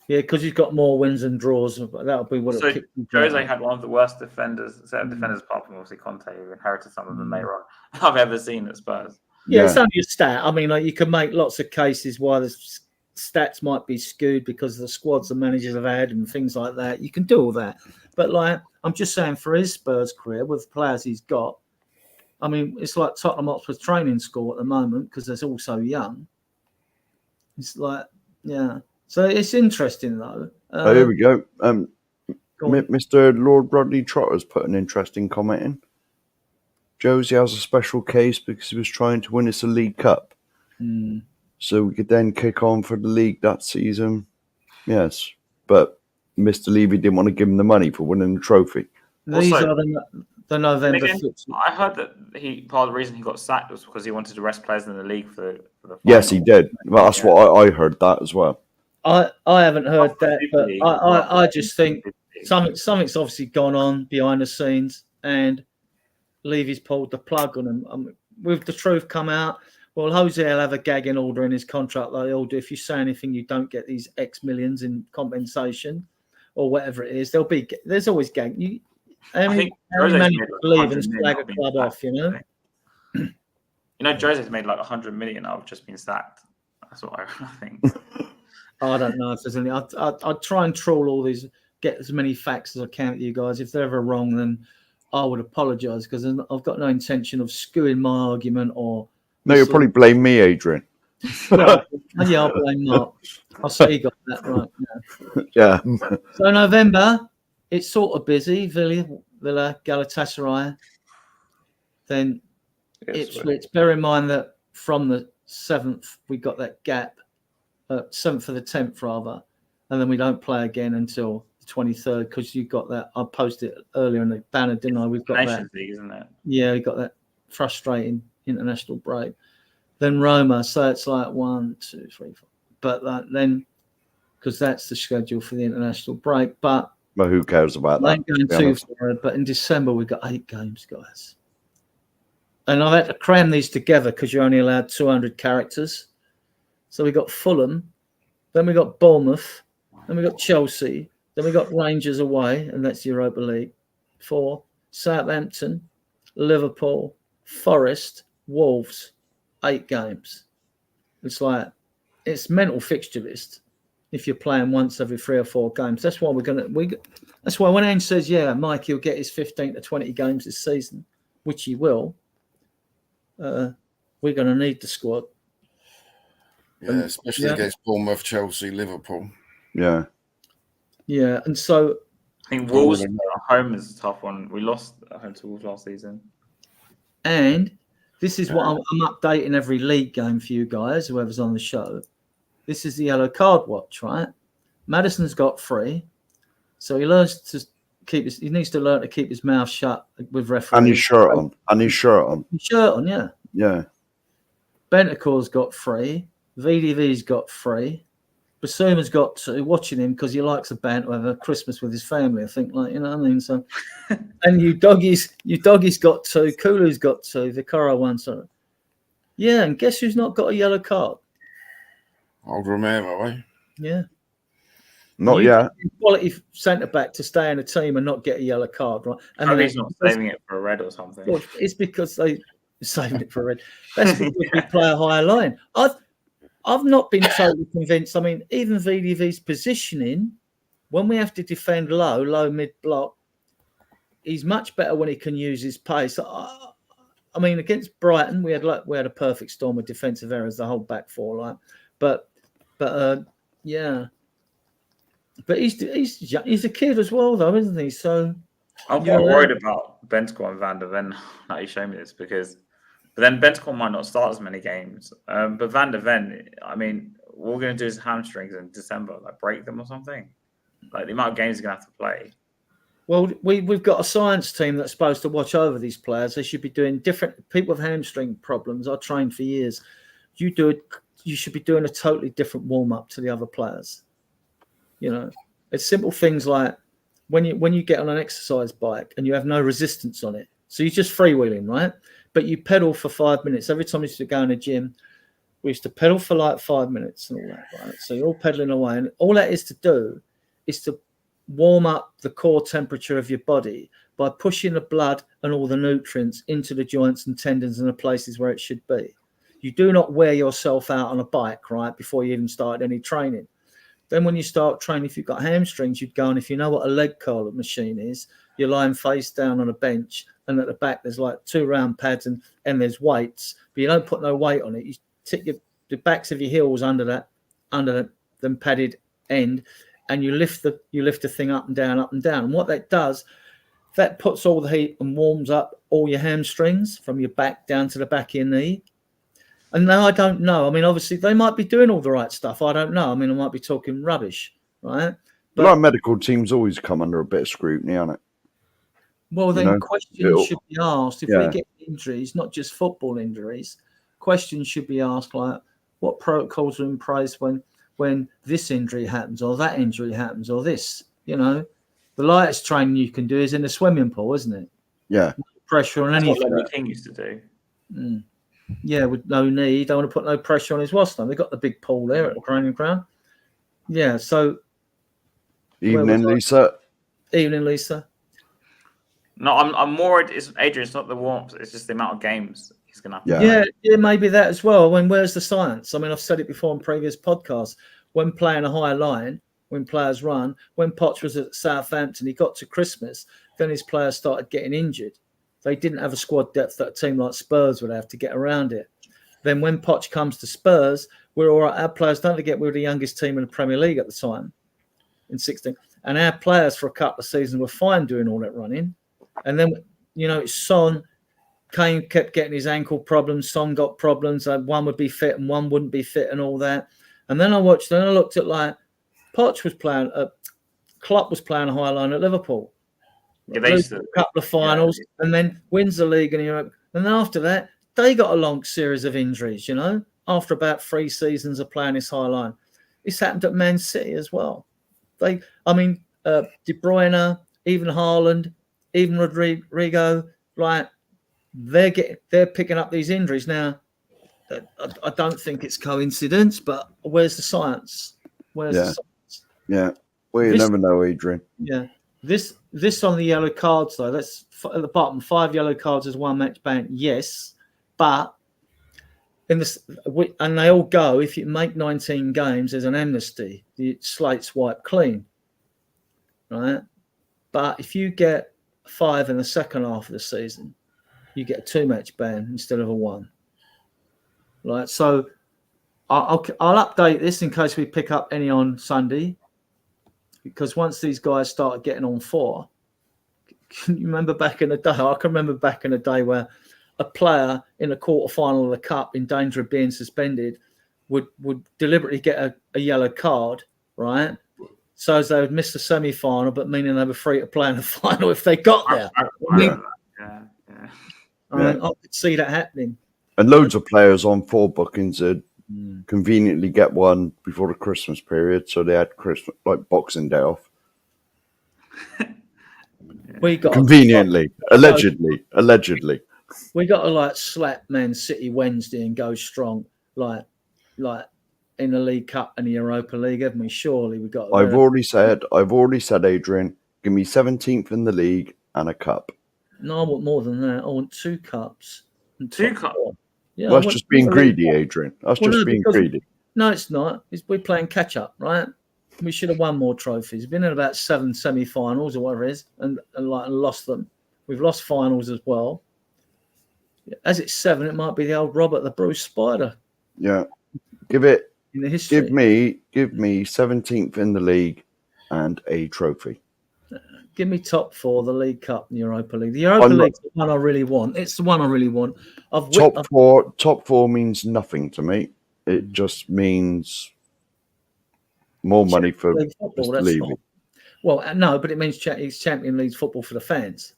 Yeah, because he's got more wins and draws. That'll be what so Jose had one of the worst defenders, apart from obviously Conte, who inherited some of them later on, I've ever seen at Spurs. Yeah, it's only a stat. I mean, like, you can make lots of cases why the stats might be skewed because of the squads the managers have had and things like that. You can do all that. But, like, I'm just saying for his Spurs career, with the players he's got, I mean, it's like Tottenham Hotspur's training school at the moment because they're all so young. It's like, yeah. So it's interesting, though. Here we go. Mr. Lord Rodney Trotter's put an interesting comment in. Josie has a special case because he was trying to win us a League Cup. So we could then kick on for the league that season. Yes. But Mr. Levy didn't want to give him the money for winning the trophy. These are the November fixtures. I heard that part of the reason he got sacked was because he wanted to rest players in the league for the final. Yes, he did. Well, that's what I heard that as well. I haven't heard that, but I just think something's obviously gone on behind the scenes, and Levy's pulled the plug on him. With the truth come out, well, Jose will have a gagging order in his contract like they all do. If you say anything, you don't get these X millions in compensation or whatever it is. There's always gag. I think many leave and flag a club off, you know. You know, Jose's made like 100 million out of just being sacked. That's what I think. I don't know if there's any. I'd try and trawl all these get as many facts as I can with you guys. If they're ever wrong, then I would apologise, because I've got no intention of skewing my argument or. No, you'll probably blame me, Adrian. Yeah, I'll blame Mark. I see you got that right. Yeah. So November, it's sort of busy. Villa, Galatasaray. Then Ipswich. Bear in mind that from the 7th, we got that gap. 7th for the 10th, rather. And then we don't play again until the 23rd, because you got that. I posted it earlier in the banner, didn't I? We've got Nations that. League, isn't it? Yeah, we got that frustrating international break. Then Roma. So it's like 1, 2, 3, 4. But then, because that's the schedule for the international break. But who cares about that? Ain't going too far, but in December, we've got 8 games, guys. And I've had to cram these together because you're only allowed 200 characters. So we got Fulham, then we got Bournemouth, then we got Chelsea, then we got Rangers away, and that's Europa League. 4, Southampton, Liverpool, Forest, Wolves, 8 games. It's like, it's mental fixture list if you're playing once every 3 or 4 games. That's why that's why when Ange says, yeah, Mike, he'll get his 15 to 20 games this season, which he will, we're going to need the squad. Yeah, especially against Bournemouth, Chelsea, Liverpool. Yeah. Yeah, and so I think Wolves at home is a tough one. We lost at home to Wolves last season. And this is what I'm updating every league game for you guys, whoever's on the show. This is the yellow card watch, right? Maddison's got 3, so he learns to he needs to learn to keep his mouth shut with referees. And his shirt on. His shirt on, yeah. Yeah. Bentacore's got 3. VDV's got 3. Basuma's got 2. Watching him because he likes a band to have a Christmas with his family, I think, like, you know what I mean? So, and you doggies got 2. Kulu's got 2. Vicaro 1. So, yeah, and guess who's not got a yellow card? Old Romero, eh? Yeah. Not yet. Quality centre back to stay in a team and not get a yellow card, right? And I think he's not saving it for a red or something. Well, it's because they saving it for a red. That's because we play a higher line. I've not been totally convinced. I mean, even VDV's positioning, when we have to defend low mid block, he's much better when he can use his pace. I mean, against Brighton, we had a perfect storm of defensive errors, the whole back 4, like. But yeah. But he's a kid as well, though, isn't he? So I'm quite worried about Bentacore and Van der Ven. That you show me this but then Bentacore might not start as many games. But Van der Ven, I mean, what we're going to do is hamstrings in December, like break them or something. Like the amount of games you're going to have to play. Well, we've got a science team that's supposed to watch over these players. They should be doing different. People with hamstring problems, I trained for years. You should be doing a totally different warm up to the other players. You know, it's simple things like when you get on an exercise bike and you have no resistance on it. So you're just freewheeling, right? But you pedal for 5 minutes. Every time we used to go in the gym, we used to pedal for like 5 minutes and all that, right? So you're all pedaling away. And all that is to do is to warm up the core temperature of your body by pushing the blood and all the nutrients into the joints and tendons and the places where it should be. You do not wear yourself out on a bike, right, before you even start any training. Then when you start training, if you've got hamstrings, you'd go, and if you know what a leg curl machine is, you're lying face down on a bench, and at the back there's like 2 round pads and there's weights, but you don't put no weight on it. You stick the backs of your heels under the padded end, and you lift the thing up and down. And what that does, that puts all the heat and warms up all your hamstrings from your back down to the back of your knee. And now I don't know. I mean, obviously, they might be doing all the right stuff. I don't know. I mean, I might be talking rubbish, right? But our medical teams always come under a bit of scrutiny, aren't it? Well, then questions should be asked. If we get injuries, not just football injuries, questions should be asked like, what protocols are in place when this injury happens or that injury happens or this? You know, the lightest training you can do is in a swimming pool, isn't it? Yeah. No pressure on anything. That's what Lemmy King used to do. Mm. Yeah, with no knee, don't want to put no pressure on his wasp. They've got the big pool there at the Training Ground. Yeah, so evening, Lisa. Evening, Lisa. No, I'm more. It's Adrian. It's not the warmth. It's just the amount of games he's gonna have. Yeah, maybe that as well. Where's the science? I mean, I've said it before on previous podcasts. When playing a higher line, when players run. When Poch was at Southampton, he got to Christmas, then his players started getting injured. They didn't have a squad depth that a team like Spurs would have to get around it. Then when Poch comes to Spurs, we're all right. Our players, don't forget, we were the youngest team in the Premier League at the time in 16. And our players for a couple of seasons were fine doing all that running. And then, Son kept getting his ankle problems. Son got problems. One would be fit and one wouldn't be fit and all that. And then I looked at like Poch was playing, Klopp was playing a high line at Liverpool. Yeah, they used to, a couple of finals and then wins the league in Europe. And then after that, they got a long series of injuries, after about 3 seasons of playing this high line. This happened at Man City as well. De Bruyne, even Haaland, even Rodrigo, like they're picking up these injuries now. I don't think it's coincidence, but where's the science? Where's the science? Yeah, well, you never know, Adrian. Yeah, this on the yellow cards though. That's at the bottom. 5 yellow cards is 1 match ban. Yes, but in this, and they all go. If you make 19 games, there's an amnesty. The slate's wiped clean, right? But if you get 5 in the second half of the season, you get a 2 match ban instead of a 1. Right, so I'll update this in case we pick up any on Sunday, because once these guys started getting on 4, can you remember back in the day? I can remember back in the day where a player in a quarter-final of the Cup in danger of being suspended would deliberately get a yellow card, right? So as they would miss the semi-final, but meaning they were free to play in the final if they got there. I could see that happening. And loads of players on 4 bookings would conveniently get one before the Christmas period, so they had Christmas, like Boxing Day off. We got conveniently, allegedly. We got to slap Man City Wednesday and go strong, like in the League Cup and the Europa League, haven't we? Surely we got. I've already said, Adrian, give me 17th in the league and a cup. No, I want more than that. I want 2 cups. 2 cups. Yeah, that's just being greedy, Adrian. That's just being greedy. No, it's not. We're playing catch up, right? We should have won more trophies. We've been in about 7 semi-finals or whatever it is, and lost them. We've lost finals as well. As it's 7, it might be the old Robert the Bruce Spider. Yeah, give it. In the history. Give me 17th in the league and a trophy. Give me top 4, the League Cup and the Europa League. The Europa League's the one I really want. It's the one I really want. Top four means nothing to me. It just means more money for Mr. Levy. Well, no, but it means it's Champions League football for the fans.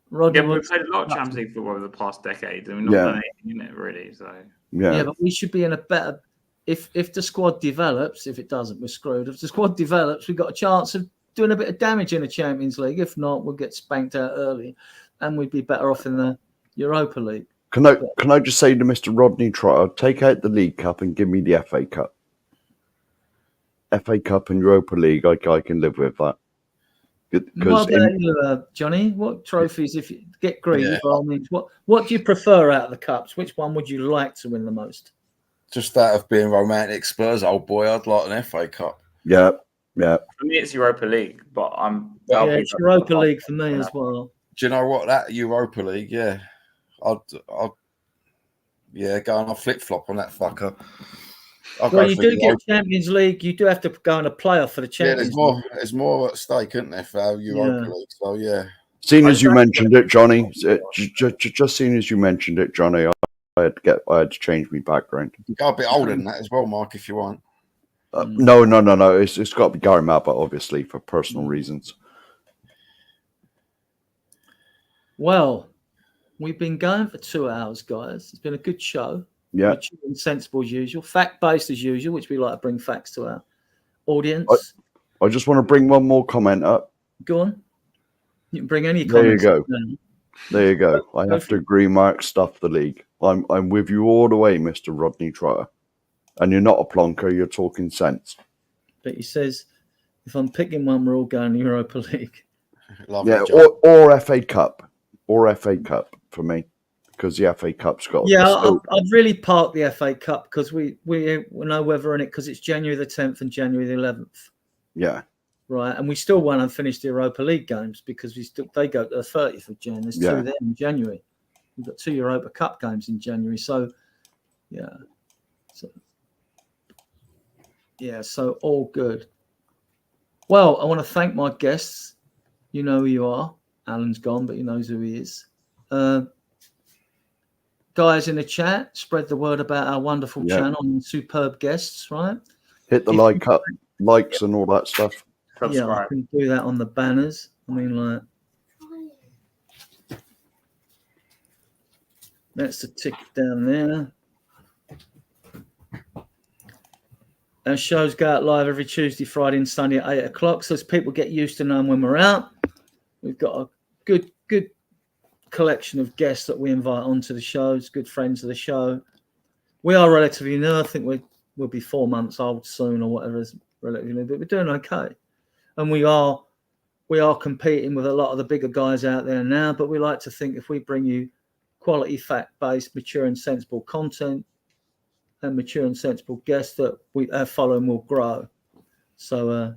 We've played a lot of Champions League football over the past decade, and we've not done anything in it really. So yeah, but we should be in a better. If the squad develops, if it doesn't, we're screwed. If the squad develops, we've got a chance of doing a bit of damage in the Champions League. If not, we'll get spanked out early, and we'd be better off in the Europa League. Can I just say to Mr. Rodney Trotter, take out the League Cup and give me the FA Cup. FA Cup and Europa League, I can live with that. What about you, Johnny? What trophies, if you get greedy, by all means, what do you prefer out of the cups? Which one would you like to win the most? Just that of being romantic Spurs old boy, I'd like an FA Cup. Yeah. For me, it's Europa League, but it's Europa League for me as well. Do you know what? That Europa League, yeah. I'll go on flip flop on that fucker. Well, you do get Champions League. You do have to go on a playoff for the Champions League. There's more at stake, isn't there, for Europa League? So yeah. Seeing as you mentioned it, Johnny. Just seeing as you mentioned it, Johnny, I had to change my background. You go a bit older than that as well, Mark, if you want. No. It's got to be Gary Mabba, obviously, for personal reasons. Well, we've been going for 2 hours, guys. It's been a good show. Yeah. Sensible as usual. Fact-based as usual, which we like to bring facts to our audience. I just want to bring one more comment up. Go on. You can bring any comments. There you go. I have to agree, Mark. Stuff the league. I'm with you all the way, Mr. Rodney Trotter. And you're not a plonker. You're talking sense. But he says, if I'm picking one, we're all going to Europa League. Or FA Cup. Or FA Cup for me. Because the FA Cup's got... I'd really park the FA Cup because we know whether in it because it's January the 10th and January the 11th. Yeah. Right, and we still won't unfinish the Europa League games because they go to the 30th of Jan. There's two there in January. We've got 2 Europa Cup games in January. So, so all good. Well, I want to thank my guests. You know who you are. Alan's gone, but he knows who he is. Guys in the chat, spread the word about our wonderful channel and superb guests, right? Hit the likes and all that stuff. Subscribe. Yeah, I can do that on the banners. I mean, like, that's the ticket down there. Our shows go out live every Tuesday, Friday, and Sunday at 8 o'clock. So as people get used to knowing when we're out, we've got a good collection of guests that we invite onto the shows, good friends of the show. We are relatively new. I think we'll be 4 months old soon or whatever is relatively new, but we're doing okay. And we are competing with a lot of the bigger guys out there now, but we like to think if we bring you quality, fact-based, mature and sensible content and mature and sensible guests, that our following will grow. So,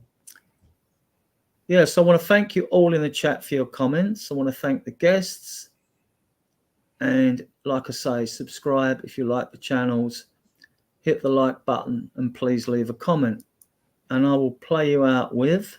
so I want to thank you all in the chat for your comments. I want to thank the guests. And like I say, subscribe if you like the channels. Hit the like button and please leave a comment. And I will play you out with